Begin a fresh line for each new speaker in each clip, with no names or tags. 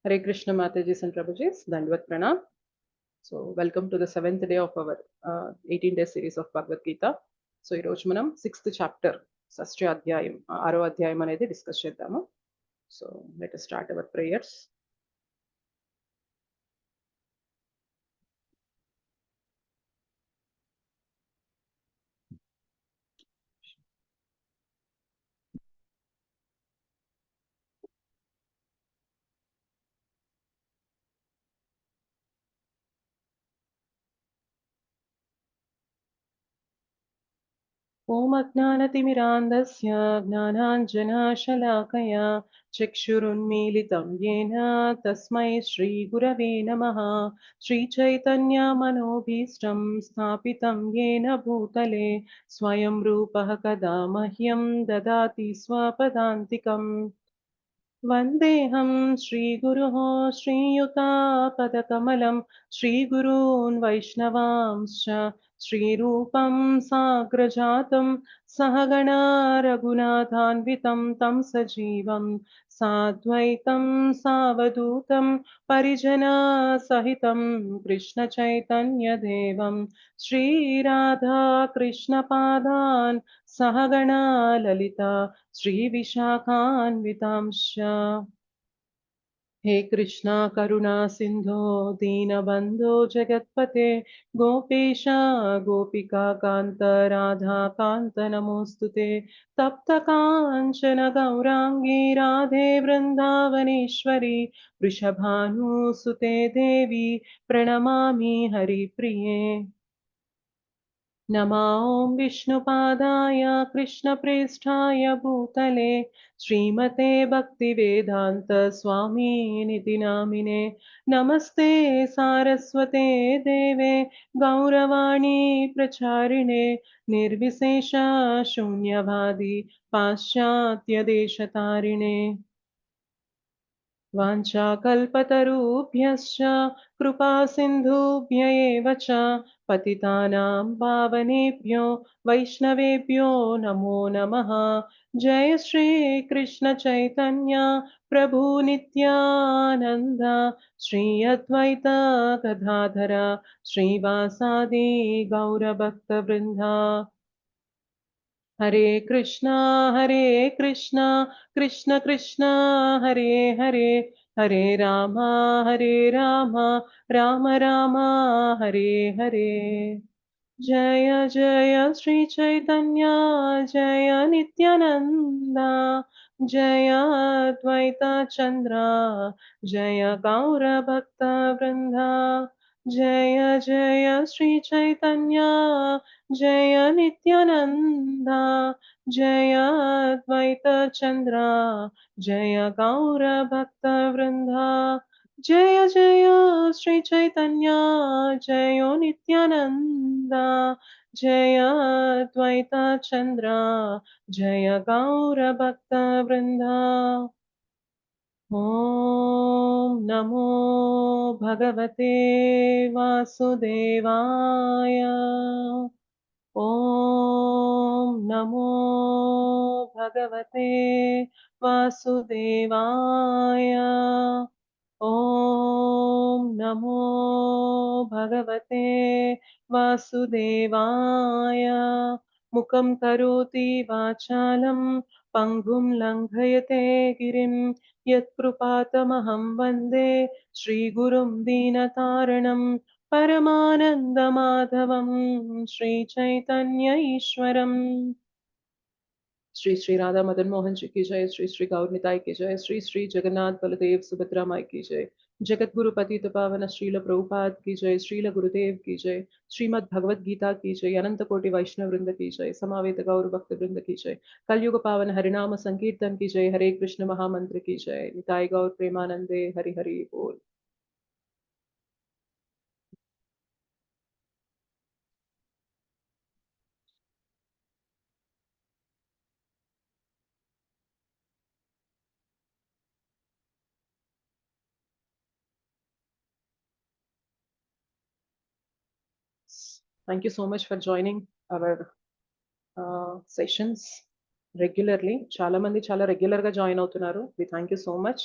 Hare Krishna Mataji's and Prabhuji's, Dandvat Pranam. So, welcome to the 7th day of our 18-day series of Bhagavad Gita. So, ఈ రోజు మనం 6th chapter, షష్ఠ అధ్యాయం, ఆరో అధ్యాయం అనేది discuss చేద్దాము. So, let us start our prayers. ॐ अज्ञानतिमिरान्धस्य ज्ञानाञ्जनशलाकया चक्षुरुन्मीलितं येन तस्मै श्रीगुरवे नमः. श्रीचैतन्यमनोभीष्टं स्थापितं येन भूतले स्वयं रूपः कदा मह्यं ददाति स्वपदान्तिकम्. वन्देऽहं श्रीगुरोः श्रीयुतापदकमलं श्रीगुरून् वैष्णवांश्च श्रीरूपं साग्रजातं सहगणा रघुनाथान्वितं तं सजीवं साद्वैतं सावधूतं परिजनसहितं कृष्णचैतन्यदेवं श्रीराधाकृष्णपादान् सहगणा ललिता श्रीविशाखान्वितांश्च. हे कृष्णा करुणा सिन्धो दीनबन्धो जगत्पते गोपेश गोपिका कान्त राधा कान्त नमोऽस्तु ते. तप्तकाञ्चन गौराङ्गी राधे वृन्दावनेश्वरी वृषभानुसुते देवी प्रणमामि हरिप्रिये. नमो विष्णुपादाय कृष्णप्रेष्ठाय भूतले श्रीमते भक्तिवेदान्त स्वामिनिति नामिने. नमस्ते सारस्वते देवे गौरवाणी प्रचारिणे निर्विशेष शून्यवादी पाश्चात्यदेशतारिणे. वाञ्छाकल्पतरुभ्यश्च कृपा सिन्धुभ्य एव च पतितानां पावनेभ्यो वैष्णवेभ्यो नमो नमः. जय श्री कृष्ण चैतन्य प्रभु नित्यानन्द श्री अद्वैत गदाधर श्रीवासादि गौरभक्तवृन्दा. हरे कृष्णा कृष्ण कृष्ण हरे हरे हरे राम राम राम हरे हरे. जय जय श्री चैतन्य जय नित्यानंद जय अद्वैत चंद्र जय गौर भक्त वृंदा. जय जय श्री चैतन्य जय नित्यानंद जय अद्वैत चंद्र जय गौर भक्त वृंदा. जय जय श्री चैतन्य जय नित्यानंद जय अद्वैत चंद्र जय गौर भक्त वृंदा. ॐ नमो भगवते वासुदेवाय. ॐ नमो भगवते वासुदेवाय. ॐ नमो भगवते वासुदेवाय. मुखं करोति वाचालं पङ्गुं लङ्घयते गिरिं यत्कृपातमहं वन्दे श्रीगुरुं दीनतारणं परमानन्दमाधवं श्रीचैतन्य ईश्वरम्. श्री श्री राधा मदन मोहन जी की जय. श्री श्री गौर निताई की जय. श्री श्री जगन्नाथ बलदेव सुभद्रा माई की जय. जगत गुरु पतित पावन श्रील प्रभुपाद की जय. श्रील गुरुदेव की जय. श्रीमद् भगवद गीता की जय. अनंत कोटि वैष्णव वृंद की जय. समावेत गौर भक्त वृंद की जय. कलयुग पावन हरिनाम संकीर्तन की जय. हरे कृष्ण महामंत्र की जय. निताई गौर प्रेमानंदे हरि हरि बोल. Thank you so much for joining our sessions regularly. చాలా మంది చాలా రెగ్యులర్ గా జాయిన్ అవుతున్నారు. We thank you so much.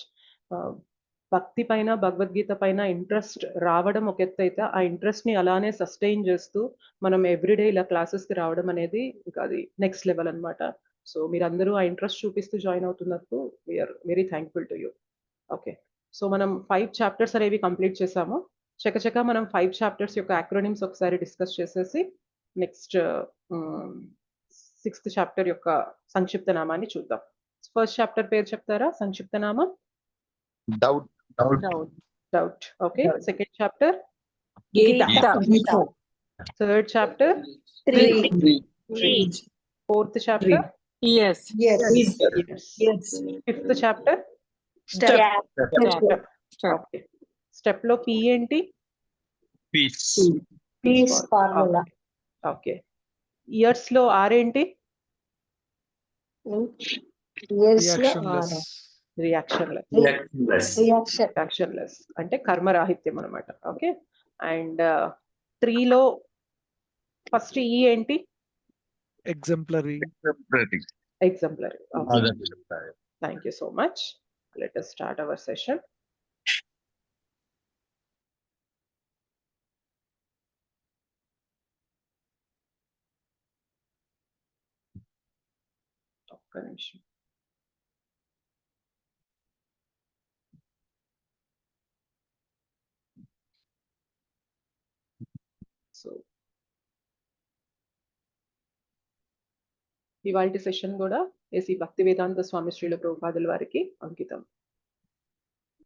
భక్తి పైన, భగవద్గీత పైన ఇంట్రెస్ట్ రావడం ఒక ఎత్తు అయితే, ఆ ఇంట్రెస్ట్‌ని అలానే సస్టెయిన్ చేస్తూ మనం ఎవ్రీడే ఇలా క్లాసెస్‌కి రావడం అనేది ఇంకా అది నెక్స్ట్ లెవెల్ అన్నమాట. సో మీరందరూ ఆ ఇంట్రెస్ట్ చూపిస్తూ జాయిన్ అవుతున్నందుకు we are very thankful to you. Okay. So మనం 5 చాప్టర్స్ అనేవి కంప్లీట్ చేసాము. చకచకా మనం 5 చాప్టర్స్ యొక్క యాక్రోనిమ్స్ ఒకసారి డిస్కస్ చేసేసి నెక్స్ట్ హ్మ్, 6థ్ చాప్టర్ యొక్క సంక్షిప్త నామాన్ని చూద్దాం. ఫస్ట్ చాప్టర్ పేరు చెప్తారా? సంక్షిప్త నామం?
Doubt.
Doubt. Okay. Second chapter?
Gita.
Third chapter?
Three.
Fourth chapter?
Yes.
Fifth chapter?
Step.
Okay. Step లో పి ఏంటి?
Peace.
Peace formula.
Okay. Years లో ఆర్ ఏంటి?
Yes,
రియాక్షన్లెస్ అంటే కర్మరాహిత్యం అన్నమాట. ఓకే. అండ్ 3 లో ఫస్ట్ ఈ ఏంటి?
exemplary.
Exemplary. Thank you so much. Let us start our session. ఒక్క నిమిషం. సో ఇవాల్టి సెషన్ కూడా శ్రీ భక్తి వేదాంత స్వామి శ్రీల ప్రభుపాదుల వారికి అంకితం.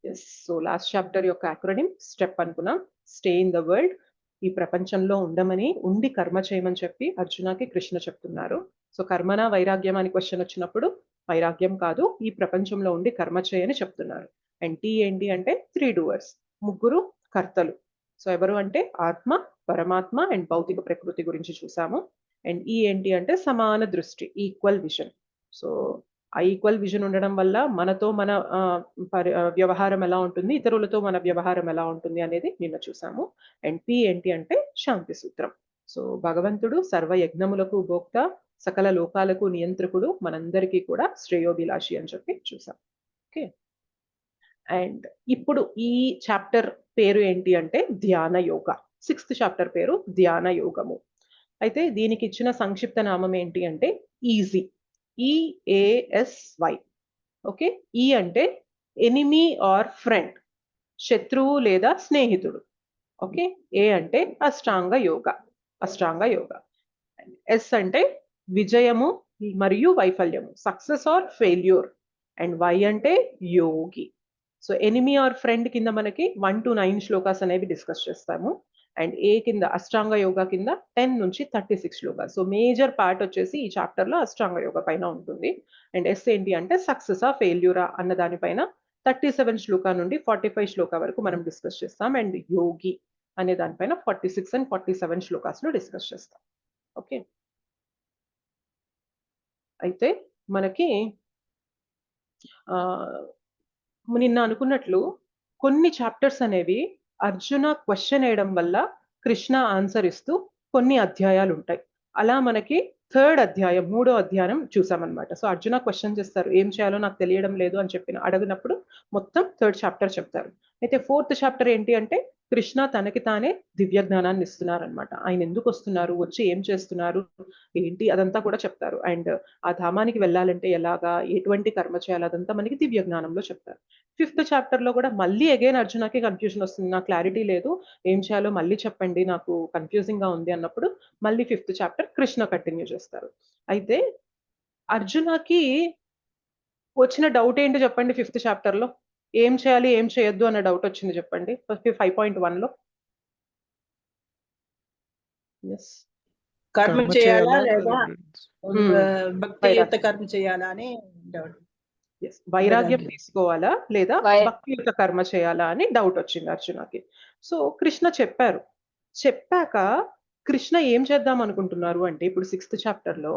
ఎస్. సో లాస్ట్ చాప్టర్ యొక్క యాక్రోనిమ్ స్టెప్ అనుకున్నాం. Stay in the world. ఈ ప్రపంచంలో ఉండమని, ఉండి కర్మ చేయమని చెప్పి అర్జునకి కృష్ణ చెప్తున్నారు. సో కర్మనా వైరాగ్యం అని క్వశ్చన్ వచ్చినప్పుడు వైరాగ్యం కాదు, ఈ ప్రపంచంలో ఉండి కర్మ చేయని చెప్తున్నారు. అండ్ టీ ఏంటి అంటే 3 డూవర్స్, ముగ్గురు కర్తలు. సో ఎవరు అంటే ఆత్మ, పరమాత్మ అండ్ భౌతిక ప్రకృతి గురించి చూసాము. అండ్ ఈ ఏంటి అంటే సమాన దృష్టి, ఈక్వల్ విజన్. సో ఆ ఈక్వల్ విజన్ ఉండడం వల్ల మనతో మన వ్యవహారం ఎలా ఉంటుంది, ఇతరులతో మన వ్యవహారం ఎలా ఉంటుంది అనేది నిన్న చూసాము. అండ్ పి ఏంటి అంటే శాంతి సూత్రం. సో భగవంతుడు సర్వ యజ్ఞములకు భోక్త, సకల లోకాలకు నియంత్రకుడు, మనందరికీ కూడా శ్రేయోభిలాషి అని చెప్పి చూసాం. ఓకే. అండ్ ఇప్పుడు ఈ చాప్టర్ పేరు ఏంటి అంటే ధ్యాన యోగ. 6th చాప్టర్ పేరు ధ్యాన యోగము. అయితే దీనికి ఇచ్చిన సంక్షిప్త నామం ఏంటి అంటే ఈజీ. EASY. ఓకే. ఈ అంటే ఎనిమీ ఆర్ ఫ్రెండ్, శత్రువు లేదా స్నేహితుడు. ఓకే. ఏ అంటే అష్టాంగ యోగ. ఎస్ అంటే విజయము మరియు వైఫల్యము, success or failure. And Y అంటే యోగి. సో ఎనిమీ ఆర్ ఫ్రెండ్ కింద మనకి 1 to 9 శ్లోకాస్ అనేవి డిస్కస్ చేస్తాము. అండ్ ఏ కింద అష్టాంగ యోగా కింద 10 నుంచి 36 శ్లోకాలు. సో మేజర్ పార్ట్ వచ్చేసి ఈ చాప్టర్ లో అష్టాంగ యోగ పైన ఉంటుంది. అండ్ ఎస్ ఏంటి అంటే సక్సెసా ఫెయిల్యూరా అన్న దానిపైన 37 శ్లోకా నుండి 45 శ్లోకా వరకు మనం డిస్కస్ చేస్తాం. అండ్ యోగి అనే దానిపైన 46 and 47 శ్లోకాస్ లో డిస్కస్ చేస్తాం. ఓకే. అయితే మనకి నిన్న అనుకున్నట్లు కొన్ని చాప్టర్స్ అనేవి అర్జున క్వశ్చన్ వేయడం వల్ల కృష్ణ ఆన్సర్ ఇస్తూ కొన్ని అధ్యాయాలు ఉంటాయి. అలా మనకి 3rd అధ్యాయం, 3వ అధ్యాయం చూసామన్నమాట. సో అర్జున క్వశ్చన్ చేస్తారు, ఏం చేయాలో నాకు తెలియడం లేదు అని చెప్పిన అడిగినప్పుడు మొత్తం 3rd చాప్టర్ చెప్తారు. అయితే 4th చాప్టర్ ఏంటి అంటే కృష్ణ తనకి తానే దివ్య జ్ఞానాన్ని ఇస్తున్నారనమాట. ఆయన ఎందుకు వస్తున్నారు, వచ్చి ఏం చేస్తున్నారు ఏంటి అదంతా కూడా చెప్తారు. అండ్ ఆ ధామానికి వెళ్ళాలంటే ఎలాగా, ఎటువంటి కర్మ చేయాలి అదంతా మనకి దివ్య జ్ఞానంలో చెప్తారు. 5th చాప్టర్ లో కూడా మళ్ళీ అగైన్ అర్జునకి కన్ఫ్యూజన్ వస్తుంది, నాకు క్లారిటీ లేదు, ఏం చేయాలో మళ్ళీ చెప్పండి, నాకు కన్ఫ్యూజింగ్ గా ఉంది అన్నప్పుడు మళ్ళీ 5th చాప్టర్ కృష్ణ కంటిన్యూ చేస్తారు. అయితే అర్జునకి వచ్చిన డౌట్ ఏంటి చెప్పండి? 5th చాప్టర్ లో ఏం చేయాలి ఏం చేయొద్దు అన్న డౌట్ వచ్చింది చెప్పండి. 5.1 లో
కర్మ చేయాలా లేదా భక్తియుత
వైరాగ్యం.
కర్మ చేయాలా అని డౌట్.
వైరాగ్యం తీసుకోవాలా లేదా భక్తియుత కర్మ చేయాలా అని డౌట్ వచ్చింది అర్జునకి. సో కృష్ణ చెప్పారు. చెప్పాక కృష్ణ ఏం చేద్దాం అనుకుంటున్నారు అంటే ఇప్పుడు 6th చాప్టర్ లో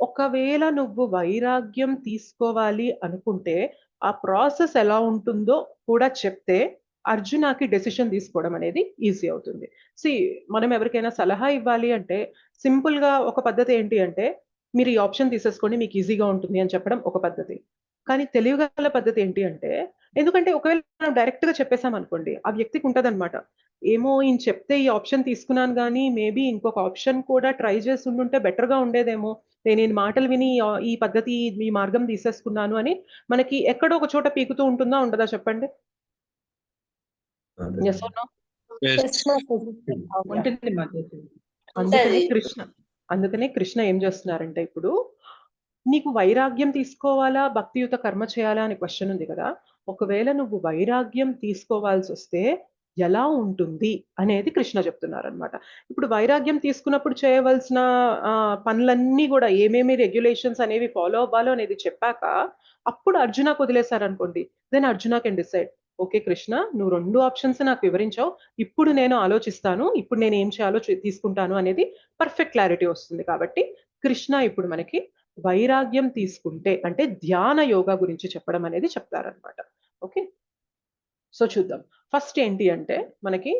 ఒకవేళ నువ్వు వైరాగ్యం తీసుకోవాలి అనుకుంటే ఆ ప్రాసెస్ ఎలా ఉంటుందో కూడా చెప్తే అర్జునకి డెసిషన్ తీసుకోవడం అనేది ఈజీ అవుతుంది. మనం ఎవరికైనా సలహా ఇవ్వాలి అంటే సింపుల్ గా ఒక పద్ధతి ఏంటి అంటే మీరు ఈ ఆప్షన్ తీసేసుకోండి మీకు ఈజీగా ఉంటుంది అని చెప్పడం ఒక పద్ధతి. కానీ తెలివిగల పద్ధతి ఏంటి అంటే ఎందుకంటే ఒకవేళ మనం డైరెక్ట్ గా చెప్పేసాం అనుకోండి, ఆ వ్యక్తికి ఉంటదన్నమాట, ఏమో ఈయన చెప్తే ఈ ఆప్షన్ తీసుకున్నాను కానీ మేబీ ఇంకొక ఆప్షన్ కూడా ట్రై చేసి ఉండుంటే బెటర్ గా ఉండేదేమో, నేను ఈ మాటలు విని ఈ పద్ధతి ఈ మార్గం తీసేసుకున్నాను అని మనకి ఎక్కడో ఒక చోట పీకుతూ ఉంటుందా ఉండదా చెప్పండి? Yes or no?
Yes, Mataji.
ఉంటుంది మాతాజీ.
అందుకనే కృష్ణ ఏం చేస్తున్నారంటే, ఇప్పుడు నీకు వైరాగ్యం తీసుకోవాలా భక్తియుత కర్మ చేయాలా అని క్వశ్చన్ ఉంది కదా, ఒకవేళ నువ్వు వైరాగ్యం తీసుకోవాల్సి వస్తే ఎలా ఉంటుంది అనేది కృష్ణ చెప్తున్నారు అనమాట. ఇప్పుడు వైరాగ్యం తీసుకున్నప్పుడు చేయవలసిన పనులన్నీ కూడా ఏమేమి రెగ్యులేషన్స్ అనేవి ఫాలో అవ్వాలో అనేది చెప్పాక అప్పుడు అర్జునకు వదిలేశారనుకోండి, then Arjuna can decide, okay Krishna నువ్వు 2 ఆప్షన్స్ నాకు వివరించావు, ఇప్పుడు నేను ఆలోచిస్తాను, ఇప్పుడు నేను ఏం చేయాలో తీసుకుంటాను అనేది పర్ఫెక్ట్ క్లారిటీ వస్తుంది. కాబట్టి కృష్ణ ఇప్పుడు మనకి వైరాగ్యం తీసుకుంటే అంటే ధ్యాన యోగా గురించి చెప్పడం అనేది చెప్తారనమాట. ఓకే, సో చూద్దాం. ఫస్ట్ ఏంటి అంటే మనకి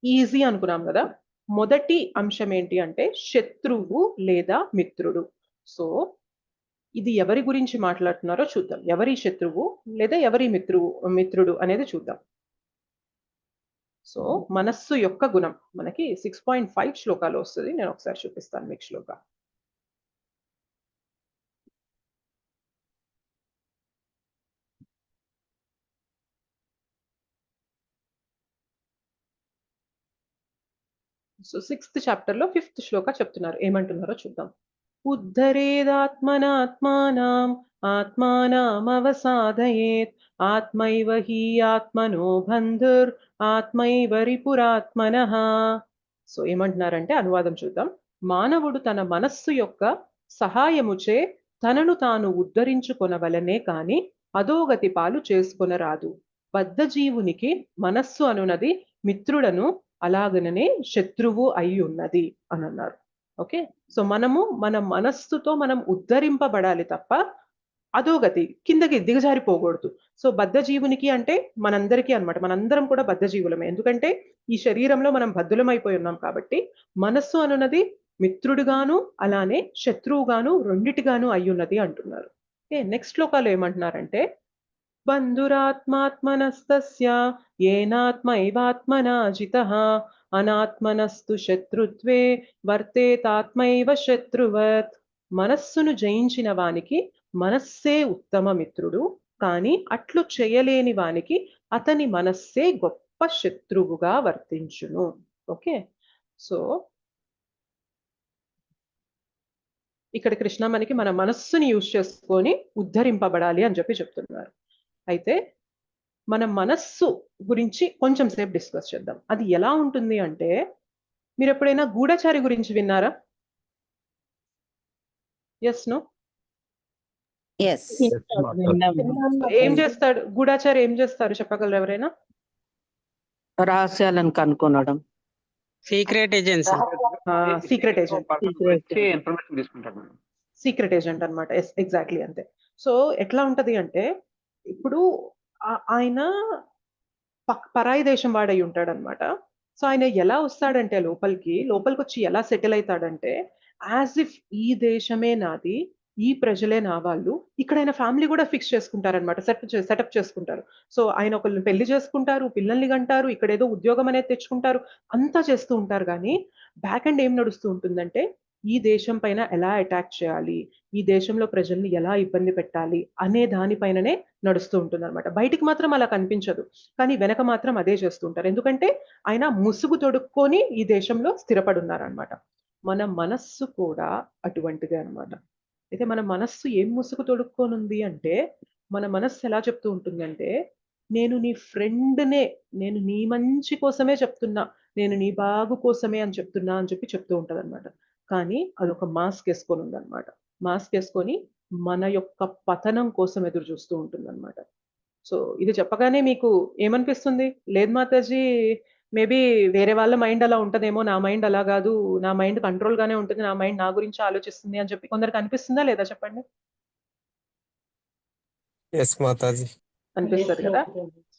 ఈజీ అనుకున్నాం కదా, మొదటి అంశం ఏంటి అంటే శత్రువు లేదా మిత్రుడు. సో ఇది ఎవరి గురించి మాట్లాడుతున్నారో చూద్దాం, ఎవరి శత్రువు లేదా ఎవరి మిత్రుడు అనేది చూద్దాం. సో మనస్సు యొక్క గుణం మనకి 6.5 శ్లోకాలు వస్తుంది, నేను ఒకసారి చూపిస్తాను మీకు శ్లోక. సో 6th చాప్టర్ లో 5th శ్లోక చెప్తున్నారు, ఏమంటున్నారో చూద్దాం. ఉద్ధరేదాత్మనాత్మానం ఆత్మానం అవసాదయేత్ ఆత్మైవ హి ఆత్మనో బంధుర్ ఆత్మైవ రిపురాత్మనః. సో ఏమంటున్నారంటే అనువాదం చూద్దాం. మానవుడు తన మనస్సు యొక్క సహాయముచే తనను తాను ఉద్ధరించుకొనవలనే కాని అధోగతి పాలు చేసుకొనరాదు. బద్ధజీవునికి మనస్సు అనునది మిత్రుడను అలాగననే శత్రువు అయి ఉన్నది అని అన్నారు. ఓకే, సో మనము మన మనస్సుతో మనం ఉద్ధరింపబడాలి తప్ప అధోగతి కిందకి దిగజారిపోకూడదు. సో బద్ధజీవునికి అంటే మనందరికీ అన్నమాట, మనందరం కూడా బద్ధజీవులమే, ఎందుకంటే ఈ శరీరంలో మనం బద్ధులమైపోయి ఉన్నాం కాబట్టి మనస్సు అనున్నది మిత్రుడుగాను అలానే శత్రువుగాను రెండిటిగాను అయ్యున్నది అంటున్నారు. ఓకే, నెక్స్ట్ శ్లోకాలు ఏమంటున్నారంటే బంధురాత్మాత్మనస్తస్య ఏనాత్మైవాత్మనా జితః అనాత్మనస్తు శత్రుత్వే వర్తేతాత్మైవ శత్రువత్. మనస్సును జయించిన వానికి మనస్సే ఉత్తమ మిత్రుడు, కానీ అట్లు చేయలేని వానికి అతని మనస్సే గొప్ప శత్రువుగా వర్తించును. ఓకే, సో ఇక్కడ కృష్ణ మనకి మన మనస్సుని యూజ్ చేసుకొని ఉద్ధరింపబడాలి అని చెప్పి చెప్తున్నారు. అయితే మన మనస్సు గురించి కొంచెం సేపు డిస్కస్ చేద్దాం. అది ఎలా ఉంటుంది అంటే, మీరు ఎప్పుడైనా గూఢచారి గురించి విన్నారా? Yes no?
Yes.
ఏం చేస్తాడు గూఢచారి, ఏం చేస్తారు చెప్పగలరు ఎవరైనా?
రహస్యాలను కనుక్కోనడం.
Secret agency.
Secret agent,
information తీసుకుంటాడు.
సీక్రెట్ ఏజెంట్ అనమాట. ఎస్, ఎగ్జాక్ట్లీ అంతే. సో ఎట్లా ఉంటది అంటే, ఇప్పుడు ఆయన పరాయి దేశం వాడై ఉంటాడు అనమాట. సో ఆయన ఎలా వస్తాడంటే లోపలికి వచ్చి ఎలా సెటిల్ అవుతాడంటే, యాజ్ ఇఫ్ ఈ దేశమే నాది, ఈ ప్రజలే నా వాళ్ళు, ఇక్కడ ఆయన ఫ్యామిలీ కూడా ఫిక్స్ చేసుకుంటారనమాట, సెటప్ చేసుకుంటారు. సో ఆయన ఒకళ్ళని పెళ్లి చేసుకుంటారు, పిల్లల్ని కంటారు, ఇక్కడ ఏదో ఉద్యోగం అనేది తెచ్చుకుంటారు, అంతా చేస్తూ ఉంటారు. కానీ బ్యాక్ అండ్ ఏం నడుస్తూ ఉంటుందంటే, ఈ దేశం పైన ఎలా అటాక్ చేయాలి, ఈ దేశంలో ప్రజల్ని ఎలా ఇబ్బంది పెట్టాలి అనే దానిపైననే నడుస్తూ ఉంటుంది అనమాట. బయటికి మాత్రం అలా కనిపించదు, కానీ వెనక మాత్రం అదే చేస్తూ ఉంటారు. ఎందుకంటే ఆయన ముసుగు తొడుక్కొని ఈ దేశంలో స్థిరపడున్నారనమాట. మన మనస్సు కూడా అటువంటిదే అనమాట. అయితే మన మనస్సు ఏం ముసుగు తొడుక్కోనుంది అంటే, మన మనస్సు ఎలా చెప్తూ ఉంటుందంటే, నేను నీ ఫ్రెండ్నే, నేను నీ మంచి కోసమే చెప్తున్నా, నేను నీ బాగు కోసమే అని చెప్తున్నా అని చెప్పి చెప్తూ ఉంటది అనమాట. కానీ అదొక మాస్క్ వేసుకొని ఉందన్నమాట. మాస్క్ వేసుకొని మన యొక్క పతనం కోసం ఎదురు చూస్తూ ఉంటుందన్నమాట. సో ఇది చెప్పగానే మీకు ఏమనిపిస్తుంది? లేదు మాతాజీ, మేబీ వేరే వాళ్ళ మైండ్ అలా ఉంటదేమో, నా మైండ్ అలా కాదు, నా మైండ్ కంట్రోల్ గానే ఉంటుంది, నా మైండ్ నా గురించి ఆలోచిస్తుంది అని చెప్పి కొందరికి అనిపిస్తుందా లేదా చెప్పండి?
ఎస్ మాతాజీ.
అనిపిస్తుంది కదా.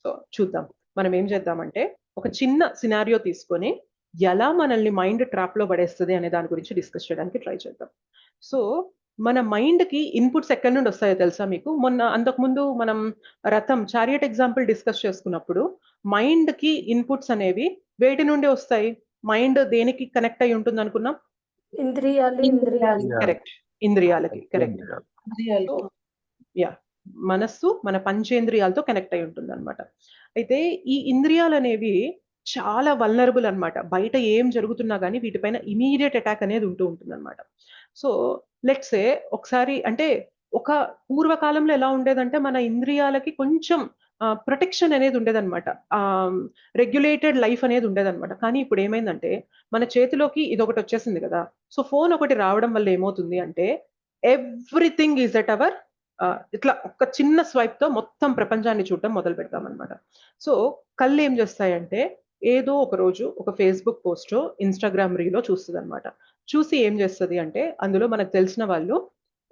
సో చూద్దాం, మనం ఏం చేద్దామంటే ఒక చిన్న సినారియో తీసుకొని ఎలా మనల్ని మైండ్ ట్రాప్ లో పడేస్తుంది అనే దాని గురించి డిస్కస్ చేయడానికి ట్రై చేద్దాం. సో మన మైండ్‌కి ఇన్‌పుట్స్ ఎక్కడి నుండి వస్తాయో తెలుసా మీకు? మొన్న అంతకుముందు మనం చారియట్ ఎగ్జాంపుల్ డిస్కస్ చేసుకున్నప్పుడు మైండ్‌కి ఇన్‌పుట్స్ అనేవి వేటి నుండి వస్తాయి? మైండ్ దేనికి కనెక్ట్ అయ్యి ఉంటుందనుకున్నాం?
ఇంద్రియాలు.
కరెక్ట్. ఇంద్రియాలకి. కరెక్ట్. So yeah! మనస్సు మన పంచేంద్రియాలతో కనెక్ట్ అయ్యి ఉంటుందన్నమాట. అయితే ఈ ఇంద్రియాలనేవి చాలా వల్నరబుల్ అన్నమాట. బయట ఏం జరుగుతున్నా గాని వీటిపైన ఇమ్మీడియేట్ అటాక్ అనేది ఉంటూ ఉంటుందన్నమాట. సో లెట్స్ సే ఒకసారి అంటే ఒక పూర్వకాలంలో ఎలా ఉండేదంటే మన ఇంద్రియాలకి కొంచెం ప్రొటెక్షన్ అనేది ఉండేదన్నమాట. రెగ్యులేటెడ్ లైఫ్ అనేది ఉండేదన్నమాట. కానీ ఇప్పుడు ఏమైందంటే మన చేతిలోకి ఇదొకటి వచ్చేసింది కదా! సో ఫోన్ ఒకటి రావడం వల్ల ఏమవుతుంది అంటే ఎవ్రీథింగ్ ఈస్ ఎట్ అవర్ ఇట్లా ఒక చిన్న స్వైప్‌తో మొత్తం ప్రపంచాన్ని చూడటం మొదలుపెడతామనమాట. సో, కళ్ళేం జేస్తాయంటే, ఏదో ఒక రోజు ఒక ఫేస్‌బుక్ పోస్టో, ఇన్‌స్టాగ్రామ్ రీలో చూస్తదనమాట. చూసి ఏం జేస్తది అంటే, అందులో మనకు తెలిసిన వాళ్ళు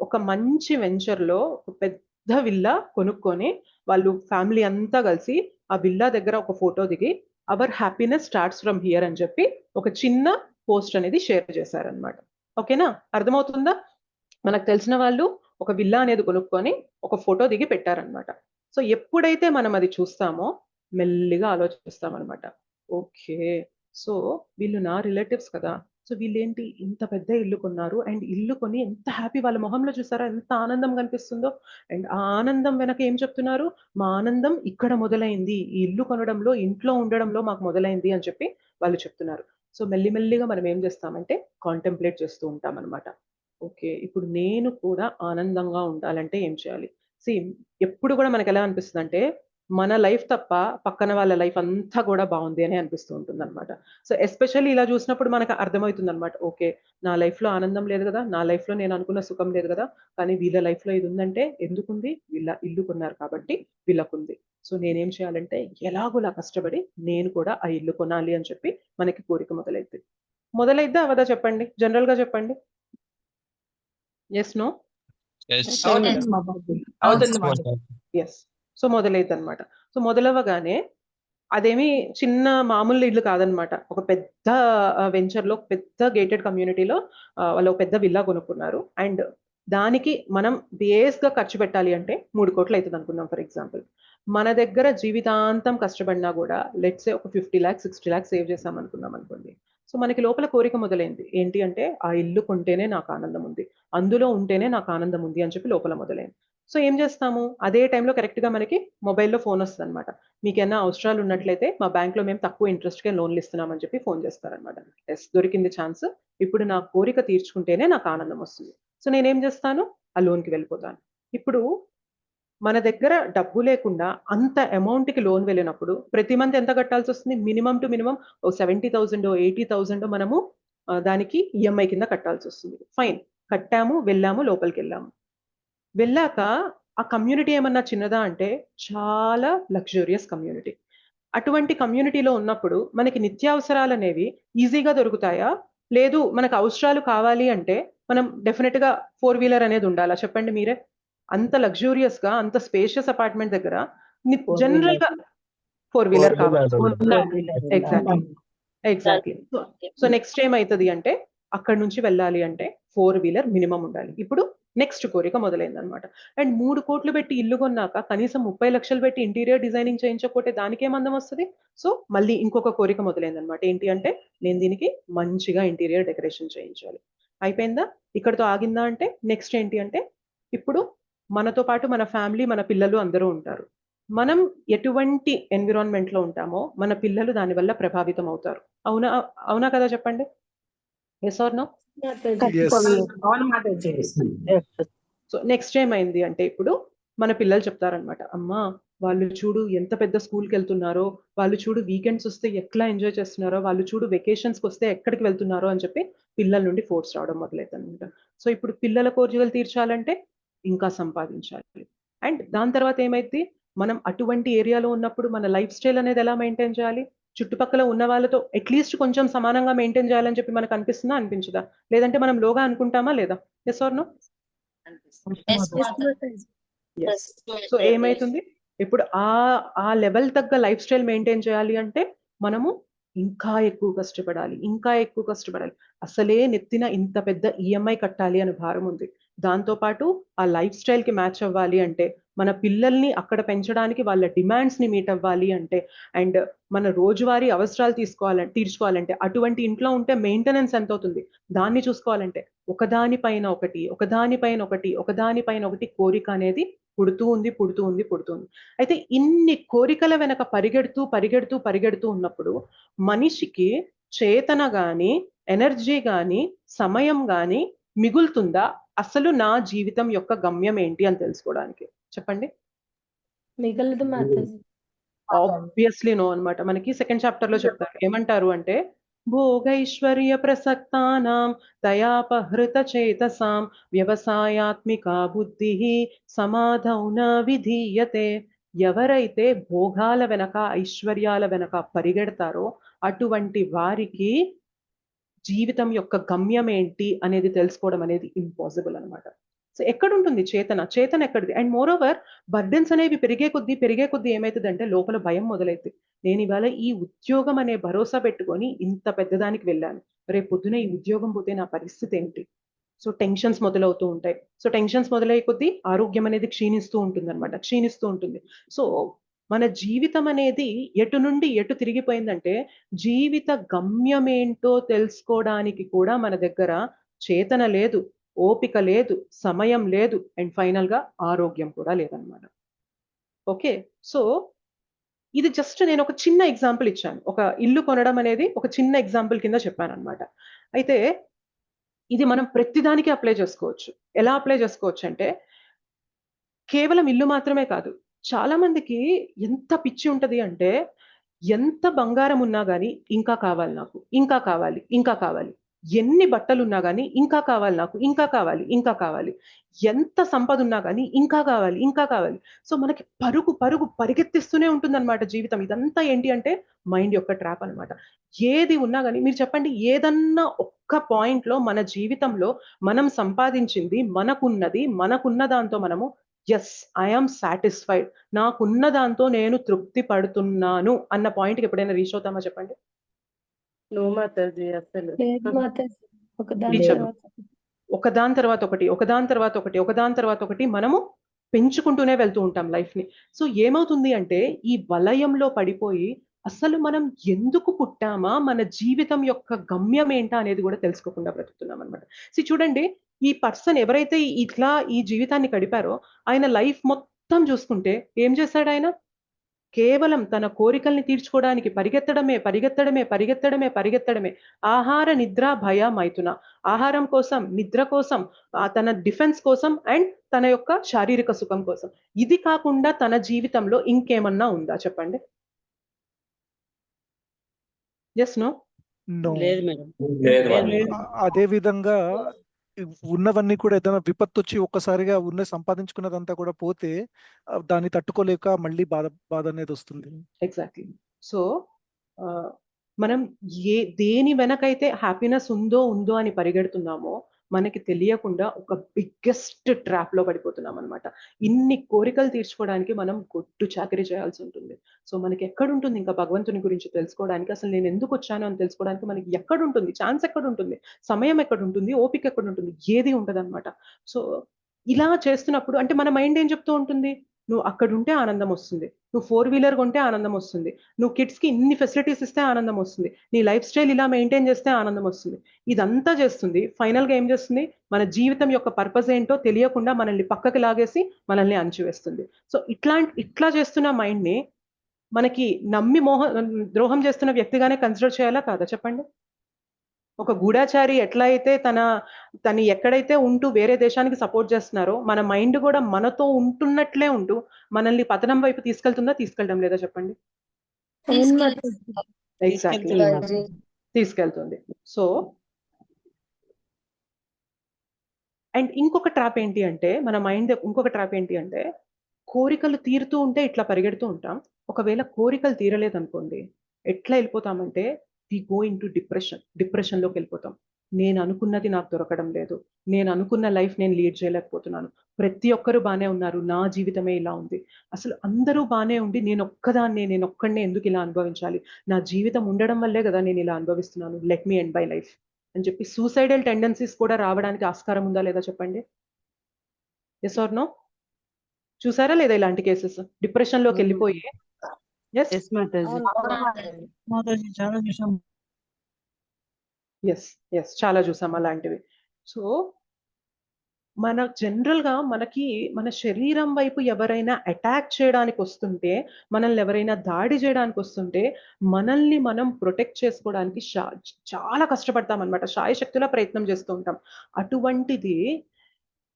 ఒక మంచి వెంచర్‌లో ఒక పెద్ద విల్లా కొనుక్కొని, వాళ్ళు ఫ్యామిలీ అంతా గలిసి ఆ విల్లా దగ్గర ఒక ఫోటో దిగి, our happiness starts from here అని చెప్పి ఒక చిన్న పోస్ట్ అనేది షేర్ చేశారనమాట. ఓకేనా? అర్థమవుతుందా? మనకు తెలిసిన వాళ్ళు ఒక విల్లా అనేది కొనుక్కొని ఒక ఫోటో దిగి పెట్టారనమాట. సో, ఎప్పుడైతే మనం అది చూస్తామో మెల్లిగా ఆలోచిస్తామనమాట. ఓకే. సో, వీళ్ళు నా రిలేటివ్స్ కదా! సో, వీళ్ళేంటి ఇంత పెద్ద ఇల్లు కొన్నారు. అండ్ ఇల్లు కొని ఎంత హ్యాపీ వాళ్ళ మొహంలో చూసారా ఎంత ఆనందం కనిపిస్తుందో. అండ్ ఆ ఆనందం వెనక ఏం చెప్తున్నారు? మా ఆనందం ఇక్కడ మొదలైంది. ఈ ఇల్లు కొనడంలో, ఇంట్లో ఉండడంలో మాకు మొదలైంది అని చెప్పి వాళ్ళు చెప్తున్నారు. సో, మెల్లిమెల్లిగా మనం ఏం చేస్తామంటే కాంటెంప్లేట్ చేస్తూ ఉంటామనమాట. ఓకే. ఇప్పుడు నేను కూడా ఆనందంగా ఉండాలంటే ఏం చేయాలి? సీ ఎప్పుడు గూడా మనకెలా అనిపిస్తదంటే, మన లైఫ్ తప్ప పక్కన వాళ్ళ లైఫ్ అంతా గూడా బావుంది అనే అనిపిస్తూ ఉంటుందనమాట. సో, ఎస్పెషల్లీ ఇలా చూసినప్పుడు మనకు అర్థమవుతుందనమాట. ఓకే. నా లైఫ్‌లో ఆనందం లేదు గదా! నా లైఫ్‌లో నేను అనుకున్న సుఖం లేదు గదా! కానీ వీళ్ళ లైఫ్‌లో ఇదుందంటే ఎందుకుంది? వీళ్ళ ఇల్లు కొన్నారు కాబట్టి వీళ్ళకుంది. సో, నేనేం చేయాలంటే ఎలాగోలా కష్టపడి నేను కూడా ఆ ఇల్లు కొనాలి అని చెప్పి మనకి కోరిక మొదలైద్ది. మొదలైద్దా? అవ్వదా చెప్పండి? జనరల్‌గా చెప్పండి. యెస్. నో?
Yes.
అవుతుంది. యెస్. సో, మొదలైద్దనమాట. సో, మొదలవ్వగానే అదేమి చిన్న మామూలు ఇల్లు కాదనమాట. ఒక పెద్ద వెంచర్‌లో పెద్ద గేటెడ్ కమ్యూనిటీలో వాళ్ళు ఒక పెద్ద విల్లా కొనుక్కున్నారు. అండ్ దానికి మనం బేస్‌గా ఖర్చు పెట్టాలి అంటే 3,00,00,000 అయితదనుకుందాం ఫర్ ఎగ్జాంపుల్. మన దగ్గర జీవితాంతం కష్టపడినా గూడా లెట్స్ సే ఒక 50,00,000, 60,00,000 సేవ్ చేశామనుకున్నాం అనుకోండి. సో, మనకి లోపల కోరిక మొదలైంది. ఏంటి అంటే ఆ ఇల్లు కొంటేనే నాకు ఆనందం ఉంది. అందులో ఉంటేనే నాకు ఆనందం ఉంది అని చెప్పి లోపల మొదలైంది. సో, ఏం చేస్తాము? అదే టైంలో కరెక్ట్‌గా మనకి మొబైల్‌లో ఫోనొస్తదనమాట. మీకేమన్నా అవసరాలున్నట్లయితే మా బ్యాంక్‌లో మేము తక్కువ ఇంట్రెస్ట్‌కే లోన్‌లిస్తున్నాం అని చెప్పి ఫోను చేస్తారనమాట. యెస్. దొరికింది ఛాన్స్. ఇప్పుడు నా కోరిక తీర్చుకుంటేనే నాకు ఆనందమొస్తుంది. సో, నేనేం చేస్తాను? ఆ లోన్‌కి వెళ్ళిపోతాను. ఇప్పుడు మన దగ్గర డబ్బు లేకుండా అంత అమౌంట్‌కి లోన్ వెళ్ళినప్పుడు ప్రతి మంత్ ఎంత కట్టాల్సొస్తుంది? మినిమమ్ టు మినిమమ్ ఓ 70,000 80,000 మనము దానికి ఈఎంఐ కింద కట్టాల్సొస్తుంది. ఫైన్. కట్టాము, వెళ్ళాము, లోపలికెళ్ళాము. వెళ్ళాక ఆ కమ్యూనిటీ ఏమన్నా చిన్నదా అంటే చాలా లగ్జూరియస్ కమ్యూనిటీ. అటువంటి కమ్యూనిటీలో ఉన్నప్పుడు మనకి నిత్యావసరాలనేవి ఈజీగా దొరుకుతాయా? లేదు మనకు అవసరాలు కావాలి అంటే మనం డెఫినిట్‌గా ఫోర్ వీలర్ అనేది ఉండాలా? చెప్పండి మీరే. అంత లగ్జూరియస్‌గా అంత స్పేషియస్ అపార్ట్‌మెంట్ దగ్గర జనరల్‌గా ఫోర్ వీలర్ కావాలి. ఎగ్జాక్ట్‌లీ. ఎగ్జాక్ట్‌లీ. సో, నెక్స్ట్ ఏమైతది అంటే, అక్కడి నుంచి వెళ్ళాలి అంటే, ఫోర్ వీలర్ మినిమమ్ ఉండాలి. ఇప్పుడు నెక్స్ట్ కోరిక మొదలైందనమాట. అండ్ 3,00,00,000 పెట్టి ఇల్లు కొన్నాక కనీసం 30,00,000 పెట్టి ఇంటీరియర్ డిజైనింగ్ చేయించకపోతే దానికేం అందం వస్తది? సో, మళ్ళీ ఇంకొక కోరిక మొదలైందనమాట. ఏంటి అంటే, నేను దీనికి మంచిగా ఇంటీరియర్ డెకరేషన్ చేయించాలి. అయిపోయిందా? ఇక్కడితో ఆగిందా అంటే, నెక్స్ట్ ఏంటి అంటే, ఇప్పుడు మనతో పాటు మన ఫ్యామిలీ, మన పిల్లలు అందరూ ఉంటారు. మనం ఎటువంటి ఎన్విరాన్మెంట్‌లో ఉంటామో, మన పిల్లలు దాని వల్ల ప్రభావితం అవుతారు. అవునా? అవునా కదా చెప్పండి? Yes or no?
Yes.
అవును మాతాజీ.
సో, నెక్స్ట్ ఏమైంది అంటే ఇప్పుడు మన పిల్లలు చెప్తారనమాట. అమ్మా! వాళ్ళు చూడు ఎంత పెద్ద స్కూల్‌కెళ్తున్నారో, వాళ్ళు చూడు వీకెండ్స్ వస్తే ఎట్లా ఎంజాయ్ చేస్తున్నారో, వాళ్ళు చూడు వెకేషన్స్‌కొస్తే ఎక్కడికి వెళ్తున్నారో అని చెప్పి పిల్లల నుండి ఫోర్స్ రావడం మొదలైద్దనమాట. సో, ఇప్పుడు పిల్లల కోరికలు తీర్చాలంటే ఇంకా సంపాదించాలి. అండ్ దాని తర్వాత ఏమైద్ది? మనం అటువంటి ఏరియాలో ఉన్నప్పుడు మన లైఫ్ స్టైల్ అనేది ఎలా మెయింటైన్ చేయాలి? చుట్టుపక్కల ఉన్న వాళ్ళతో అట్‌లీస్ట్ కొంచెం సమానంగా మెయింటైన్ చేయాలని చెప్పి మనకు అనిపిస్తుందా? అనిపించదా? లేదంటే మనం లోగా అనుకుంటామా లేదా? Yes or no? Yes. So, ఏమైతుంది? ఇప్పుడు ఆ లెవెల్ తగ్గ లైఫ్ స్టైల్ మెయింటైన్ చేయాలి అంటే, మనము ఇంకా ఎక్కువ కష్టపడాలి. ఇంకా ఎక్కువ కష్టపడాలి. అసలే నెత్తిన ఇంత పెద్ద ఈఎంఐ కట్టాలి అని భారం ఉంది. దాంతోపాటు ఆ లైఫ్ స్టైల్కి మ్యాచ్ అవ్వాలి అంటే, మన పిల్లల్ని అక్కడ పెంచడానికి వాళ్ళ డిమాండ్స్ని మీట్ అవ్వాలి అంటే, అండ్ మన రోజువారీ అవసరాలు తీర్చుకోవాలంటే, అటువంటి ఇంట్లో ఉంటే మెయింటెనెన్స్ ఎంత అవుతుంది దాన్ని చూసుకోవాలంటే, ఒకదానిపైన ఒకటి ఒకదానిపైన ఒకటి ఒకదానిపైన ఒకటి కోరిక అనేది పుడుతూ ఉంది పుడుతూ ఉంది పుడుతూ ఉంది. అయితే ఇన్ని కోరికల వెనక పరిగెడుతూ పరిగెడుతూ పరిగెడుతూ ఉన్నప్పుడు మనిషికి చేతన గాని, ఎనర్జీ గాని, సమయం గాని మిగులుతుందా? అసలు నా జీవితం యొక్క గమ్యం ఏంటి అని తెలుసుకోవడానికి? చెప్పండి.
మిగలదు మాతాజీ.
ఆబ్వియస్లీ నో అన్నమాట. మనకి సెకండ్ చాప్టర్ లో చెప్తారు. ఏమంటారు అంటే, భోగైశ్వర్య ప్రసక్తానాం దయాపహృత చేతసాం వ్యవసాయాత్మికా బుద్ధి సమాధౌ న విధీయతే. ఎవరైతే భోగాల వెనక ఐశ్వర్యాల వెనక పరిగెడతారో అటువంటి వారికి జీవితం యొక్క గమ్యం ఏంటి అనేది తెలుసుకోవడం అనేది ఇంపాసిబుల్ అన్నమాట. సో ఎక్కడుంటుంది చేతన? చేతన ఎక్కడిది? అండ్ మోర్ ఓవర్ బర్డెన్స్ అనేవి పెరిగే కొద్దీ ఏమైతుందంటే లోపల భయం మొదలైద్ది. నేను ఇవాళ ఈ ఉద్యోగం అనే భరోసా పెట్టుకొని ఇంత పెద్దదానికి వెళ్ళాను. రేపు పొద్దున ఈ ఉద్యోగం పోతే నా పరిస్థితి ఏంటి? సో టెన్షన్స్ మొదలవుతూ ఉంటాయి. సో టెన్షన్స్ మొదలయ్యే కొద్దీ ఆరోగ్యం అనేది క్షీణిస్తూ ఉంటుంది. సో మన జీవితం అనేది ఎటు నుండి ఎటు తిరిగిపోయిందంటే, జీవిత గమ్యమేంటో తెలుసుకోవడానికి కూడా మన దగ్గర చేతన లేదు, ఓపిక లేదు, సమయం లేదు, అండ్ ఫైనల్‌గా ఆరోగ్యం కూడా లేదనమాట. ఓకే. సో ఇది జస్ట్ నేను ఒక చిన్న ఎగ్జాంపుల్ ఇచ్చాను. ఒక ఇల్లు కొనడం అనేది ఒక చిన్న ఎగ్జాంపుల్ కింద చెప్పాననమాట. అయితే ఇది మనం ప్రతి దానికి అప్లై చేసుకోవచ్చు. ఎలా అప్లై చేసుకోవచ్చంటే, కేవలం ఇల్లు మాత్రమే కాదు. చాలా మందికి ఎంత పిచ్చి ఉంటది అంటే, ఎంత బంగారం ఉన్నా గాని, ఇంకా కావాలి నాకు, ఇంకా కావాలి, ఇంకా కావాలి. ఎన్ని బట్టలున్నా గాని, ఇంకా కావాలి నాకు, ఇంకా కావాలి, ఇంకా కావాలి. ఎంత సంపదున్నా గాని, ఇంకా కావాలి, ఇంకా కావాలి. సో మనకి పరుగు, పరుగు పరిగెత్తిస్తూనే ఉంటుందన్నమాట జీవితం. ఇదంతా ఏంటి అంటే, మైండ్ యొక్క ట్రాప్ అన్నమాట. ఏది ఉన్నా గాని మీరు చెప్పండి, ఏదన్నా ఒక్క పాయింట్‌లో మన జీవితంలో మనం సంపాదించింది, మనకున్న దాంతో మనము యెస్, ఐ యామ్ సాటిస్ఫైడ్. నాకున్న దాంతో నేను తృప్తి పడుతున్నాను అన్న పాయింట్‌కి ఎప్పుడైనా రీచ్ అవుతామా చెప్పండి?
నో మాతాజీ అసలు.
లేదు మాతాజీ. ఒకదాని
టీచర్.
తర్వాత
ఒకదాని తర్వాత ఒకటి, ఒకదాని తర్వాత ఒకటి, ఒకదాని తర్వాత ఒకటి మనము పెంచుకుంటూనే వెళ్తూ ఉంటాం లైఫ్‌ని. సో ఏమవుతుంది అంటే, ఈ వలయంలో పడిపోయి అసలు మనం ఎందుకు పుట్టామా? మన జీవితం యొక్క గమ్యం ఏంటా అనేది కూడా తెలుసుకోకుండా బ్రతుకుతున్నామనమాట. చూడండి, ఈ పర్సన్ ఎవరైతే ఇట్లా ఈ జీవితాన్ని గడిపారో ఆయన లైఫ్ మొత్తం చూసుకుంటే ఏం చేశాడాయన? కేవలం తన కోరికల్ని తీర్చుకోవడానికి పరిగెత్తడమే, పరిగెత్తడమే, పరిగెత్తడమే, పరిగెత్తడమే. ఆహార, నిద్ర, భయ, మైథున. ఆహారం కోసం, నిద్ర కోసం, తన డిఫెన్స్ కోసం అండ్ తన యొక్క శారీరక సుఖం కోసం. ఇది కాకుండా తన జీవితంలో ఇంకేమన్నా ఉందా చెప్పండి? Yes, no?
నో.
లేదు మేడం.
లేదు
లేదు
మేడం.
మేడం.
అదే విధంగా ఉన్నవన్నీ కూడా ఏదైనా విపత్తొచ్చి ఒక్కసారిగా సంపాదించుకున్నదంతా కూడా పోతే దాన్ని తట్టుకోలేక మళ్ళీ బాధ అనేది వస్తుంది.
ఎగ్జాక్ట్‌లీ. సో, మనం దేని వెనకైతే హ్యాపీనెస్ ఉందో అని పరిగెడుతున్నామో, మనకి తెలియకుండా ఒక బిగ్గెస్ట్ ట్రాప్‌లో పడిపోతున్నామనమాట. ఇన్ని కోరికలు తీర్చుకోవడానికి మనం గొడ్డు చాకిరీ చేయాల్సుంటుంది. సో, మనకెక్కడుంటుంది ఇంకా భగవంతుని గురించి తెలుసుకోవడానికి, అసలు నేనెందుకొచ్చాను అని తెలుసుకోవడానికి మనకి ఎక్కడుంటుంది? ఛాన్స్ ఎక్కడుంటుంది? సమయం ఎక్కడుంటుంది? ఓపిక ఎక్కడుంటుంది? ఏది ఉండదనమాట. సో, ఇలా చేస్తున్నప్పుడు అంటే మన మైండ్ ఏం చెప్తూ ఉంటుంది? నువ్వు అక్కడుంటే ఆనందమొస్తుంది. నువ్వు 4 వీలర్ కొంటే ఆనందమొస్తుంది. నువ్వు కిడ్స్‌కి ఇన్ని ఫెసిలిటీస్ ఇస్తే ఆనందమొస్తుంది. నీ లైఫ్ స్టైల్ ఇలా మెయింటైన్ చేస్తే ఆనందమొస్తుంది. ఇదంతా చేస్తుంది. ఫైనల్‌గా ఏం చేస్తుంది? మన జీవితం యొక్క పర్పస్ ఏంటో తెలియకుండా మనల్ని పక్కకి లాగేసి మనల్ని అణచివేస్తుంది. సో, ఇట్లా చేస్తున్న మైండ్‌ని మనకి నమ్మి ద్రోహం చేస్తున్న వ్యక్తిగానే కన్సిడర్ చేయాలా కాదా చెప్పండి? ఒక గూఢచారి ఎట్లా అయితే తను ఎక్కడైతే ఉంటూ వేరే దేశానికి సపోర్ట్ చేస్తున్నారో, మన మైండ్ కూడా మనతో ఉంటున్నట్లే ఉంటూ, మనల్ని పతనం వైపు తీసుకెళ్తుందా? తీసుకెళ్ళడం లేదా చెప్పండి?
అవును మాతాజీ.
ఎగ్జాక్ట్‌లీ.
తీసుకెళ్తుంది.
తీసుకెళ్తుంది. సో అండ్ ఇంకొక ట్రాప్ ఏంటి అంటే, మన మైండ్ ఇంకొక ట్రాప్ ఏంటి అంటే, కోరికలు తీరుతూ ఉంటే ఇట్లా పరిగెడుతూ ఉంటాం. ఒకవేళ కోరికలు తీరలేదనుకోండి, ఎట్లా ఎళ్ళిపోతామంటే, వి గో ఇంటూ డిప్రెషన్. డిప్రెషన్‌లోకెళ్ళిపోతాం. నేను అనుకున్నది నాకు దొరకడం లేదు. నేను అనుకున్న లైఫ్ నేను లీడ్ చేయలేకపోతున్నాను. ప్రతి ఒక్కరు బానే ఉన్నారు. నా జీవితమే ఇలా ఉంది. అసలు అందరూ బానే ఉండి నేనొక్కడినే ఎందుకు ఇలా అనుభవించాలి? నా జీవితం ఉండడం వల్లే గదా నేను ఇలా అనుభవిస్తున్నాను. Let me end my life అని చెప్పి సూసైడల్ టెండెన్సీస్ కూడా రావడానికి ఆస్కారం ఉందా లేదా చెప్పండి? Yes or no? చూసారా లేదా ఇలాంటి కేసెస్? డిప్రెషన్ లోకి వెళ్ళిపోయి ఎస్
ఎస్ మాతాజీ.
మాతాజీ చాలా చూసాం.
ఎస్ ఎస్ చాలా చూసాం అలాంటివి. సో మన జనరల్ గా మనకి మన శరీరం వైపు ఎవరైనా అటాక్ చేయడానికి వస్తుంటే, మనల్ని ఎవరైనా దాడి చేయడానికి వస్తుంటే, మనల్ని మనం ప్రొటెక్ట్ చేసుకోవడానికి చాలా కష్టపడతాం అనమాట. శాయశక్తులా ప్రయత్నం చేస్తూ ఉంటాం. అటువంటిది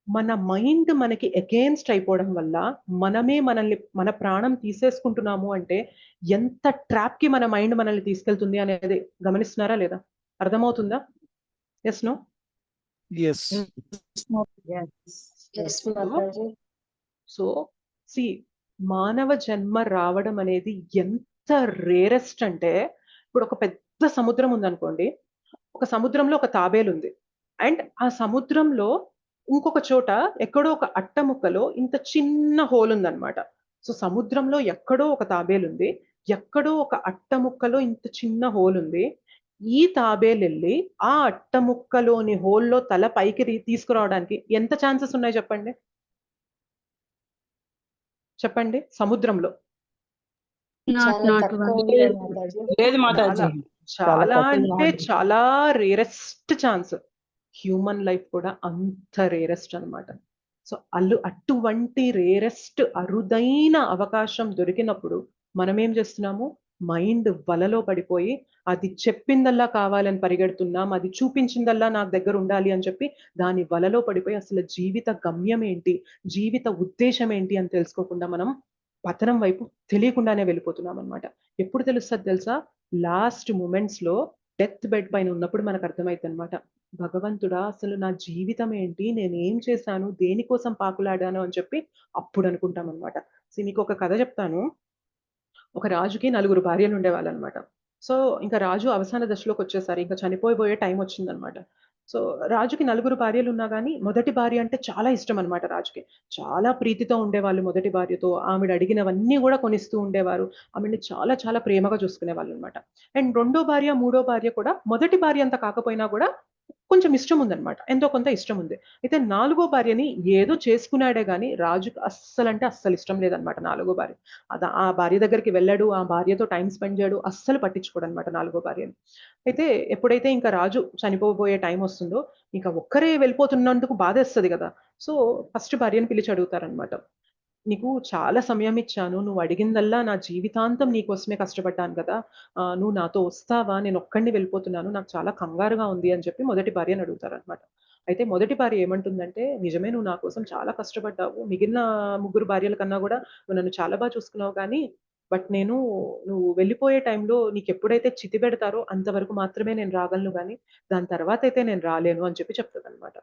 మన మైండ్ మనకి అగేన్స్ట్ అయిపోవడం వల్ల మనమే మనల్ని మన ప్రాణం తీసేసుకుంటున్నాము అంటే ఎంత ట్రాప్ కి మన మైండ్ మనల్ని తీసుకెళ్తుంది అనేది గమనిస్తున్నారా లేదా? అర్థమవుతుందా? Yes no?
Yes
yes
Mataji.
So సి మానవ జన్మ రావడం అనేది ఎంత రేరెస్ట్ అంటే, ఇప్పుడు ఒక పెద్ద సముద్రం ఉందనుకోండి, ఒక సముద్రంలో ఒక తాబేలు ఉంది అండ్ ఆ సముద్రంలో ఇంకొక చోట ఎక్కడో ఒక అట్ట ముక్కలో ఇంత చిన్న హోల్ ఉందన్నమాట. సో సముద్రంలో ఎక్కడో ఒక తాబేలు ఉంది, ఎక్కడో ఒక అట్ట ముక్కలో ఇంత చిన్న హోల్ ఉంది. ఈ తాబేలు వెళ్ళి ఆ అట్ట ముక్కలోని హోల్లో తల పైకి తీసుకురావడానికి ఎంత ఛాన్సెస్ ఉన్నాయి చెప్పండి? చెప్పండి సముద్రంలో.
చాలా తక్కువ ఉంది మాతాజీ.
లేదు మాతాజీ.
చాలా అంటే చాలా రేరెస్ట్ ఛాన్స్. హ్యూమన్ లైఫ్ కూడా అంత రేరెస్ట్ అన్నమాట. సో అటువంటి రేరెస్ట్ అరుదైన అవకాశం దొరికినప్పుడు మనం ఏం చేస్తున్నాము? మైండ్ వలలో పడిపోయి అది చెప్పిందల్లా కావాలని పరిగెడుతున్నాం, అది చూపించిందల్లా నాకు దగ్గర ఉండాలి అని చెప్పి దాని వలలో పడిపోయి అసలు జీవిత గమ్యం ఏంటి, జీవిత ఉద్దేశం ఏంటి అని తెలుసుకోకుండా మనం పతనం వైపు తెలియకుండానే వెళ్ళిపోతున్నాం అనమాట. ఎప్పుడు తెలుస్తుంది తెలుసా? లాస్ట్ మూమెంట్స్ లో డెత్ బెడ్ పైన ఉన్నప్పుడు మనకు అర్థమైంది అనమాట. భగవంతుడా అసలు నా జీవితం ఏంటి, నేను ఏం చేశాను, దేనికోసం పాకులాడాను అని చెప్పి అప్పుడు అనుకుంటాం అనమాట. సో మీకు ఒక కథ చెప్తాను. ఒక రాజుకి 4 భార్యలు ఉండేవాళ్ళు అనమాట. సో ఇంకా రాజు అవసాన దశలోకి వచ్చేసారు, ఇంకా చనిపోయే టైం వచ్చిందనమాట. సో రాజుకి 4 భార్యలు ఉన్నా కానీ మొదటి భార్య అంటే చాలా ఇష్టం అనమాట రాజుకి. చాలా ప్రీతితో ఉండేవాళ్ళు మొదటి భార్యతో. ఆవిడ అడిగినవన్నీ కూడా కొనిస్తూ ఉండేవారు. ఆమెని చాలా చాలా ప్రేమగా చూసుకునే వాళ్ళు అనమాట. అండ్ రెండో భార్య మూడో భార్య కూడా మొదటి భార్య అంత కాకపోయినా కూడా కొంచెం ఇష్టం ఉందన్నమాట, ఎంతో కొంత ఇష్టం ఉంది. అయితే 4గో భార్యని ఏదో చేసుకున్నాడే గాని రాజుకి అస్సలంటే అస్సలు ఇష్టం లేదనమాట 4గో భార్య. ఆ భార్య దగ్గరికి వెళ్ళాడు, ఆ భార్యతో టైం స్పెండ్ చేయడు, అస్సలు పట్టించుకోడు అనమాట 4గో భార్యని. అయితే ఎప్పుడైతే ఇంకా రాజు చనిపోబోయే టైం వస్తుందో, ఇంకా ఒక్కరే వెళ్ళిపోతున్నందుకు బాధేస్తుంది కదా. సో ఫస్ట్ భార్యని పిలిచి అడుగుతారనమాట. నీకు చాలా సమయం ఇచ్చాను, నువ్వు అడిగిందల్లా నా జీవితాంతం నీకోసమే కష్టపడ్డాను కదా, నువ్వు నాతో వస్తావా, నేను ఒక్కడిని వెళ్ళిపోతున్నాను, నాకు చాలా కంగారుగా ఉంది అని చెప్పి మొదటి భార్యని అడుగుతారనమాట. అయితే మొదటి భార్య ఏమంటుందంటే, నిజమే నువ్వు నా కోసం చాలా కష్టపడ్డావు, మిగిలిన 3 భార్యల కన్నా కూడా నువ్వు నన్ను చాలా బాగా చూసుకున్నావు కానీ బట్ నువ్వు వెళ్ళిపోయే టైంలో నీకు ఎప్పుడైతే చితి పెడతారో అంతవరకు మాత్రమే నేను రాగలను కానీ దాని తర్వాత అయితే నేను రాలేను అని చెప్పి చెప్తుంది అనమాట.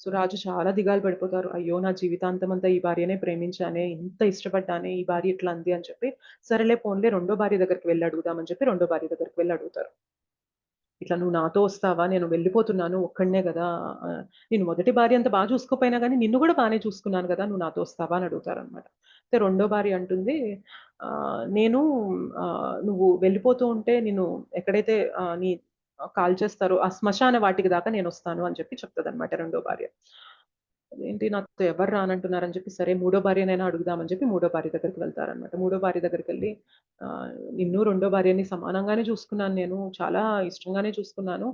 సో రాజు చాలా దిగాలు పడిపోతారు. అయ్యో నా జీవితాంతం అంతా ఈ భార్యనే ప్రేమించానే, ఇంత ఇష్టపడ్డానే, ఈ భార్య ఇట్లా అంది అని చెప్పి సరేలే పోన్లే రెండో భార్య దగ్గరికి వెళ్ళి అడుగుదామని చెప్పి రెండో భార్య దగ్గరికి వెళ్ళి అడుగుతారు. ఇట్లా నువ్వు నాతో వస్తావా, నేను వెళ్ళిపోతున్నాను ఒక్కడినే కదా, నేను మొదటి భార్య అంత బాగా చూసుకోపోయినా కానీ నిన్ను కూడా బాగానే చూసుకున్నాను కదా, నువ్వు నాతో వస్తావా అని అడుగుతారనమాట. అయితే రెండో భార్య అంటుంది, నేను నువ్వు వెళ్ళిపోతూ ఉంటే నేను ఎక్కడైతే నీ కాల్ చేస్తారో ఆ శ్మశాన వాటికి దాకా నేను వస్తాను అని చెప్పి చెప్తుంది అనమాట రెండో భార్య. ఏంటి నాతో ఎవరు రానంటున్నారని చెప్పి సరే మూడో భార్యనైనా అడుగుదామని చెప్పి మూడో భార్య దగ్గరికి వెళ్తారనమాట. మూడో భార్య దగ్గరికి వెళ్ళి నిన్ను రెండో భార్యని సమానంగానే చూసుకున్నాను, నేను చాలా ఇష్టంగానే చూసుకున్నాను,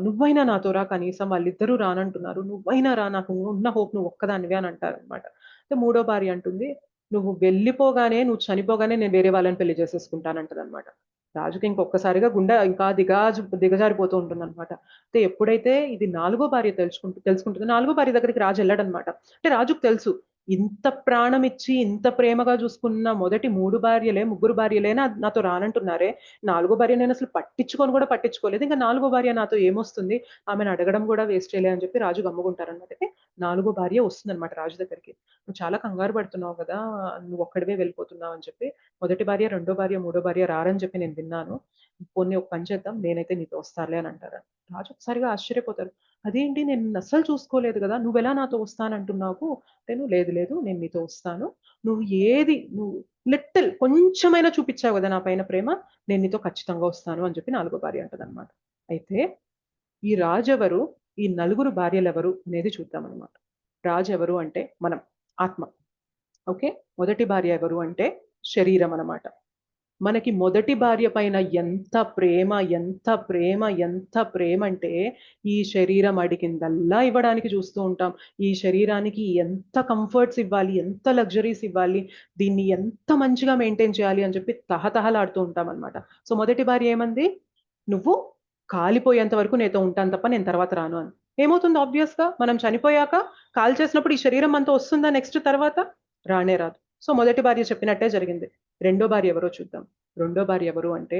నువ్వైనా నాతో రా, కనీసం వాళ్ళిద్దరూ రానంటున్నారు, నువ్వైనా రా, నాకు ఉన్న హోప్ నువ్వు ఒక్కదానివే అని అంటారనమాట. అయితే మూడో భార్య అంటుంది, నువ్వు వెళ్ళిపోగానే, నువ్వు చనిపోగానే నేను వేరే వాళ్ళని పెళ్లి చేసేసుకుంటానంటది అనమాట. రాజుకి ఇంకొకసారిగా గుండె ఇంకా దిగజారిపోతూ ఉంటుందన్నమాట. అయితే ఎప్పుడైతే ఇది 4గో భార్య తెలుసుకుంటుందో 4గో భార్య దగ్గరికి రాజు వెళ్ళడనమాట. అంటే రాజుకు తెలుసు ఇంత ప్రాణం ఇచ్చి ఇంత ప్రేమగా చూసుకున్న మొదటి 3 భార్యలే 3 భార్యలే నాతో రానంటున్నారే, 4గో భార్య నేను అసలు కూడా పట్టించుకోలేదు, ఇంకా 4గో భార్య నాతో ఏమొస్తుంది, ఆమెను అడగడం కూడా వేస్టేలే అని చెప్పి రాజు గమ్ముకుంటారనమాట. అయితే 4గో భార్య వస్తుందన్నమాట రాజు దగ్గరికి. నువ్వు చాలా కంగారు పడుతున్నావు కదా, నువ్వు ఒక్కడివే వెళ్ళిపోతున్నావు అని చెప్పి, మొదటి భార్య రెండో భార్య మూడో భార్య రారని చెప్పి నేను విన్నాను, పోనీ ఒక పని చేద్దాం, నేనైతే నీతో వస్తానులే అని అంటారు. రాజు ఒకసారిగా ఆశ్చర్యపోతారు. అదేంటి, నేను అస్సలు చూసుకోలేదు కదా, నువ్వెలా నాతో వస్తానంటున్నావు? నేను లేదు లేదు నేను నీతో వస్తాను, నువ్వు లిటిల్ కొంచెమైనా చూపించావు కదా నా పైన ప్రేమ, నేను నీతో ఖచ్చితంగా వస్తాను అని చెప్పి 4గో భార్య అంటదన్నమాట. అయితే ఈ రాజు ఎవరు, ఈ 4 భార్యలు ఎవరు అనేది చూద్దాం అనమాట. రాజు ఎవరు అంటే మనం, ఆత్మ. ఓకే, మొదటి భార్య ఎవరు అంటే శరీరం అన్నమాట. మనకి మొదటి భార్య పైన ఎంత ప్రేమ ఎంత ప్రేమ ఎంత ప్రేమ అంటే ఈ శరీరం అడిగిందల్లా ఇవ్వడానికి చూస్తూ ఉంటాం. ఈ శరీరానికి ఎంత కంఫర్ట్స్ ఇవ్వాలి, ఎంత లగ్జరీస్ ఇవ్వాలి, దీన్ని ఎంత మంచిగా మెయింటైన్ చేయాలి అని చెప్పి తహతహలాడుతూ ఉంటాం అనమాట. సో మొదటి భార్య ఏమంది, నువ్వు కాలిపోయేంత వరకు నీతో ఉంటాను తప్ప నేను తర్వాత రాను అని. ఏమవుతుంది ఆబ్వియస్ గా, మనం చనిపోయాక కాల్ చేసినప్పుడు ఈ శరీరం అంతా వస్తుందా నెక్స్ట్ తర్వాత? రానే రాదు. సో మొదటి భార్య చెప్పినట్టే జరిగింది. రెండో భార్య ఎవరో చూద్దాం. రెండో భార్య ఎవరు అంటే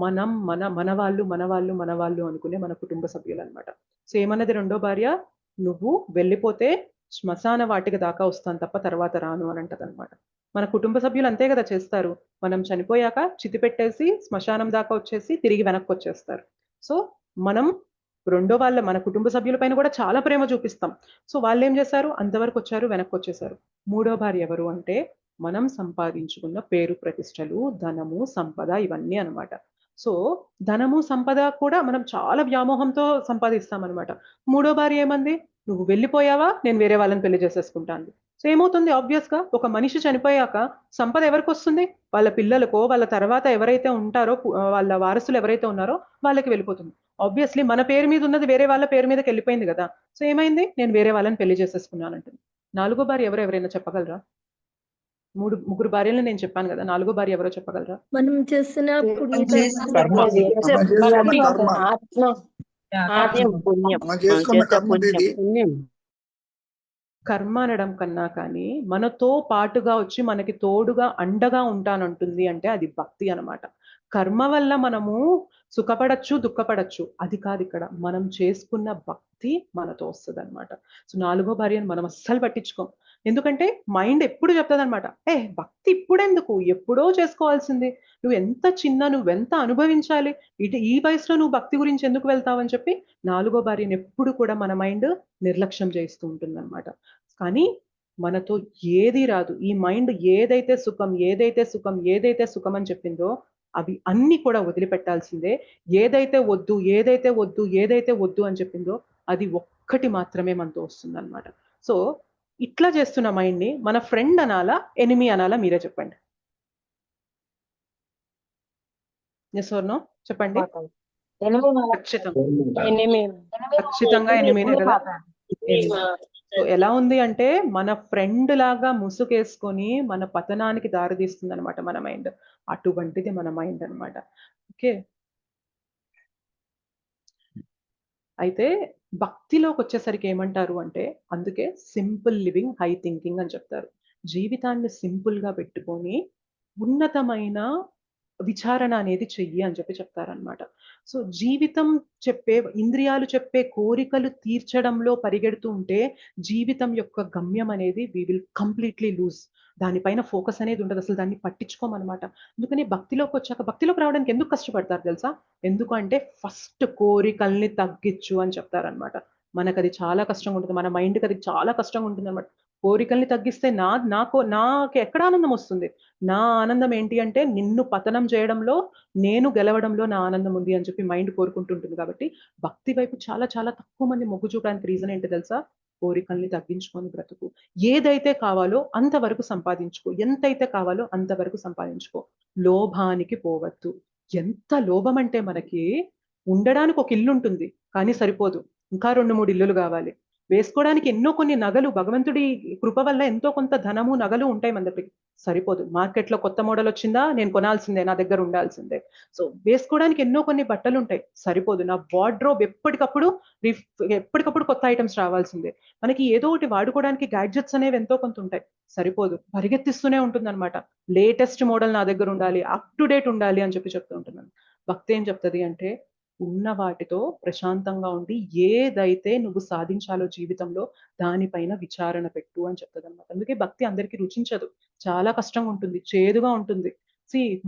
మనం మన వాళ్ళు అనుకునే మన కుటుంబ సభ్యులు అనమాట. సో ఏమన్నది రెండో భార్య, నువ్వు వెళ్ళిపోతే శ్మశాన వాటిక దాకా వస్తాను తప్ప తర్వాత రాను అని అంటది అనమాట. మన కుటుంబ సభ్యులు అంతే కదా చేస్తారు. మనం చనిపోయాక చితి పెట్టేసి శ్మశానం దాకా వచ్చేసి తిరిగి వెనక్కి వచ్చేస్తారు. సో మనం మన కుటుంబ సభ్యుల పైన కూడా చాలా ప్రేమ చూపిస్తాం. సో వాళ్ళు ఏం చేశారు, అంతవరకు వచ్చారు, వెనక్కి వచ్చేసారు. మూడో భార్య ఎవరు అంటే మనం సంపాదించుకున్న పేరు ప్రతిష్టలు, ధనము, సంపద, ఇవన్నీ అన్నమాట. సో ధనము సంపద కూడా మనం చాలా వ్యామోహంతో సంపాదిస్తాం అనమాట. మూడో భార్య ఏమంది, నువ్వు వెళ్ళిపోయావా, నేను వేరే వాళ్ళని పెళ్లి చేసేసుకుంటాను. సో ఏమవుతుంది ఆబ్వియస్ గా, ఒక మనిషి చనిపోయాక సంపద ఎవరికి వస్తుంది? వాళ్ళ పిల్లలకో, వాళ్ళ తర్వాత ఎవరైతే ఉంటారో వాళ్ళ వారసులు ఎవరైతే ఉన్నారో వాళ్ళకి వెళ్ళిపోతుంది. ఆబ్వియస్లీ మన పేరు మీద ఉన్నది వేరే వాళ్ళ పేరు మీదకి వెళ్ళిపోయింది కదా. సో ఏమైంది, నేను వేరే వాళ్ళని పెళ్లి చేసేసుకున్నానంటుంది. నాలుగో భార్య ఎవరైనా చెప్పగలరా? ముగ్గురు భార్యలను నేను చెప్పాను కదా, నాలుగో భార్య ఎవరో చెప్పగలరా?
మనం చేసిన
కర్మ.
పుణ్యం.
కర్మ అనడం కన్నా కానీ మనతో పాటుగా వచ్చి మనకి తోడుగా అండగా ఉంటానంటుంది అంటే అది భక్తి అన్నమాట. కర్మ వల్ల మనము సుఖపడచ్చు, దుఃఖపడచ్చు, అది కాదు ఇక్కడ. మనం చేసుకున్న భక్తి మనతో వస్తుంది అనమాట. సో నాలుగో భార్యను మనం అస్సలు పట్టించుకోం. ఎందుకంటే మైండ్ ఎప్పుడు చెప్తుంది అనమాట, భక్తి ఇప్పుడెందుకు, ఎప్పుడో చేసుకోవాల్సింది, నువ్వెంత అనుభవించాలి, ఈ వయసులో నువ్వు భక్తి గురించి ఎందుకు వెళ్తావని చెప్పి నాలుగో భార్యను ఎప్పుడు కూడా మన మైండ్ నిర్లక్ష్యం చేస్తూ ఉంటుంది అనమాట. కానీ మనతో ఏది రాదు. ఈ మైండ్ ఏదైతే సుఖం అని చెప్పిందో అవి అన్ని కూడా వదిలిపెట్టాల్సిందే. ఏదైతే వద్దు అని చెప్పిందో అది ఒక్కటి మాత్రమే మనతో వస్తుంది అనమాట. సో ఇట్లా చేస్తున్న మైండ్ ని మన ఫ్రెండ్ అనాలా, ఎనిమీ అనాలా, మీరే చెప్పండి. ఎస్ ఆర్ నో చెప్పండి. ఖచ్చితంగా ఎనిమీనే కదా. సో ఎలా ఉంది అంటే మన ఫ్రెండ్ లాగా ముసుగేసుకొని మన పతనానికి దారితీస్తుంది అనమాట మన మైండ్. అటువంటిది మన మైండ్ అనమాట. ఓకే, అయితే భక్తిలోకి వచ్చేసరికి ఏమంటారు అంటే, అందుకే సింపుల్ లివింగ్, హై థింకింగ్ అని చెప్తారు. జీవితాన్ని సింపుల్ గా పెట్టుకొని ఉన్నతమైన విచారణ అనేది చెయ్యి అని చెప్పి చెప్తారనమాట. సో జీవితం ఇంద్రియాలు చెప్పే కోరికలు తీర్చడంలో పరిగెడుతూ ఉంటే జీవితం యొక్క గమ్యం అనేది వి విల్ కంప్లీట్లీ లూజ్. దానిపైన ఫోకస్ అనేది ఉండదు, అసలు దాన్ని పట్టించుకోమన్నమాట. అందుకని భక్తిలోకి రావడానికి ఎందుకు కష్టపడతారు తెలుసా? ఎందుకంటే ఫస్ట్ కోరికల్ని తగ్గించు అని చెప్తారనమాట. మనకు అది చాలా కష్టంగా ఉంటుంది, మన మైండ్కి అది చాలా కష్టంగా ఉంటుంది అనమాట. కోరికల్ని తగ్గిస్తే నాకు ఎక్కడ ఆనందం వస్తుంది? నా ఆనందం ఏంటి అంటే నిన్ను పతనం చేయడంలో, నేను గెలవడంలో నా ఆనందం ఉంది అని చెప్పి మైండ్ కోరుకుంటుంటుంది. కాబట్టి భక్తి వైపు చాలా చాలా తక్కువ మంది మొగ్గు చూపడానికి రీజన్ ఏంటి తెలుసా? కోరికల్ని తగ్గించుకొని బ్రతుకు. ఏదైతే కావాలో అంతవరకు సంపాదించుకో, ఎంతైతే కావాలో అంతవరకు సంపాదించుకో. లోభానికి పోవద్దు. ఎంత లోభం అంటే మనకి ఉండడానికి ఒక ఇల్లు ఉంటుంది కానీ సరిపోదు, ఇంకా 2-3 ఇల్లులు కావాలి. వేసుకోవడానికి ఎన్నో కొన్ని నగలు, భగవంతుడి కృప వల్ల ఎంతో కొంత ధనము, నగలు ఉంటాయి మన దగ్గరికి, సరిపోదు. మార్కెట్లో కొత్త మోడల్ వచ్చిందా, నేను కొనాల్సిందే, నా దగ్గర ఉండాల్సిందే. సో వేసుకోవడానికి ఎన్నో కొన్ని బట్టలు ఉంటాయి, సరిపోదు. నా వార్డ్రోబ్ ఎప్పటికప్పుడు కొత్త ఐటమ్స్ రావాల్సిందే. మనకి ఏదో ఒకటి వాడుకోవడానికి గ్యాడ్జెట్స్ అనేవి ఎంతో కొంత ఉంటాయి, సరిపోదు. పరిగెత్తిస్తూనే ఉంటుంది అనమాట. లేటెస్ట్ మోడల్ నా దగ్గర ఉండాలి, అప్ టు డేట్ ఉండాలి అని చెప్పి చెప్తూ ఉంటున్నాను. భక్తి ఏం చెప్తుంది అంటే ఉన్న వాటితో ప్రశాంతంగా ఉండి ఏదైతే నువ్వు సాధించాలో జీవితంలో దానిపైన విచారణ పెట్టు అని చెప్తుంది అనమాట. అందుకే భక్తి అందరికీ రుచించదు, చాలా కష్టంగా ఉంటుంది, చేదుగా ఉంటుంది.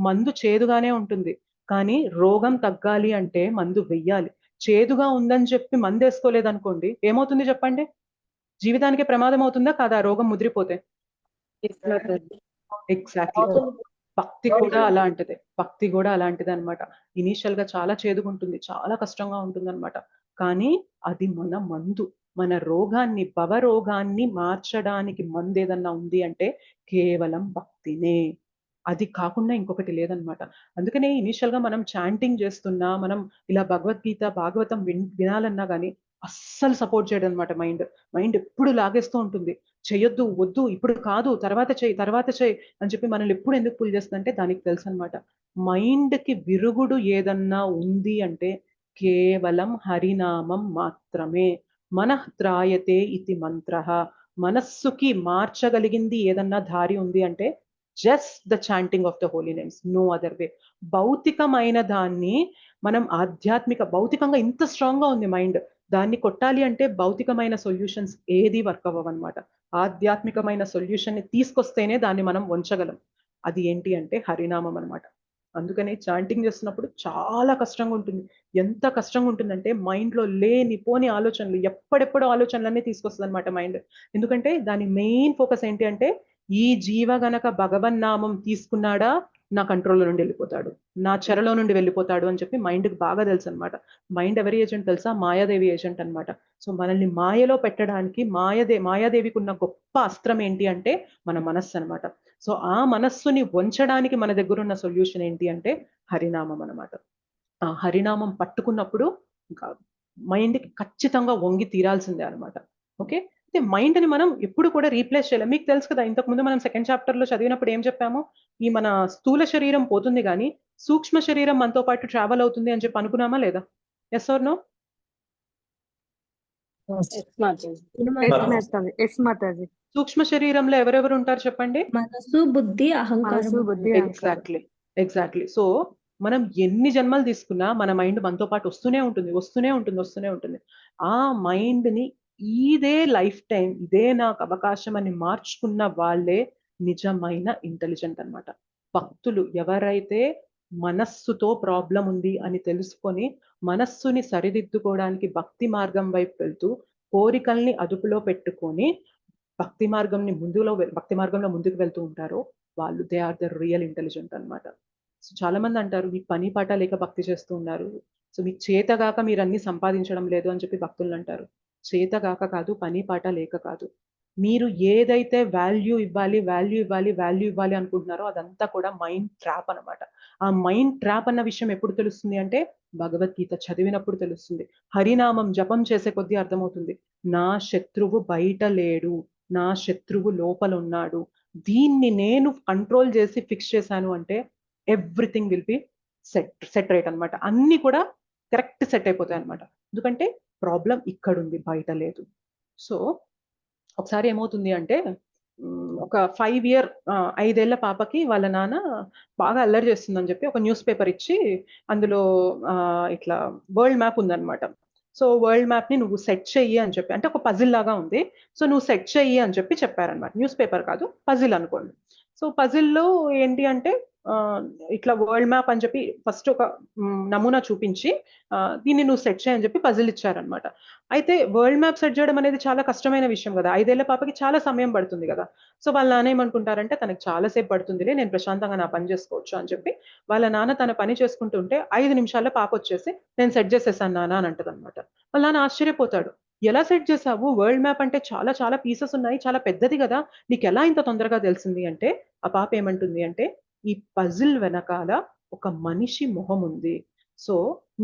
మందు చేదుగానే ఉంటుంది, కానీ రోగం తగ్గాలి అంటే మందు వెయ్యాలి. చేదుగా ఉందని చెప్పి మందు వేసుకోలేదనుకోండి, ఏమవుతుంది చెప్పండి? జీవితానికి ప్రమాదం అవుతుందా కాదా రోగం ముదిరిపోతే? ఎగ్జాక్ట్లీ. భక్తి కూడా అలాంటిది అనమాట. ఇనీషియల్ గా చాలా చేదుగుంటుంది, చాలా కష్టంగా ఉంటుంది అనమాట. కానీ అది మన మందు. మన రోగాన్ని, భవరోగాన్ని మార్చడానికి మందు ఏదన్నా ఉంది అంటే కేవలం భక్తినే. అది కాకుండా ఇంకొకటి లేదనమాట. అందుకనే ఇనీషియల్ గా మనం చాంటింగ్ చేస్తున్నా, మనం ఇలా భగవద్గీత, భాగవతం వినాలన్నా గానీ అస్సలు సపోర్ట్ చేయడం అనమాట మైండ్. మైండ్ ఎప్పుడు లాగేస్తూ ఉంటుంది. చెయ్యొద్దు, వద్దు, ఇప్పుడు కాదు, తర్వాత చెయ్యి, తర్వాత చెయ్యి అని చెప్పి మనల్ని ఎప్పుడు ఎందుకు పుల్ చేస్తుందంటే దానికి తెలుసు అనమాట. మైండ్ కి విరుగుడు ఏదన్నా ఉంది అంటే కేవలం హరినామం మాత్రమే. మనః త్రాయతే ఇతి మంత్రః. మనస్సుకి మార్చగలిగింది ఏదన్నా దారి ఉంది అంటే just the chanting of the holy names, no other way. భౌతికమైన దాన్ని మనం భౌతికంగా ఇంత స్ట్రాంగ్ గా ఉంది మైండ్, దాన్ని కొట్టాలి అంటే భౌతికమైన సొల్యూషన్స్ ఏది వర్క్ అవ్వవన్నమాట. ఆధ్యాత్మికమైన సొల్యూషన్ ని తీసుకొస్తేనే దాన్ని మనం వంచగలం. అది ఏంటి అంటే హరినామం అనమాట. అందుకని చాంటింగ్ చేస్తున్నప్పుడు చాలా కష్టంగా ఉంటుంది. ఎంత కష్టంగా ఉంటుందంటే మైండ్ లో లేనిపోని ఆలోచనలు, ఎప్పుడెప్పుడు ఆలోచనలన్నీ తీసుకొస్తుంది అనమాట మైండ్. ఎందుకంటే దాని మెయిన్ ఫోకస్ ఏంటి అంటే ఈ జీవ గనక భగవన్నామం తీసుకున్నాడా నా కంట్రోల్లో నుండి వెళ్ళిపోతాడు, నా చెరలో నుండి వెళ్ళిపోతాడు అని చెప్పి మైండ్కి బాగా తెలుసు అనమాట. మైండ్ ఎవరి ఏజెంట్ తెలుసా? మాయాదేవి ఏజెంట్ అనమాట. సో మనల్ని మాయలో పెట్టడానికి మాయాదేవికి ఉన్న గొప్ప అస్త్రం ఏంటి అంటే మన మనస్సు అనమాట. సో ఆ మనస్సుని వంచడానికి మన దగ్గర ఉన్న సొల్యూషన్ ఏంటి అంటే హరినామం అనమాట. ఆ హరినామం పట్టుకున్నప్పుడు ఇంకా మైండ్కి ఖచ్చితంగా వంగి తీరాల్సిందే అనమాట. ఓకే, అయితే మైండ్ ని మనం ఎప్పుడు కూడా రీప్లేస్ చేయలేం. మీకు తెలుసు కదా, ఇంతకు ముందు మనం సెకండ్ చాప్టర్ లో చదివినప్పుడు ఏం చెప్పాము? ఈ మన స్థూల శరీరం పోతుంది కానీ సూక్ష్మ శరీరం మనతో పాటు ట్రావెల్ అవుతుంది అని చెప్పి అనుకున్నామా లేదా? Yes or no?
మాతాజీ.
సూక్ష్మ శరీరంలో ఎవరెవరు ఉంటారు చెప్పండి?
మనసు, బుద్ధి, అహంకారం.
ఎగ్జాక్ట్లీ. సో మనం ఎన్ని జన్మలు తీసుకున్నా మన మైండ్ మనతో పాటు వస్తూనే ఉంటుంది. ఆ మైండ్ ని ఇదే లైఫ్ టైం, ఇదే నాకు అవకాశం అని మార్చుకున్న వాళ్ళే నిజమైన ఇంటెలిజెంట్ అన్నమాట. భక్తులు ఎవరైతే మనస్సుతో ప్రాబ్లం ఉంది అని తెలుసుకొని మనస్సుని సరిదిద్దుకోవడానికి భక్తి మార్గం వైపు వెళ్తూ కోరికల్ని అదుపులో పెట్టుకొని భక్తి మార్గంలో ముందుకు వెళ్తూ ఉంటారో వాళ్ళు they are the real intelligent అన్నమాట. సో చాలా మంది అంటారు మీకు పని పాట లేక భక్తి చేస్తూ ఉన్నారు, సో మీకు చేతగాక మీరు అన్ని సంపాదించడం లేదు అని చెప్పి భక్తులు అంటారు. చేతగాక కాదు, పని పాట లేక కాదు. మీరు ఏదైతే వాల్యూ ఇవ్వాలి అనుకుంటున్నారో అదంతా కూడా మైండ్ ట్రాప్ అన్నమాట. ఆ మైండ్ ట్రాప్ అన్న విషయం ఎప్పుడు తెలుస్తుంది అంటే భగవద్గీత చదివినప్పుడు తెలుస్తుంది. హరినామం జపం చేసే కొద్దీ అర్థమవుతుంది. నా శత్రువు బయట లేడు, నా శత్రువు లోపల ఉన్నాడు. దీన్ని నేను కంట్రోల్ చేసి ఫిక్స్ చేశాను అంటే everything will be set right అనమాట. అన్ని కూడా కరెక్ట్ సెట్ అయిపోతాయి అనమాట. ఎందుకంటే ప్రాబ్లం ఇక్కడ ఉంది, బయట లేదు. సో ఒకసారి ఏమవుతుంది అంటే ఒక 5 ఏళ్ల పాపకి వాళ్ళ నాన్న బాగా అల్లరి చేస్తుందని చెప్పి ఒక న్యూస్ పేపర్ ఇచ్చి అందులో ఇట్లా వరల్డ్ మ్యాప్ ఉందన్నమాట. సో వరల్డ్ మ్యాప్ ని నువ్వు సెట్ చెయ్యి అని చెప్పి, అంటే ఒక పజిల్ లాగా ఉంది, సో నువ్వు సెట్ చెయ్యి అని చెప్పి చెప్పారనమాట. న్యూస్ పేపర్ కాదు, పజిల్ అనుకోండి. సో పజిల్లో ఏంటి అంటే ఇట్లా వరల్డ్ మ్యాప్ అని చెప్పి ఫస్ట్ ఒక నమూనా చూపించి దీన్ని నువ్వు సెట్ చేయని చెప్పి పజిల్ ఇచ్చారనమాట. అయితే వరల్డ్ మ్యాప్ సెట్ చేయడం అనేది చాలా కష్టమైన విషయం కదా, 5 ఏళ్ల పాపకి చాలా సమయం పడుతుంది కదా. సో వాళ్ళ నాన్న ఏమనుకుంటారంటే తనకు చాలాసేపు పడుతుందిలే, నేను ప్రశాంతంగా నా పని చేసుకోవచ్చు అని చెప్పి వాళ్ళ నాన్న తన పని చేసుకుంటుంటే 5 నిమిషాల్లో పాప వచ్చేసి నేను సెట్ చేసేసాను నాన్న అని అంటది అనమాట. వాళ్ళ నాన్న ఆశ్చర్యపోతాడు, ఎలా సెట్ చేసావు? వరల్డ్ మ్యాప్ అంటే చాలా చాలా పీసెస్ ఉన్నాయి, చాలా పెద్దది కదా, నీకు ఎలా ఇంత తొందరగా తెలిసింది అంటే ఆ పాప ఏమంటుంది అంటే ఈ పజిల్ వెనకాల ఒక మనిషి మొహం ఉంది. సో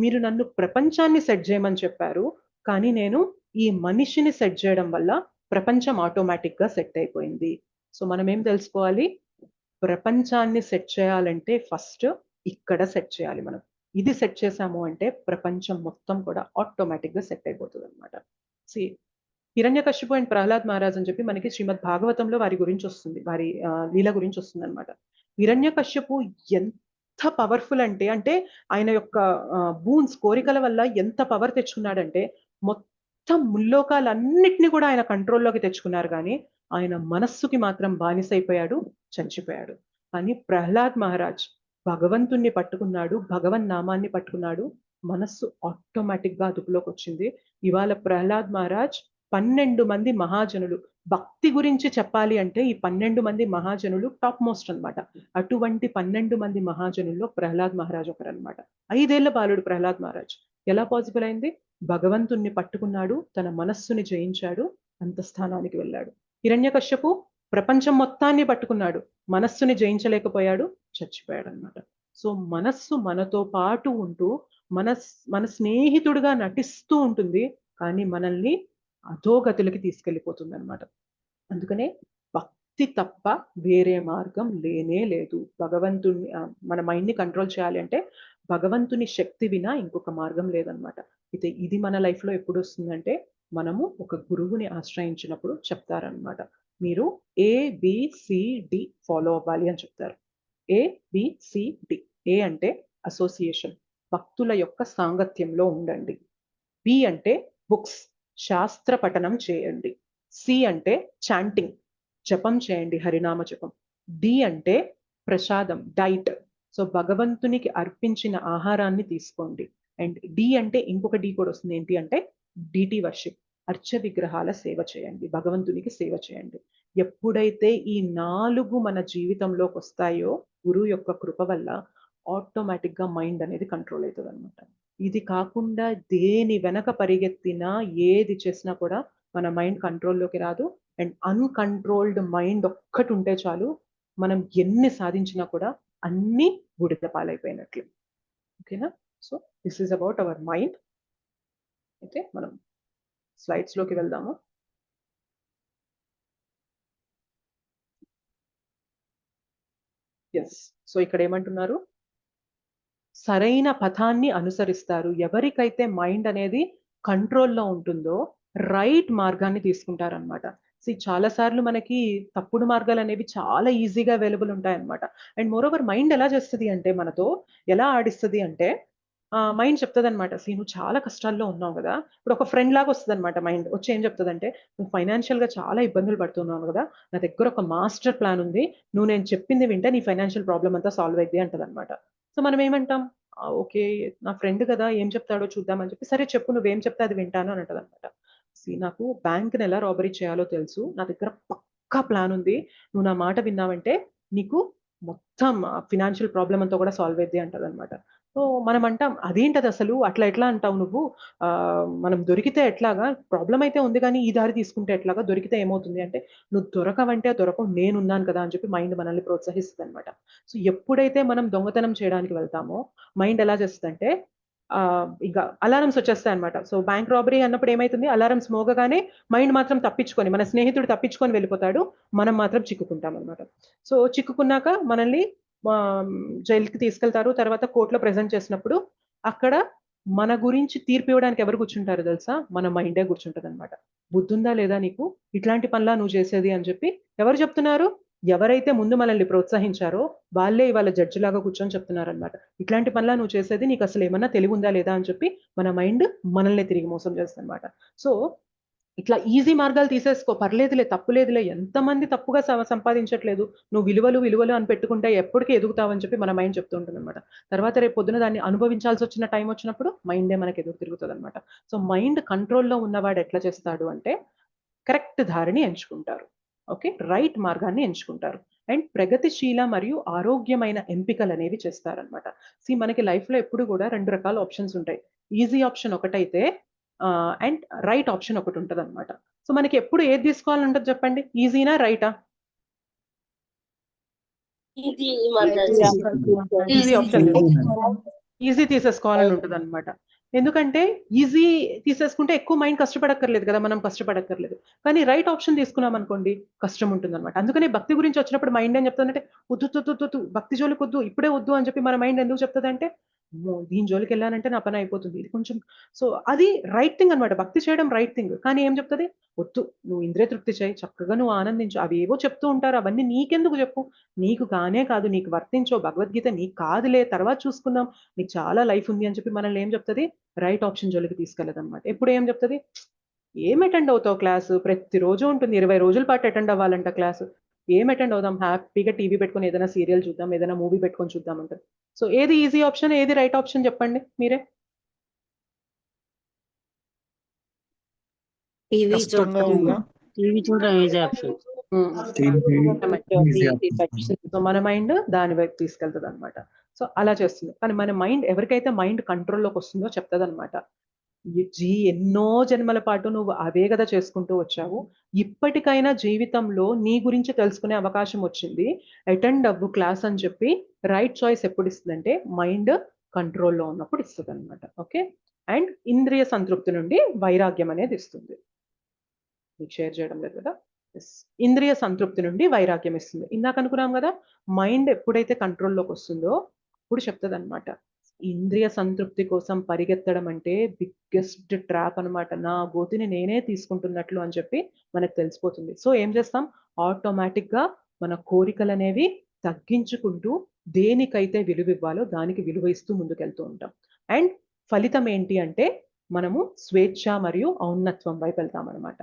మీరు నన్ను ప్రపంచాన్ని సెట్ చేయమని చెప్పారు, కానీ నేను ఈ మనిషిని సెట్ చేయడం వల్ల ప్రపంచం ఆటోమేటిక్ గా సెట్ అయిపోయింది. సో మనం ఏం తెలుసుకోవాలి? ప్రపంచాన్ని సెట్ చేయాలంటే ఫస్ట్ ఇక్కడ సెట్ చేయాలి మనం. ఇది సెట్ చేసాము అంటే ప్రపంచం మొత్తం కూడా ఆటోమేటిక్ గా సెట్ అయిపోతుంది అనమాట. హిరణ్యకశిపు అండ్ ప్రహ్లాద్ మహారాజ్ అని చెప్పి మనకి శ్రీమద్ భాగవతంలో వారి గురించి వస్తుంది, వారి లీల గురించి వస్తుంది అనమాట. హిరణ్యకశిపు ఎంత పవర్ఫుల్ అంటే ఆయన యొక్క బూన్స్, కోరికల వల్ల ఎంత పవర్ తెచ్చుకున్నాడంటే మొత్తం ముల్లోకాలన్నిటిని కూడా ఆయన కంట్రోల్లోకి తెచ్చుకున్నారు, కానీ ఆయన మనస్సుకి మాత్రం బానిసైపోయాడు, చచ్చిపోయాడు. కానీ ప్రహ్లాద్ మహారాజ్ భగవంతుణ్ణి పట్టుకున్నాడు, భగవన్ నామాన్ని పట్టుకున్నాడు, మనస్సు ఆటోమేటిక్ గా అదుపులోకి వచ్చింది. ఇవాళ ప్రహ్లాద్ మహారాజ్ 12 మంది మహాజనులు భక్తి గురించి చెప్పాలి అంటే ఈ 12 మంది మహాజనులు టాప్ మోస్ట్ అన్నమాట. అటువంటి 12 మంది మహాజనుల్లో ప్రహ్లాద్ మహారాజ్ ఒకరన్నమాట. 5 ఏళ్ల బాలుడు ప్రహ్లాద్ మహారాజ్. ఎలా పాసిబుల్ అయింది? భగవంతుణ్ణి పట్టుకున్నాడు, తన మనస్సుని జయించాడు, అంత స్థానానికి వెళ్ళాడు. హిరణ్యకశ్యపు ప్రపంచం మొత్తాన్ని పట్టుకున్నాడు, మనస్సుని జయించలేకపోయాడు, చచ్చిపోయాడు అన్నమాట. సో మనస్సు మనతో పాటు ఉంటూ మన స్నేహితుడిగా నటిస్తూ ఉంటుంది, కానీ మనల్ని అధోగతులకి తీసుకెళ్ళిపోతుంది అనమాట. అందుకనే భక్తి తప్ప వేరే మార్గం లేనే లేదు. భగవంతుని మన మైండ్ ని కంట్రోల్ చేయాలి అంటే భగవంతుని శక్తి వినా ఇంకొక మార్గం లేదనమాట. అయితే ఇది మన లైఫ్ లో ఎప్పుడు వస్తుందంటే మనము ఒక గురువుని ఆశ్రయించినప్పుడు చెప్తారనమాట, మీరు ABCD ఫాలో అవ్వాలి అని చెప్తారు. ABCD. ఏ అంటే అసోసియేషన్, భక్తుల యొక్క సాంగత్యంలో ఉండండి. బి అంటే బుక్స్, శాస్త్ర పఠనం చేయండి. సి అంటే చాంటింగ్, జపం చేయండి, హరినామ జపం. డి అంటే ప్రసాదం, డైట్. సో భగవంతునికి అర్పించిన ఆహారాన్ని తీసుకోండి. అండ్ డి అంటే ఇంకొక డి కూడా వస్తుంది, ఏంటి అంటే డిటి వర్షిప్, అర్చ విగ్రహాల సేవ చేయండి, భగవంతునికి సేవ చేయండి. ఎప్పుడైతే ఈ 4 మన జీవితంలోకి వస్తాయో గురువు యొక్క కృప వల్ల ఆటోమేటిక్ గా మైండ్ అనేది కంట్రోల్ అవుతుంది అనమాట. ఇది కాకుండా దేని వెనక పరిగెత్తినా ఏది చేసినా కూడా మన మైండ్ కంట్రోల్లోకి రాదు. అండ్ అన్కంట్రోల్డ్ మైండ్ ఒక్కటి ఉంటే చాలు, మనం ఎన్ని సాధించినా కూడా అన్ని బూడిద పాలైపోయినట్లు. ఓకేనా? So this is about our mind. అయితే మనం స్లైడ్స్ లోకి వెళ్దాము. ఎస్. సో ఇక్కడ ఏమంటున్నారు, సరైన పథాన్ని అనుసరిస్తారు. ఎవరికైతే మైండ్ అనేది కంట్రోల్లో ఉంటుందో రైట్ మార్గాన్ని తీసుకుంటారనమాట. చాలా సార్లు మనకి తప్పుడు మార్గాలు అనేవి చాలా ఈజీగా అవైలబుల్ ఉంటాయన్నమాట. అండ్ మోర్ ఓవర్ మైండ్ ఎలా చేస్తుంది అంటే మనతో ఎలా ఆడిస్తుంది అంటే మైండ్ చెప్తుంది అనమాట, నువ్వు చాలా కష్టాల్లో ఉన్నావు కదా. ఇప్పుడు ఒక ఫ్రెండ్ లాగా వస్తుంది అనమాట మైండ్. వచ్చి ఏం చెప్తుంది అంటే, నువ్వు ఫైనాన్షియల్ గా చాలా ఇబ్బందులు పడుతున్నావు కదా, నా దగ్గర ఒక మాస్టర్ ప్లాన్ ఉంది, నువ్వు నేను చెప్పింది వింటే నీ ఫైనాన్షియల్ ప్రాబ్లం అంతా సాల్వ్ అయింది అంటది అనమాట. సో మనం ఏమంటాం, ఓకే నా ఫ్రెండ్ కదా ఏం చెప్తాడో చూద్దామని చెప్పి, సరే చెప్పు నువ్వేం చెప్తే అది వింటాను అని అంటది అనమాట. నాకు బ్యాంక్ ఎలా రాబరీ చేయాలో తెలుసు, నా దగ్గర పక్కా ప్లాన్ ఉంది, నువ్వు నా మాట విన్నావంటే నీకు మొత్తం ఫినాన్షియల్ ప్రాబ్లం అంతా కూడా సాల్వ్ అయింది అంటది అనమాట. సో మనం అంటాం, అదేంటది అసలు అట్లా ఎట్లా అంటావు నువ్వు, మనం దొరికితే ఎట్లాగా, ప్రాబ్లం అయితే ఉంది కానీ ఈ దారి తీసుకుంటే ఎట్లాగా, దొరికితే ఏమవుతుంది అంటే, నువ్వు దొరకవంటే దొరకవు, నేనున్నాను కదా అని చెప్పి మైండ్ మనల్ని ప్రోత్సహిస్తుంది అనమాట. సో ఎప్పుడైతే మనం దొంగతనం చేయడానికి వెళ్తామో మైండ్ ఎలా చేస్తుందంటే ఇంకా అలారమ్స్ వచ్చేస్తాయి అనమాట. సో బ్యాంక్ రాబరీ అన్నప్పుడు ఏమైతుంది, అలారమ్స్ మోగగానే మైండ్ మాత్రం తప్పించుకొని, మన స్నేహితుడు తప్పించుకొని వెళ్ళిపోతాడు, మనం మాత్రం చిక్కుకుంటాం అనమాట. సో చిక్కుకున్నాక మనల్ని జైలుకి తీసుకెళ్తారు. తర్వాత కోర్టులో ప్రెజెంట్ చేసినప్పుడు అక్కడ మన గురించి తీర్పు ఇవ్వడానికి ఎవరు కూర్చుంటారు తెలుసా, మన మైండే కూర్చుంటది అనమాట. బుద్ధుందా లేదా నీకు, ఇట్లాంటి పనులా నువ్వు చేసేది అని చెప్పి ఎవరు చెప్తున్నారు, ఎవరైతే ముందు మనల్ని ప్రోత్సహించారో వాళ్ళే ఇవాళ జడ్జి లాగా కూర్చొని చెప్తున్నారనమాట, ఇట్లాంటి పనులా నువ్వు చేసేది, నీకు అసలు ఏమన్నా తెలివి ఉందా లేదా అని చెప్పి మన మైండ్ మనల్ని తిరిగి మోసం చేస్తుంది అనమాట. సో ఇట్లా ఈజీ మార్గాలు తీసేసుకో, పర్లేదులే, తప్పులేదులే, ఎంతమంది తప్పుగా సంపాదించట్లేదు, నువ్వు విలువలు అని పెట్టుకుంటే ఎప్పటికీ ఎదుగుతావని చెప్పి మన మైండ్ చెప్తూ ఉంటుంది అనమాట. తర్వాత రేపు పొద్దున దాన్ని అనుభవించాల్సి వచ్చిన టైం వచ్చినప్పుడు మైండే మనకి ఎదురు తిరుగుతుంది అనమాట. సో మైండ్ కంట్రోల్లో ఉన్నవాడు ఎట్లా చేస్తాడు అంటే కరెక్ట్ దారిని ఎంచుకుంటారు. ఓకే, రైట్ మార్గాన్ని ఎంచుకుంటారు. అండ్ ప్రగతిశీల మరియు ఆరోగ్యమైన ఎంపికలు అనేవి చేస్తారనమాట. మనకి లైఫ్ లో ఎప్పుడు కూడా 2 రకాల ఆప్షన్స్ ఉంటాయి. ఈజీ ఆప్షన్ ఒకటైతే అండ్ రైట్ ఆప్షన్ ఒకటి ఉంటుంది అనమాట. సో మనకి ఎప్పుడు ఏది తీసుకోవాలని ఉంటుంది చెప్పండి, ఈజీనా రైటా? ఈజీ ఆప్షన్, ఈజీ తీసేసుకోవాలని ఉంటుంది అనమాట. ఎందుకంటే ఈజీ తీసేసుకుంటే ఎక్కువ మైండ్ కష్టపడక్కర్లేదు కదా, మనం కష్టపడక్కర్లేదు. కానీ రైట్ ఆప్షన్ తీసుకున్నాం అనుకోండి కష్టం ఉంటుంది అనమాట. అందుకనే భక్తి గురించి వచ్చినప్పుడు మైండ్ ఏం చెప్తుందంటే, వద్దు భక్తి జోలికి వద్దు, ఇప్పుడే వద్దు అని చెప్పి మన మైండ్ ఎందుకు చెప్తుంది అంటే, దీని జోలికి వెళ్ళానంటే నా పని అయిపోతుంది, ఇది కొంచెం. సో అది రైట్ థింగ్ అనమాట, భక్తి చేయడం రైట్ థింగ్. కానీ ఏం చెప్తుంది, వద్దు నువ్వు ఇంద్రియ తృప్తి చేయి, చక్కగా నువ్వు ఆనందించు, అవి ఏవో చెప్తూ ఉంటారు, అవన్నీ నీకెందుకు చెప్పు, నీకు కానే కాదు, నీకు వర్తించో, భగవద్గీత నీకు కాదులే, తర్వాత చూసుకుందాం, నీకు చాలా లైఫ్ ఉంది అని చెప్పి మనల్ని ఏం చెప్తుంది, రైట్ ఆప్షన్ జోలికి తీసుకెళ్ళదు అనమాట. ఎప్పుడు ఏం చెప్తుంది, ఏం అటెండ్ అవుతావు క్లాసు, ప్రతిరోజు ఉంటుంది, 20 రోజుల పాటు అటెండ్ అవ్వాలంట క్లాసు, ఏం అటెండ్ అవుదాం, హ్యాపీగా టీవీ పెట్టుకొని ఏదైనా సీరియల్ చూద్దాం, ఏదైనా మూవీ పెట్టుకొని చూద్దాం అంటారు. సో ఏది ఈజీ ఆప్షన్, ఏది రైట్ ఆప్షన్ చెప్పండి మీరే.
టీవీ
కష్టంగా
చూడటం
ఉన్నా
టీవీ చూడడం ఈజీ ఆప్షన్.
సో మన మైండ్ దాని వైపు తీసుకెళ్తుంది అనమాట. సో అలా చేస్తుంది. కానీ మన మైండ్ ఎవరికైతే మైండ్ కంట్రోల్లోకి వస్తుందో చెప్తుంది అనమాట, ఎన్నో జన్మల పాటు నువ్వు అవే కదా చేసుకుంటూ వచ్చావు, ఇప్పటికైనా జీవితంలో నీ గురించి తెలుసుకునే అవకాశం వచ్చింది, అటెండ్ అవ్వు క్లాస్ అని చెప్పి రైట్ చాయిస్ ఎప్పుడు ఇస్తుందంటే మైండ్ కంట్రోల్లో ఉన్నప్పుడు ఇస్తుంది అనమాట. ఓకే. అండ్ ఇంద్రియ సంతృప్తి నుండి వైరాగ్యం అనేది ఇస్తుంది. మీకు షేర్ చేయడం లేదు కదా. ఇంద్రియ సంతృప్తి నుండి వైరాగ్యం ఇస్తుంది. ఇందాక అనుకున్నాం కదా, మైండ్ ఎప్పుడైతే కంట్రోల్లోకి వస్తుందో ఇప్పుడు చెప్తుంది అనమాట, ఇంద్రియ సంతృప్తి కోసం పరిగెత్తడం అంటే బిగ్గెస్ట్ ట్రాప్ అనమాట, నా గోతిని నేనే తీసుకుంటున్నట్లు అని చెప్పి మనకు తెలిసిపోతుంది. సో ఏం చేస్తాం, ఆటోమేటిక్గా మన కోరికలు అనేవి తగ్గించుకుంటూ దేనికైతే విలువ ఇవ్వాలో దానికి విలువ ఇస్తూ ముందుకెళ్తూ ఉంటాం. అండ్ ఫలితం ఏంటి అంటే మనము స్వేచ్ఛ మరియు ఔన్నత్వం వైపు వెళ్తాం అనమాట.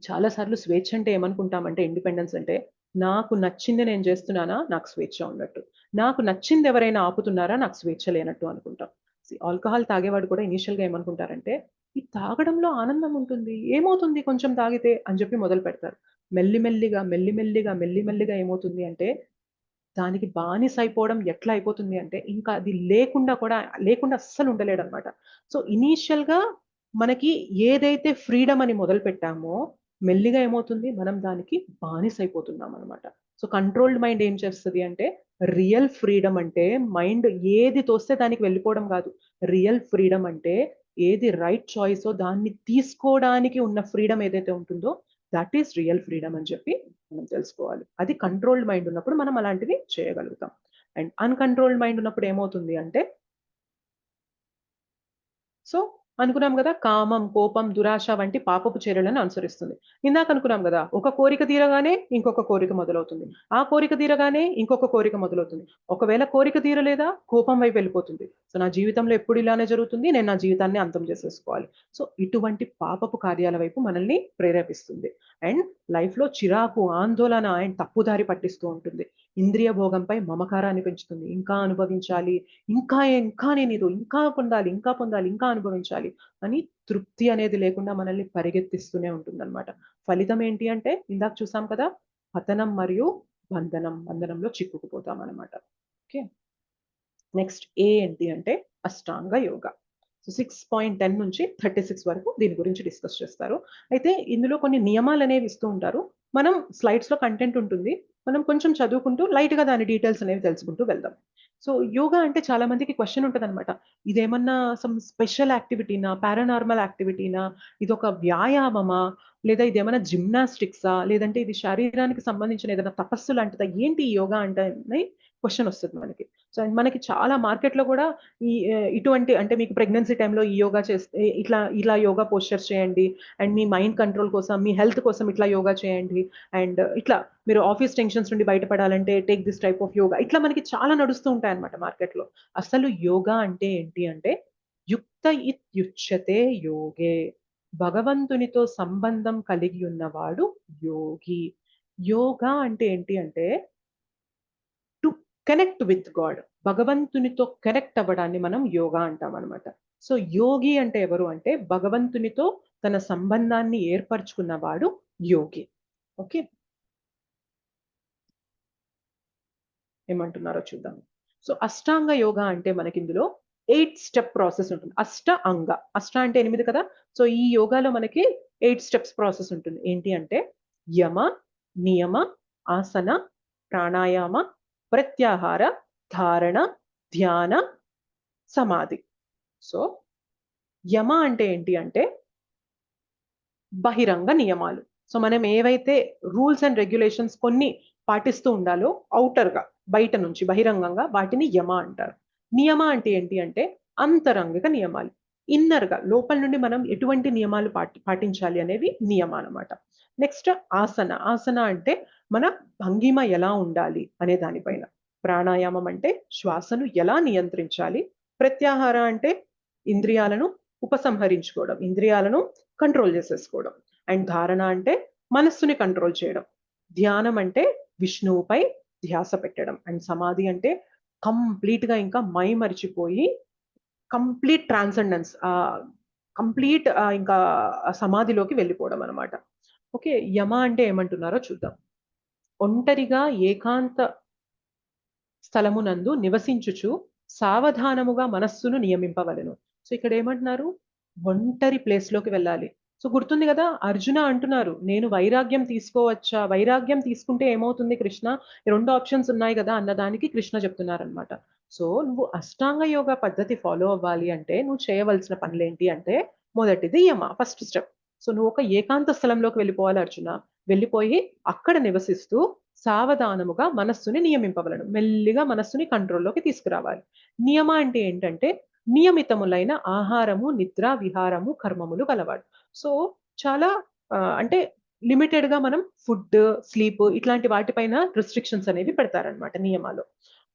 చాలాసార్లు స్వేచ్ఛ అంటే ఏమనుకుంటామంటే, ఇండిపెండెన్స్ అంటే నాకు నచ్చింది నేను చేస్తున్నానా నాకు స్వేచ్ఛ ఉన్నట్టు, నాకు నచ్చింది ఎవరైనా ఆపుతున్నారా నాకు స్వేచ్ఛ లేనట్టు అనుకుంటాం. ఆల్కహాల్ తాగేవాడు కూడా ఇనీషియల్గా ఏమనుకుంటారంటే, ఈ తాగడంలో ఆనందం ఉంటుంది, ఏమవుతుంది కొంచెం తాగితే అని చెప్పి మొదలు పెడతారు. మెల్లిమెల్లిగా ఏమవుతుంది అంటే, దానికి బానిస అయిపోవడం ఎట్లా అయిపోతుంది అంటే, ఇంకా అది లేకుండా అస్సలు ఉండలేడు అనమాట. సో ఇనీషియల్గా మనకి ఏదైతే ఫ్రీడమ్ అని మొదలు పెట్టామో మెల్లిగా ఏమవుతుంది, మనం దానికి బానిస అయిపోతున్నాం అనమాట. సో కంట్రోల్డ్ మైండ్ ఏం చేస్తుంది అంటే, రియల్ ఫ్రీడమ్ అంటే మైండ్ ఏది తోస్తే దానికి వెళ్ళిపోవడం కాదు. రియల్ ఫ్రీడమ్ అంటే ఏది రైట్ చాయిసో దాన్ని తీసుకోవడానికి ఉన్న ఫ్రీడమ్ ఏదైతే ఉంటుందో దట్ ఈస్ రియల్ ఫ్రీడమ్ అని చెప్పి మనం తెలుసుకోవాలి. అది కంట్రోల్డ్ మైండ్ ఉన్నప్పుడు మనం అలాంటివి చేయగలుగుతాం. అండ్ అన్కంట్రోల్డ్ మైండ్ ఉన్నప్పుడు ఏమవుతుంది అంటే, సో అనుకున్నాం కదా, కామం, కోపం, దురాశ వంటి పాపపు చర్యలను అనుసరిస్తుంది. ఇందాక అనుకున్నాం కదా, ఒక కోరిక తీరగానే ఇంకొక కోరిక మొదలవుతుంది, ఆ కోరిక తీరగానే ఇంకొక కోరిక మొదలవుతుంది. ఒకవేళ కోరిక తీరలేదా కోపం వైపు వెళ్ళిపోతుంది. సో నా జీవితంలో ఎప్పుడు ఇలానే జరుగుతుంది, నేను నా జీవితాన్ని అంతం చేసేసుకోవాలి. సో ఇటువంటి పాపపు కార్యాల వైపు మనల్ని ప్రేరేపిస్తుంది. అండ్ లైఫ్లో చిరాకు, ఆందోళన అండ్ తప్పుదారి పట్టిస్తూ ఉంటుంది. ఇంద్రియ భోగంపై మమకారాన్ని పెంచుతుంది. ఇంకా అనుభవించాలి, ఇంకా నేను ఇది ఇంకా పొందాలి, ఇంకా అనుభవించాలి అని తృప్తి అనేది లేకుండా మనల్ని పరిగెత్తిస్తూనే ఉంటుందన్నమాట. ఫలితం ఏంటి అంటే ఇందాక చూసాం కదా, పతనం మరియు బంధనంలో చిక్కుకుపోతాం అనమాట. ఓకే. నెక్స్ట్ ఏంటి అంటే అష్టాంగ యోగా. సో 6.10 నుంచి 36 వరకు దీని గురించి డిస్కస్ చేస్తారు. అయితే ఇందులో కొన్ని నియమాలు అనేవి ఇస్తూ ఉంటారు. మనం స్లైడ్స్లో కంటెంట్ ఉంటుంది, మనం కొంచెం చదువుకుంటూ లైట్గా దాని డీటెయిల్స్ అనేవి తెలుసుకుంటూ వెళ్దాం. సో యోగా అంటే చాలా మందికి క్వశ్చన్ ఉంటుంది అనమాట, ఇదేమన్నా సమ్ స్పెషల్ యాక్టివిటీనా, పారానార్మల్ యాక్టివిటీనా, ఇదొక వ్యాయామమా, లేదా ఇదేమన్నా జిమ్నాస్టిక్సా, లేదంటే ఇది శరీరానికి సంబంధించిన ఏదైనా తపస్సు లాంటిదా, ఏంటి ఈ యోగా అంటే క్వశ్చన్ వస్తుంది మనకి. సో మనకి చాలా మార్కెట్లో కూడా ఇటువంటి అంటే మీకు ప్రెగ్నెన్సీ టైంలో ఈ యోగా చేస్తే ఇలా యోగా పోస్చర్స్ చేయండి, అండ్ మీ మైండ్ కంట్రోల్ కోసం, మీ హెల్త్ కోసం ఇట్లా యోగా చేయండి, అండ్ ఇట్లా మీరు ఆఫీస్ టెన్షన్స్ నుండి బయటపడాలంటే take this type of yoga, ఇట్లా మనకి చాలా నడుస్తూ ఉంటాయి అన్నమాట మార్కెట్లో. అసలు యోగా అంటే ఏంటి అంటే, యుక్త ఇత్యుచ్యతే యోగే, భగవంతునితో సంబంధం కలిగి ఉన్నవాడు యోగి. యోగా అంటే ఏంటి అంటే టు కనెక్ట్ విత్ గాడ్, భగవంతునితో కనెక్ట్ అవ్వడాన్ని మనం యోగా అంటాం అనమాట. సో యోగి అంటే ఎవరు అంటే, భగవంతునితో తన సంబంధాన్ని ఏర్పరచుకున్నవాడు యోగి. ఓకే, ఏమంటున్నారో చూద్దాం. సో అష్టాంగ యోగా అంటే మనకి ఇందులో 8 స్టెప్ ప్రాసెస్ ఉంటుంది. అష్ట అంటే 8 కదా. సో ఈ యోగాలో మనకి 8 స్టెప్స్ ప్రాసెస్ ఉంటుంది. ఏంటి అంటే యమ, నియమ, ఆసన, ప్రాణాయామ, ప్రత్యాహార, ధారణ, ధ్యాన, సమాధి. సో యమ అంటే ఏంటి అంటే బహిరంగ నియమాలు. సో మనం ఏవైతే రూల్స్ అండ్ రెగ్యులేషన్స్ కొన్ని పాటిస్తూ ఉండాలో ఔటర్గా, బయట నుంచి బహిరంగంగా, వాటిని యమ అంటారు. నియమ అంటే ఏంటి అంటే అంతరంగిక నియమాలు, ఇన్నర్గా లోపల నుండి మనం ఎటువంటి నియమాలు పాటించాలి అనేవి నియమ అన్నమాట. నెక్స్ట్ ఆసన అంటే మన భంగిమ ఎలా ఉండాలి అనే దానిపైన. ప్రాణాయామం అంటే శ్వాసను ఎలా నియంత్రించాలి. ప్రత్యాహార అంటే ఇంద్రియాలను ఉపసంహరించుకోవడం, ఇంద్రియాలను కంట్రోల్ చేసేసుకోవడం. అండ్ ధారణ అంటే మనస్సుని కంట్రోల్ చేయడం. ధ్యానం అంటే విష్ణువుపై ధ్యాస పెట్టడం. అండ్ సమాధి అంటే కంప్లీట్గా ఇంకా మరిచిపోయి కంప్లీట్ ట్రాన్సెండెన్స్, కంప్లీట్ ఇంకా సమాధిలోకి వెళ్ళిపోవడం అనమాట. ఓకే, యమ అంటే ఏమంటున్నారో చూద్దాం. ఒంటరిగా ఏకాంత స్థలమునందు నివసించుచు సావధానముగా మనస్సును నియమింపవలెను. సో ఇక్కడ ఏమంటున్నారు, ఒంటరి ప్లేస్ లోకి వెళ్ళాలి. సో గుర్తుంది కదా, అర్జున అంటున్నారు నేను వైరాగ్యం తీసుకోవచ్చా, వైరాగ్యం తీసుకుంటే ఏమవుతుంది కృష్ణ, రెండు ఆప్షన్స్ ఉన్నాయి కదా అన్నదానికి కృష్ణ చెప్తున్నారనమాట. సో నువ్వు అష్టాంగ యోగ పద్ధతి ఫాలో అవ్వాలి అంటే నువ్వు చేయవలసిన పనులేంటి అంటే, మొదటిది యమ, ఫస్ట్ స్టెప్. సో నువ్వు ఒక ఏకాంత స్థలంలోకి వెళ్ళిపోవాలి అర్జున. వెళ్ళిపోయి అక్కడ నివసిస్తూ సావధానముగా మనస్సుని నియమింపవలను, మెల్లిగా మనస్సుని కంట్రోల్లోకి తీసుకురావాలి. నియమ అంటే ఏంటంటే నియమితములైన ఆహారము, నిద్ర, విహారము, కర్మములు గలవాడు. సో చాలా అంటే లిమిటెడ్ గా మనం ఫుడ్, స్లీప్ ఇట్లాంటి వాటిపైన రిస్ట్రిక్షన్స్ అనేవి పెడతారనమాట నియమాలు.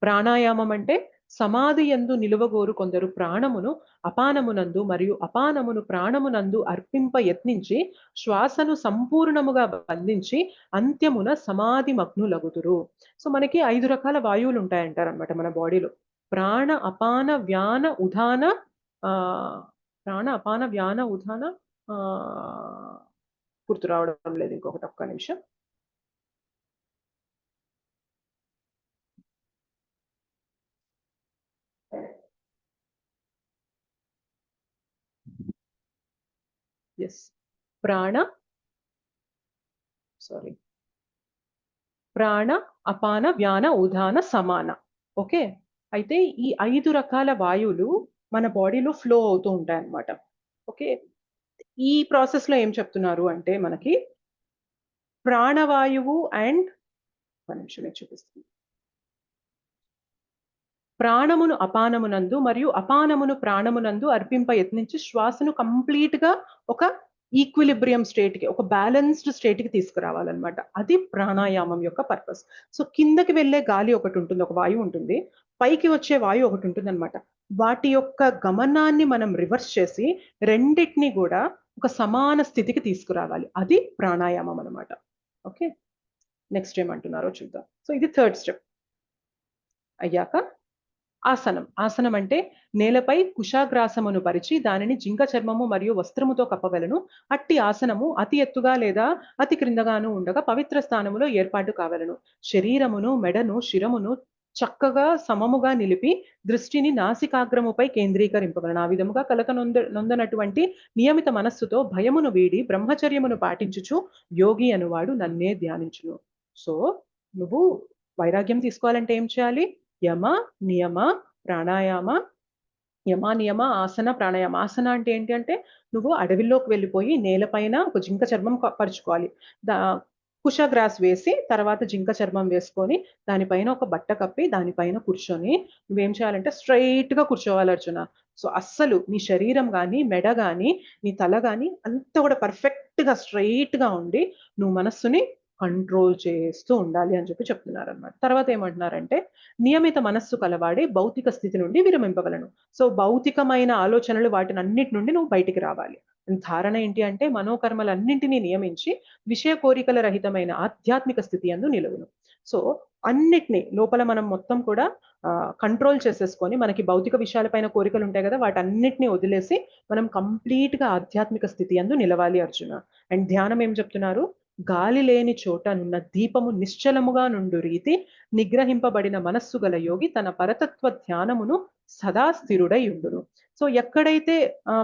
ప్రాణాయామం అంటే సమాధి యందు నిలువగోరు కొందరు ప్రాణమును అపానమునందు మరియు అపానమును ప్రాణమునందు అర్పింప యత్నించి శ్వాసను సంపూర్ణముగా బంధించి అంత్యమున సమాధి మగ్నులగుదురు. సో మనకి 5 రకాల వాయువులు ఉంటాయంటారనమాట మన బాడీలో. ప్రాణ అపాన వ్యాన ఉదాన ఆ ప్రాణ అపాన వ్యాన ఉదాన ఆ గుర్తు రావడం లేదు, ఇంకొకటి ఒక్క నిమిషం. ఎస్, ప్రాణ ప్రాణ అపాన వ్యాన ఉదాన సమాన. ఓకే, అయితే ఈ 5 రకాల వాయువులు మన బాడీలో ఫ్లో అవుతూ ఉంటాయి అన్నమాట. ఓకే, ఈ ప్రాసెస్ లో ఏం చెప్తున్నారు అంటే మనకి ప్రాణవాయువు అండ్ నిమిషమే చూపిస్తుంది, ప్రాణమును అపానమునందు మరియు అపానమును ప్రాణమునందు అర్పింప యత్నించి శ్వాసను కంప్లీట్ గా ఒక ఈక్విలిబ్రియం స్టేట్ కి, ఒక బ్యాలెన్స్డ్ స్టేట్ కి తీసుకురావాలన్నమాట. అది ప్రాణాయామం యొక్క పర్పస్. సో కిందకి వెళ్ళే గాలి ఒకటి ఉంటుంది, ఒక వాయువు ఉంటుంది, పైకి వచ్చే వాయువు ఒకటి ఉంటుంది అనమాట. వాటి యొక్క గమనాన్ని మనం రివర్స్ చేసి రెండింటిని కూడా ఒక సమాన స్థితికి తీసుకురావాలి. అది ప్రాణాయామం అనమాట. ఓకే, నెక్స్ట్ ఏమంటున్నారో చూద్దాం. సో ఇది థర్డ్ స్టెప్. అయ్యాక ఆసనం. ఆసనం అంటే నేలపై కుశాగ్రాసమును పరిచి దానిని జింక చర్మము మరియు వస్త్రముతో కప్పవలను. అట్టి ఆసనము అతి ఎత్తుగా లేదా అతి క్రిందగాను ఉండగా పవిత్ర స్థానములో ఏర్పాటు కావలను. శరీరమును, మెడను, శిరమును చక్కగా సమముగా నిలిపి దృష్టిని నాసికాగ్రముపై కేంద్రీకరింపవలను. ఆ విధముగా కలత నొందనటువంటి నియమిత మనస్సుతో భయమును వీడి బ్రహ్మచర్యమును పాటించుచు యోగి అనువాడు నన్నే ధ్యానించును. సో నువ్వు వైరాగ్యం తీసుకోవాలంటే ఏం చేయాలి? యమ, నియమ, ప్రాణాయామ, యమ నియమ, ఆసన, ప్రాణాయామ. ఆసన అంటే ఏంటి అంటే నువ్వు అడవిలోకి వెళ్ళిపోయి నేలపైన ఒక జింక చర్మం పరుచుకోవాలి. కుషగ్రాస్ వేసి తర్వాత జింక చర్మం వేసుకొని దానిపైన ఒక బట్ట కప్పి దానిపైన కూర్చొని నువ్వేం చేయాలంటే స్ట్రైట్ గా కూర్చోవాలి అర్జున. సో అస్సలు నీ శరీరం కానీ, మెడ కానీ, నీ తల కానీ అంతా కూడా పర్ఫెక్ట్ గా స్ట్రైట్ గా ఉండి నువ్వు మనస్సుని కంట్రోల్ చేస్తూ ఉండాలి అని చెప్పి చెప్తున్నారు అనమాట. తర్వాత ఏమంటున్నారంటే నియమిత మనస్సు కలవాడే భౌతిక స్థితి నుండి విరమింపగలను. సో భౌతికమైన ఆలోచనలు వాటిని అన్నిటి నుండి నువ్వు బయటికి రావాలి. ధారణ ఏంటి అంటే మనోకర్మలన్నింటినీ నియమించి విషయ కోరికల రహితమైన ఆధ్యాత్మిక స్థితి అందు నిలువును. సో అన్నిటినీ లోపల మనం మొత్తం కూడా కంట్రోల్ చేసేసుకొని, మనకి భౌతిక విషయాలపైన కోరికలు ఉంటాయి కదా, వాటన్నిటిని వదిలేసి మనం కంప్లీట్ గా ఆధ్యాత్మిక స్థితి అందు నిలవాలి అర్జున. అండ్ ధ్యానం ఏం చెప్తున్నారు? గాలి లేని చోట నున్న దీపము నిశ్చలముగా నుండు రీతి నిగ్రహింపబడిన మనస్సు గల యోగి తన పరతత్వ ధ్యానమును సదా స్థిరుడై ఉండును. సో ఎక్కడైతే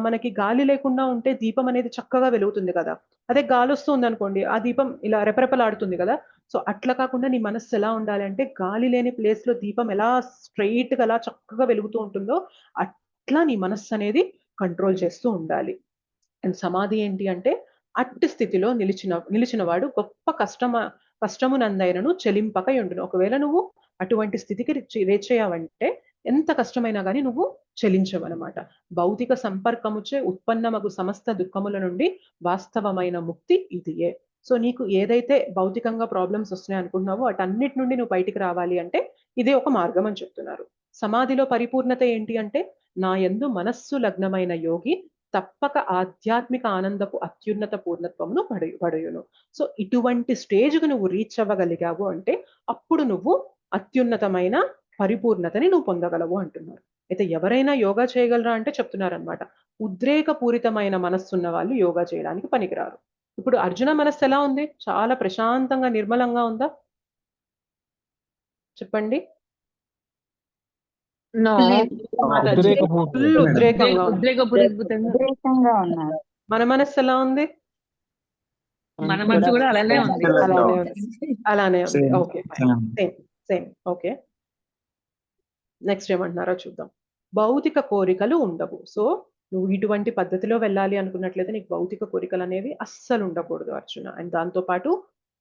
మనకి గాలి లేకుండా ఉంటే దీపం అనేది చక్కగా వెలుగుతుంది కదా, అదే గాలి వస్తుంది అనుకోండి ఆ దీపం ఇలా రెపరెపలాడుతుంది కదా. సో అట్లా కాకుండా నీ మనస్సు ఎలా ఉండాలి అంటే గాలి లేని ప్లేస్ లో దీపం ఎలా స్ట్రైట్ గా అలా చక్కగా వెలుగుతూ ఉంటుందో అట్లా నీ మనస్సు అనేది కంట్రోల్ చేస్తూ ఉండాలి. అండ్ సమాధి ఏంటి అంటే అట్టి స్థితిలో నిలిచిన వాడు గొప్ప కష్టమునందైనను చెలింపక ఉండును. ఒకవేళ నువ్వు అటువంటి స్థితికి రేచయ్యావంటే ఎంత కష్టమైనా కానీ నువ్వు చెలించవన్నమాట. భౌతిక సంపర్కముచే ఉత్పన్నమగు సమస్త దుఃఖముల నుండి వాస్తవమైన ముక్తి ఇదియే. సో నీకు ఏదైతే భౌతికంగా ప్రాబ్లమ్స్ వస్తున్నాయి అనుకుంటున్నావో వాటన్నిటి నుండి నువ్వు బయటికి రావాలి అంటే ఇదే ఒక మార్గం అని చెప్తున్నారు. సమాధిలో పరిపూర్ణత ఏంటి అంటే నా యందు మనస్సు లగ్నమైన యోగి తప్పక ఆధ్యాత్మిక ఆనందపు అత్యున్నత పూర్ణత్వమును పడయును. సో ఇటువంటి స్టేజ్కు నువ్వు రీచ్ అవ్వగలిగావు అంటే అప్పుడు నువ్వు అత్యున్నతమైన పరిపూర్ణతని నువ్వు పొందగలవు అంటున్నారు. అయితే ఎవరైనా యోగా చేయగలరా అంటే చెప్తున్నారనమాట. ఉద్రేకపూరితమైన మనస్సున్న వాళ్ళు యోగా చేయడానికి పనికిరారు. ఇప్పుడు అర్జున మనస్సు ఎలా ఉంది? చాలా ప్రశాంతంగా, నిర్మలంగా ఉందా? చెప్పండి. ఫుల్ ఉద్రేకంగా ఉంది.
ఉద్రేకంగా ఉన్నారు.
మన మనస్సు ఎలా ఉంది?
మన మనసు కూడా అలానే ఉంది.
అలానే ఉంది. అలానే ఉంది.
Same.
Okay. Same. Okay. Next ఏమంటున్నారో చూద్దాం. భౌతిక కోరికలు ఉండవు. సో, నువ్వు ఇటువంటి పద్ధతిలో వెళ్ళాలి అనుకున్నట్లయితే నీకు భౌతిక కోరికలనేవి అస్సలు ఉండకూడదు అర్జున. అండ్ దాంతో పాటు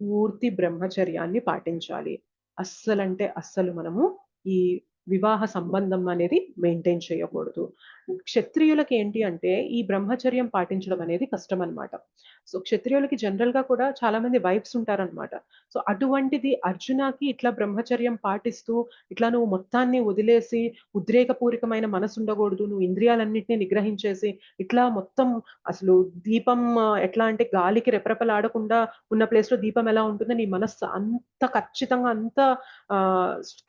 పూర్తి బ్రహ్మచర్యాన్ని పాటించాలి. అస్సలంటే అస్సలు మనము ఈ వివాహ సంబంధం అనేది మెయింటైన్ చేయకూడదు. క్షత్రియులకి ఏంటి అంటే ఈ బ్రహ్మచర్యం పాటించడం అనేది కష్టం అన్నమాట. సో, క్షత్రియులకి జనరల్‌గా కూడా చాలా మంది వైఫ్స్ ఉంటారన్నమాట. సో, అటువంటిది అర్జునకి ఇట్లా బ్రహ్మచర్యం పాటిస్తూ ఇట్లా నువ్వు మొత్తాన్ని వదిలేసి ఉద్రేకపూరితమైన మనసు ఉండకూడదు. నువ్వు ఇంద్రియాలన్నిటిని నిగ్రహించేసి ఇట్లా మొత్తం అసలు దీపం ఎట్లా అంటే గాలికి రెపరెపలాడకుండా ఉన్న ప్లేస్‌లో దీపం ఎలా ఉంటుందో నీ మనస్సు అంత ఖచ్చితంగా అంత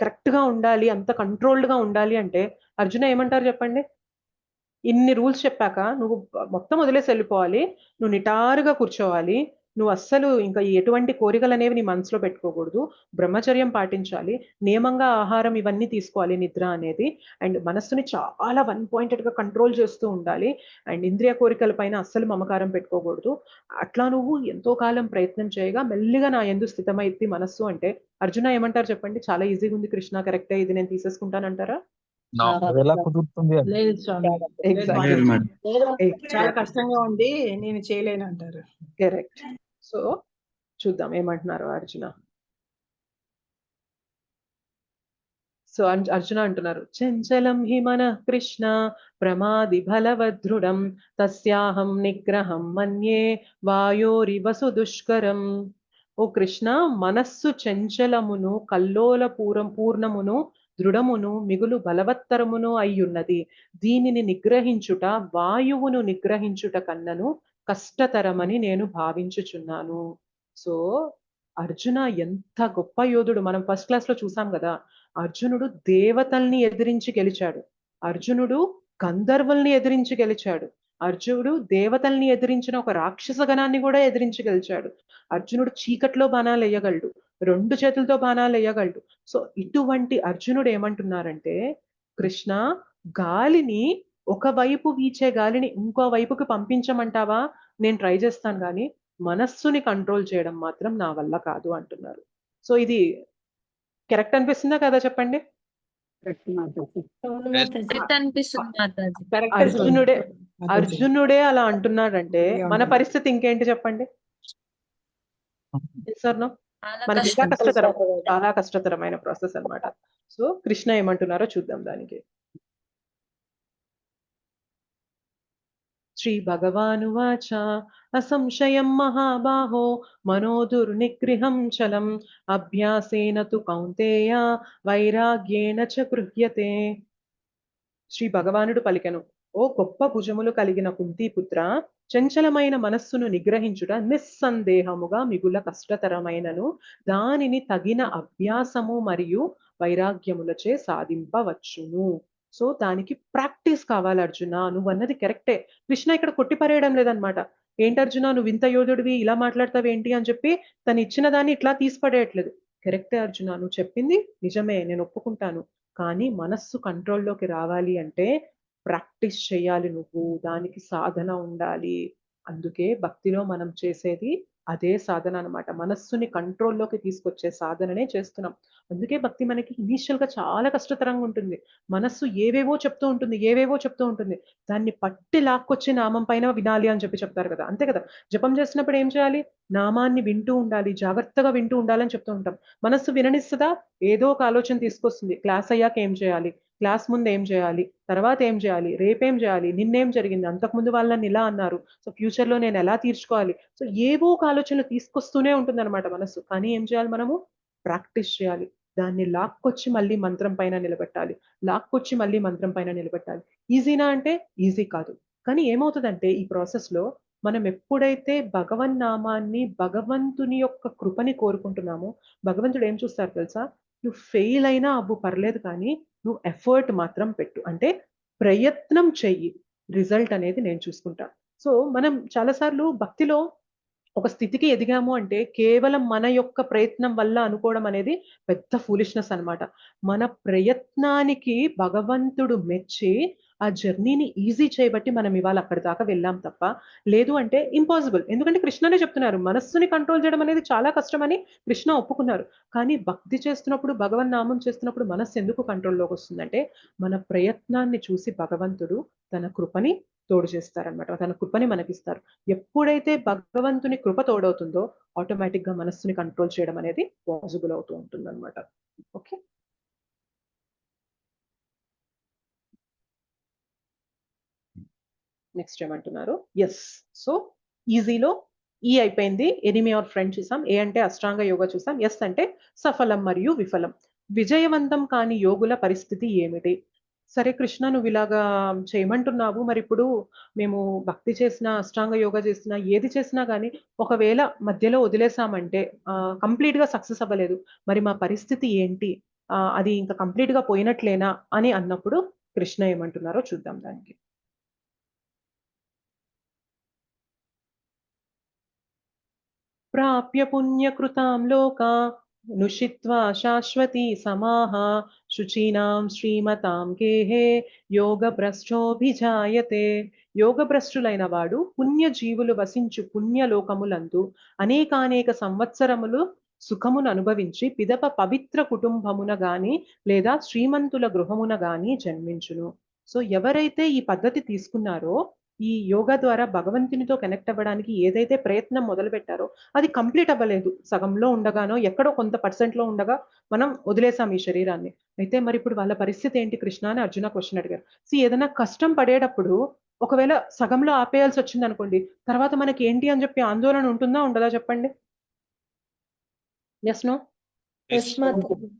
కరెక్ట్‌గా ఉండాలి. అంత కంట్రోల్డ్‌గా ఉండాలి అంటే అర్జున ఏమంటారు చెప్పండి? ఇన్ని రూల్స్ చెప్పాక నువ్వు మొత్తం వదిలేసి వెళ్ళిపోవాలి. నువ్వు నిటారుగా కూర్చోవాలి. నువ్వు అస్సలు ఇంకా ఎటువంటి కోరికలనేవి నీ మనసులో పెట్టుకోకూడదు. బ్రహ్మచర్యం పాటించాలి. నియమంగా ఆహారం ఇవన్నీ తీసుకోవాలి నిద్ర అనేది. అండ్ మనస్సుని చాలా వన్ పాయింటెడ్‌గా కంట్రోల్ చేస్తూ ఉండాలి. అండ్ ఇంద్రియ కోరికల పైన అస్సలు మమకారం పెట్టుకోకూడదు. అట్లా నువ్వు ఎంతో కాలం ప్రయత్నం చేయగా మెల్లిగా నా యందు స్థితమైద్ది మనస్సు అంటే అర్జున ఏమంటారు చెప్పండి? చాలా ఈజీగా ఉంది కృష్ణ కరెక్టే ఇది నేను తీసేసుకుంటానంటారా?
అదెలా కుదురుతుంది అని.
లేదు స్వామి.
ఎగ్జాక్ట్‌లీ.
లేదు మేడం.
చాలా కష్టంగా ఉంది. నేను చేయలేను అంటారు.
కరెక్ట్. సో, చూద్దాం ఏమంటున్నారో అర్జున. సో, అర్జున అంటున్నారు. చంచలం హి మనః కృష్ణ ప్రమాది బలవదృఢం తస్యాహం నిగ్రహం మన్యే వాయోరివ సుదుష్కరం. ఓ కృష్ణ మనస్సు చంచలమును పూర్ణమును దృఢమును మిగులు బలవత్తరమును అయ్యున్నది. దీనిని నిగ్రహించుట వాయువును నిగ్రహించుట కన్నను కష్టతరమని నేను భావించుచున్నాను. సో, అర్జున ఎంత గొప్ప యోధుడు. మనం ఫస్ట్ క్లాస్‌లో చూసాం గదా! అర్జునుడు దేవతల్ని ఎదిరించి గెలిచాడు. అర్జునుడు గంధర్వుల్ని ఎదిరించి గెలిచాడు. అర్జునుడు దేవతల్ని ఎదిరించిన ఒక రాక్షస గణాన్ని గూడా ఎదిరించి గెలిచాడు. అర్జునుడు చీకట్లో బాణాలెయ్యగలడు. 2 చేతులతో బాణాలెయ్యగలడు. సో, ఇటువంటి అర్జునుడు ఏమంటున్నారంటే, కృష్ణ గాలిని ఒకవైపు వీచే గాలిని ఇంకో వైపుకి పంపించమంటావా? నేను ట్రై చేస్తాను గానీ, మనస్సుని కంట్రోల్ చేయడం మాత్రం నా వల్ల కాదు అంటున్నారు. సో, ఇది కరెక్ట్ అనిపిస్తుందా కాదా చెప్పండి?
అవును మాతాజీ.
అనిపిస్తుంది మాతాజీ.
కరెక్టే
అర్జునుడే
స్వామి.
అర్జునుడే అలా అంటున్నాడంటే మన పరిస్థితి ఇంకేంటి చెప్పండి? Yes or no? మనకి ఇంకా చాలా కష్టతరమైన ప్రాసెస్ అన్నమాట. సో, కృష్ణ ఏమంటున్నారో చూద్దాం దానికి. శ్రీ భగవానువాచ అసంశయం మహాబాహో మనో దుర్నిగ్రహం చలం అభ్యాసేన తు కౌంతేయ వైరాగ్యేణ చ గృహ్యతే. శ్రీ భగవానుడు పలికెను, ఓ గొప్ప భుజములు కలిగిన కుంతీపుత్ర, చంచలమైన మనస్సును నిగ్రహించుట నిస్సందేహముగా మిగుల కష్టతరమైనను దానిని తగిన అభ్యాసము మరియు వైరాగ్యములచే సాధింపవచ్చును. సో, దానికి ప్రాక్టీస్ కావాలి అర్జున. నువ్వన్నది కరెక్టే. కృష్ణ ఇక్కడ కొట్టిపరేయడం లేదనమాట. ఏంటర్జున నువ్వు ఇంత యోధుడివి ఇలా మాట్లాడతావేంటి అని చెప్పి తను ఇచ్చిన దాన్ని ఇట్లా తీసి పడేయట్లేదు. కరెక్టే అర్జున, నువ్వు చెప్పింది నిజమే, నేను ఒప్పుకుంటాను. కానీ మనస్సు కంట్రోల్‌లోకి రావాలి అంటే ప్రాక్టీస్ చేయాలి నువ్వు. దానికి సాధన ఉండాలి. అందుకే భక్తిలో మనం చేసేది అదే సాధన అన్నమాట. మనస్సుని కంట్రోల్‌లోకి తీసుకొచ్చే సాధననే చేస్తున్నాం. అందుకే భక్తి మనకి ఇనీషియల్‌గా చాలా కష్టతరంగా ఉంటుంది. మనస్సు ఏవేవో చెప్తూ ఉంటుంది. దాన్ని పట్టి లాక్కొచ్చి నామం పైన వినాలి అని చెప్తారు కదా! అంతే కదా! జపం చేస్తున్నప్పుడు ఏం చేయాలి? నామాన్ని వింటూ ఉండాలి. జాగ్రత్తగా వింటూ ఉండాలని చెప్తూ ఉంటాం. మనస్సు విననిస్తదా? ఏదో ఒక ఆలోచన తీసుకొస్తుంది. క్లాస్ అయ్యాక ఏం చేయాలి? క్లాస్ ముందు ఏం చేయాలి? తర్వాత ఏం చేయాలి? రేపేం చేయాలి? నిన్నేం జరిగింది? అంతకుముందు వాళ్ళు నన్ను ఇలా అన్నారు. సో, ఫ్యూచర్‌లో నేను ఎలా తీర్చుకోవాలి? సో, ఏవో ఒక ఆలోచనలు తీసుకొస్తూనే ఉంటుందన్నమాట మనస్సు. కానీ ఏం చేయాలి మనము? ప్రాక్టీస్ చేయాలి. దాన్ని లాక్కొచ్చి మళ్ళీ మంత్రం పైన నిలబెట్టాలి. లాక్కొచ్చి మళ్ళీ మంత్రం పైన నిలబెట్టాలి. ఈజీనా అంటే ఈజీ కాదు. కానీ ఏమవుతదంటే ఈ ప్రాసెస్‌లో మనం ఎప్పుడైతే భగవన్నామాన్ని, భగవంతుని యొక్క కృపని కోరుకుంటున్నామో, భగవంతుడు ఏం చూస్తారు తెలుసా? నువ్వు ఫెయిల్ అయినా అవ్వు పర్లేదు కానీ, నువ్వు ఎఫర్ట్ మాత్రం పెట్టు, అంటే ప్రయత్నం చెయ్యి, రిజల్ట్ అనేది నేను చూసుకుంటా. సో మనం చాలాసార్లు భక్తిలో ఒక స్థితికి ఎదిగాము అంటే కేవలం మన యొక్క ప్రయత్నం వల్ల అనుకోవడం అనేది పెద్ద ఫూలిష్నెస్ అన్నమాట. మన ప్రయత్నానికి భగవంతుడు మెచ్చి ఆ జర్నీని ఈజీ చేయబట్టి మనం ఇవాళ అక్కడి దాకా వెళ్ళాం తప్ప, లేదు అంటే ఇంపాసిబుల్. ఎందుకంటే కృష్ణనే చెప్తున్నారు మనస్సుని కంట్రోల్ చేయడం అనేది చాలా కష్టమని కృష్ణ ఒప్పుకున్నారు. కానీ భక్తి చేస్తున్నప్పుడు, భగవన్ నామం చేస్తున్నప్పుడు మనస్సు ఎందుకు కంట్రోల్లోకి వస్తుందంటే మన ప్రయత్నాన్ని చూసి భగవంతుడు తన కృపని తోడు చేస్తారనమాట, తన కృపని మనకిస్తారు. ఎప్పుడైతే భగవంతుని కృప తోడవుతుందో ఆటోమేటిక్ గా మనస్సుని కంట్రోల్ చేయడం అనేది పాసిబుల్ అవుతూ ఉంటుంది అనమాట. ఓకే, నెక్స్ట్ ఏమంటున్నారు? ఎస్. సో ఈజీలో ఈ అయిపోయింది, ఎనిమి ఆర్ ఫ్రెండ్ చూసాం, ఏ అంటే అష్టాంగ యోగా చూసాం, ఎస్ అంటే సఫలం మరియు విఫలం. విజయవంతం కాని యోగుల పరిస్థితి ఏమిటి? సరే కృష్ణ, నువ్వు ఇలాగా చేయమంటున్నావు, మరి ఇప్పుడు మేము భక్తి చేసినా, అష్టాంగ యోగా చేసినా, ఏది చేసినా కానీ ఒకవేళ మధ్యలో వదిలేసామంటే కంప్లీట్ గా సక్సెస్ అవ్వలేదు, మరి మా పరిస్థితి ఏంటి, అది ఇంకా కంప్లీట్ గా పోయినట్లేనా అని అన్నప్పుడు కృష్ణ ఏమంటున్నారో చూద్దాం దానికి. ప్రాప్య పుణ్యకృతాం లోకా నుషిత్వా శాశ్వతీ సమాహ శుచీనాం శ్రీమతాం గేహే యోగభ్రష్టోభిజాయతే. యోగభ్రష్టులైన వాడు పుణ్యజీవులు వసించు పుణ్యలోకములందు అనేకానేక సంవత్సరములు సుఖమును అనుభవించి పిదప పవిత్ర కుటుంబమున గాని లేదా శ్రీమంతుల గృహమున గాని జన్మించును. సో ఎవరైతే ఈ పద్ధతి తీసుకున్నారో, ఈ యోగా ద్వారా భగవంతునితో కనెక్ట్ అవ్వడానికి ఏదైతే ప్రయత్నం మొదలు పెట్టారో అది కంప్లీట్ అవ్వలేదు, సగంలో ఉండగానో ఎక్కడో కొంత పర్సెంట్లో ఉండగా మనం వదిలేసాం ఈ శరీరాన్ని. అయితే మరి ఇప్పుడు వాళ్ళ పరిస్థితి ఏంటి కృష్ణ అని అర్జున క్వశ్చన్ అడిగారు. ఏదైనా కష్టం పడేటప్పుడు ఒకవేళ సగంలో ఆపేయాల్సి వచ్చింది అనుకోండి, తర్వాత మనకి ఏంటి అని చెప్పి ఆందోళన ఉంటుందా ఉండదా చెప్పండి? Yes no?
Yes Mataji.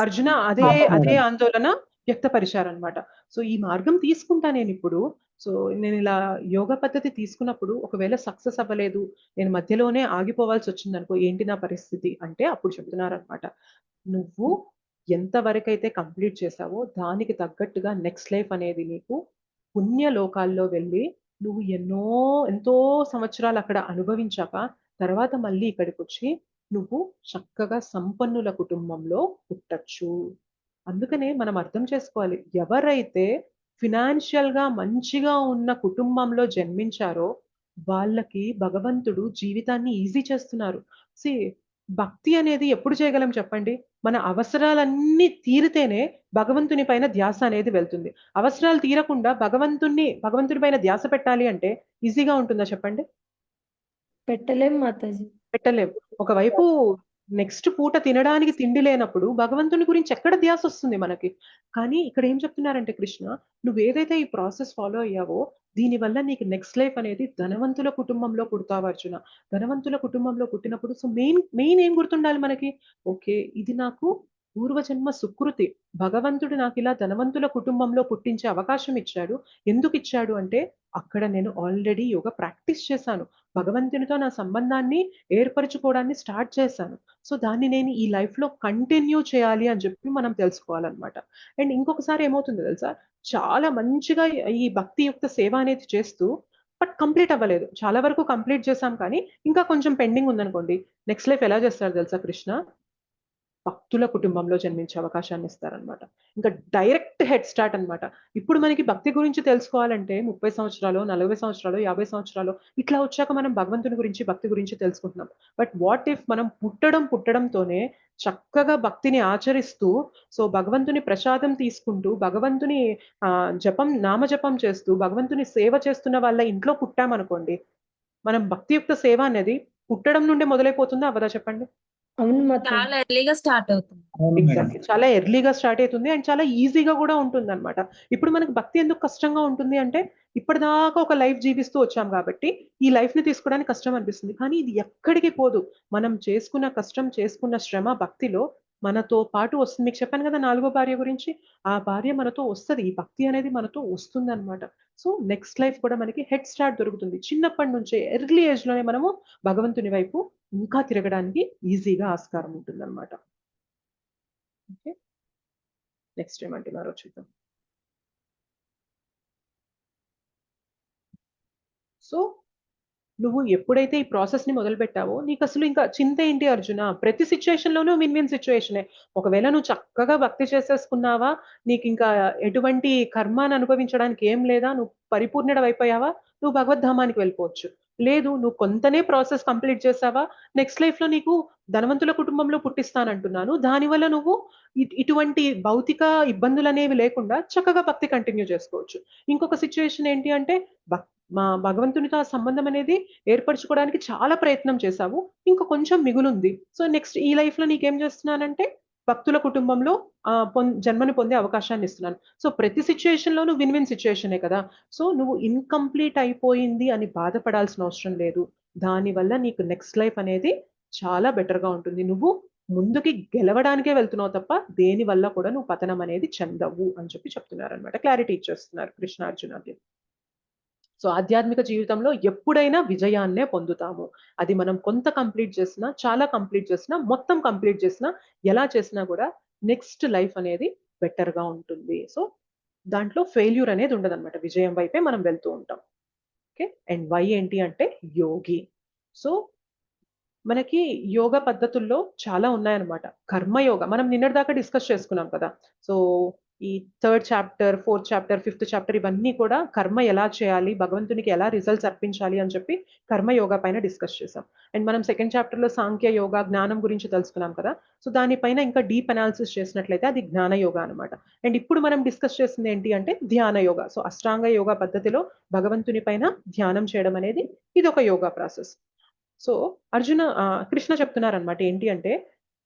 Arjuna అదే అదే ఆందోళన వ్యక్తపరిచారనమాట. సో ఈ మార్గం తీసుకుంటా నేను ఇప్పుడు. సో నేను ఇలా యోగ పద్ధతి తీసుకున్నప్పుడు ఒకవేళ సక్సెస్ అవ్వలేదు, నేను మధ్యలోనే ఆగిపోవాల్సి వచ్చింది అనుకో, ఏంటి నా పరిస్థితి అంటే అప్పుడు చెప్తున్నారనమాట, నువ్వు ఎంతవరకైతే కంప్లీట్ చేసావో దానికి తగ్గట్టుగా నెక్స్ట్ లైఫ్ అనేది నీకు పుణ్య లోకాల్లో వెళ్ళి నువ్వు ఎంతో సంవత్సరాలు అక్కడ అనుభవించాక తర్వాత మళ్ళీ ఇక్కడికి వచ్చి నువ్వు చక్కగా సంపన్నుల కుటుంబంలో పుట్టచ్చు. అందుకనే మనం అర్థం చేసుకోవాలి, ఎవరైతే ఫినాన్షియల్ గా మంచిగా ఉన్న కుటుంబంలో జన్మించారో వాళ్ళకి భగవంతుడు జీవితాన్ని ఈజీ చేస్తున్నారు. సి భక్తి అనేది ఎప్పుడు చేయగలం చెప్పండి? మన అవసరాలన్నీ తీరితేనే భగవంతుని పైన ధ్యాస అనేది వెళ్తుంది. అవసరాలు తీరకుండా భగవంతుని పైన ధ్యాస పెట్టాలి అంటే ఈజీగా ఉంటుందా చెప్పండి?
పెట్టలేం మాతాజీ.
పెట్టలేం. ఒకవైపు నెక్స్ట్ పూట తినడానికి తిండి లేనప్పుడు భగవంతుని గురించి ఎక్కడ ధ్యాస వస్తుంది మనకి? కానీ ఇక్కడ ఏం చెప్తున్నారంటే కృష్ణ, నువ్వేదైతే ఈ ప్రాసెస్ ఫాలో అయ్యావో దీనివల్ల నీకు నెక్స్ట్ లైఫ్ అనేది ధనవంతుల కుటుంబంలో పుడతావు అర్జున. ధనవంతుల కుటుంబంలో పుట్టినప్పుడు సో మెయిన్ ఏం గుర్తుండాలి మనకి? ఓకే, ఇది నాకు పూర్వజన్మ సుకృతి. భగవంతుడు నాకు ఇలా ధనవంతుల కుటుంబంలో పుట్టించే అవకాశం ఇచ్చాడు. ఎందుకు ఇచ్చాడు అంటే అక్కడ నేను ఆల్రెడీ యోగా ప్రాక్టీస్ చేశాను, భగవంతునితో నా సంబంధాన్ని ఏర్పరచుకోవడాన్ని స్టార్ట్ చేశాను. సో దాన్ని నేను ఈ లైఫ్ లో కంటిన్యూ చేయాలి అని చెప్పి మనం తెలుసుకోవాలన్నమాట. అండ్ ఇంకొకసారి ఏమవుతుందో తెలుసా, చాలా మంచిగా ఈ భక్తియుక్త సేవ అనేది చేస్తూ బట్ కంప్లీట్ అవ్వలేదు, చాలా వరకు కంప్లీట్ చేశాం కానీ ఇంకా కొంచెం పెండింగ్ ఉందనుకోండి, నెక్స్ట్ లైఫ్ ఎలా చేస్తారు తెలుసా కృష్ణ? భక్తుల కుటుంబంలో జన్మించే అవకాశాన్ని ఇస్తారనమాట. ఇంకా డైరెక్ట్ హెడ్ స్టార్ట్ అనమాట. ఇప్పుడు మనకి భక్తి గురించి తెలుసుకోవాలంటే 30 సంవత్సరాలు, 40 సంవత్సరాలు, 50 సంవత్సరాలు ఇట్లా వచ్చాక మనం భగవంతుని గురించి, భక్తి గురించి తెలుసుకుంటున్నాం. బట్ వాట్ ఇఫ్ మనం పుట్టడంతోనే చక్కగా భక్తిని ఆచరిస్తూ, సో భగవంతుని ప్రసాదం తీసుకుంటూ, భగవంతుని నామజపం చేస్తూ, భగవంతుని సేవ చేస్తున్న వాళ్ళ ఇంట్లో పుట్టామనుకోండి, మనం భక్తియుక్త సేవ అనేది పుట్టడం నుండి మొదలైపోతుందా అవ్వదా చెప్పండి?
అవును మాతాజీ.
చాలా ఎర్లీగా స్టార్ట్ అవుతుంది.
ఎగ్జాక్ట్లీ, చాలా ఎర్లీగా స్టార్ట్ అవుతుంది అండ్ చాలా ఈజీగా కూడా ఉంటుంది అనమాట. ఇప్పుడు మనకు భక్తి ఎందుకు కష్టంగా ఉంటుంది అంటే ఇప్పటిదాకా ఒక లైఫ్ జీవిస్తూ వచ్చాం కాబట్టి ఈ లైఫ్ ని తీసుకోవడానికి కష్టం అనిపిస్తుంది. కానీ ఇది ఎక్కడికి పోదు, మనం చేసుకున్న కష్టం, చేసుకున్న శ్రమ భక్తిలో మనతో పాటు వస్తుంది. మీకు చెప్పాను కదా 4వ భార్య గురించి, ఆ భార్య మనతో వస్తుంది, ఈ భక్తి అనేది మనతో వస్తుంది అనమాట. సో నెక్స్ట్ లైఫ్ కూడా మనకి హెడ్ స్టార్ట్ దొరుకుతుంది. చిన్నప్పటి నుంచే ఎర్లీ ఏజ్ లోనే మనము భగవంతుని వైపు ఇంకా తిరగడానికి ఈజీగా ఆస్కారం ఉంటుంది అనమాట. ఓకే, నెక్స్ట్ ఏమంటున్నారో చూద్దాం. సో నువ్వు ఎప్పుడైతే ఈ ప్రాసెస్‌ని మొదలుపెట్టావో నీకసలు ఇంకా చింత ఏంటి అర్జున? ప్రతి సిట్యుయేషన్‌లోనూ విన్ విన్ సిట్యుయేషనే. ఒకవేళ నువ్వు చక్కగా భక్తి చేసేసుకున్నావా, నీకింకా ఎటువంటి కర్మని అనుభవించడానికి ఏం లేదా, నువ్వు పరిపూర్ణుడవైపోయావా, నువ్వు భగవద్ధామానికి వెళ్ళిపోవచ్చు. లేదు నువ్వు కొంతనే ప్రాసెస్ కంప్లీట్ చేసావా, నెక్స్ట్ లైఫ్‌లో నీకు ధనవంతుల కుటుంబంలో పుట్టిస్తానంటున్నాను. దానివల్ల నువ్వు ఇటువంటి భౌతిక ఇబ్బందులనేవి లేకుండా చక్కగా భక్తి కంటిన్యూ చేసుకోవచ్చు. ఇంకొక సిట్యుయేషన్ ఏంటి అంటే మా భగవంతునితో ఆ సంబంధం అనేది ఏర్పరచుకోవడానికి చాలా ప్రయత్నం చేశావు. ఇంకా కొంచెం మిగులుంది. సో, నెక్స్ట్ ఈ లైఫ్‌లో నీకేం చేస్తున్నానంటే, భక్తుల కుటుంబంలో జన్మని పొందే అవకాశాన్ని ఇస్తున్నాను. సో, ప్రతి సిట్యుయేషన్‌లోనూ విన్ విన్ సిట్యుయేషనే కదా! సో, నువ్వు ఇన్‌కంప్లీట్ అయిపోయింది అని బాధపడాల్సిన అవసరం లేదు. దానివల్ల నీకు నెక్స్ట్ లైఫ్ అనేది చాలా బెటర్‌గా ఉంటుంది. నువ్వు ముందుకి గెలవడానికే వెళ్తున్నావు తప్ప, దేని వల్ల కూడా నువ్వు పతనం అనేది చెందవు అని చెప్పి చెప్తున్నారనమాట. క్లారిటీ ఇచ్చేస్తున్నారు కృష్ణార్జునకి. సో, ఆధ్యాత్మిక జీవితంలో ఎప్పుడైనా విజయాన్నే పొందుతాము. అది మనం కొంత కంప్లీట్ చేసినా, చాలా కంప్లీట్ చేసినా, మొత్తం కంప్లీట్ చేసినా, ఎలా చేసినా కూడా నెక్స్ట్ లైఫ్ అనేది బెటర్‌గా ఉంటుంది. సో, దాంట్లో ఫెయిల్యూర్ అనేది ఉండదనమాట. విజయం వైపే మనం వెళ్తూ ఉంటాం. ఓకే. అండ్ వై ఏంటి అంటే యోగి. సో, మనకి యోగ పద్ధతుల్లో చాలా ఉన్నాయన్నమాట. కర్మయోగ మనం నిన్నటిదాకా డిస్కస్ చేసుకున్నాం కదా! సో, ఈ third chapter, fourth chapter, fifth chapter ఇవన్నీ కూడా కర్మ ఎలా చేయాలి, భగవంతునికి ఎలా రిజల్ట్స్ అర్పించాలి అని చెప్పి కర్మయోగ పైన డిస్కస్ చేసాం. అండ్ మనం సెకండ్ చాప్టర్‌లో సాంఖ్య యోగ, జ్ఞానం గురించి తెలుసుకున్నాం కదా! సో, దానిపైన ఇంకా డీప్ అనాలిసిస్ చేసినట్లయితే అది జ్ఞాన యోగ అనమాట. అండ్ ఇప్పుడు మనం డిస్కస్ చేసింది ఏంటి అంటే ధ్యాన యోగ. సో, అష్టాంగ యోగ పద్ధతిలో భగవంతుని పైన ధ్యానం చేయడం అనేది ఇదొక యోగా ప్రాసెస్. సో, కృష్ణ చెప్తున్నారనమాట. ఏంటి అంటే,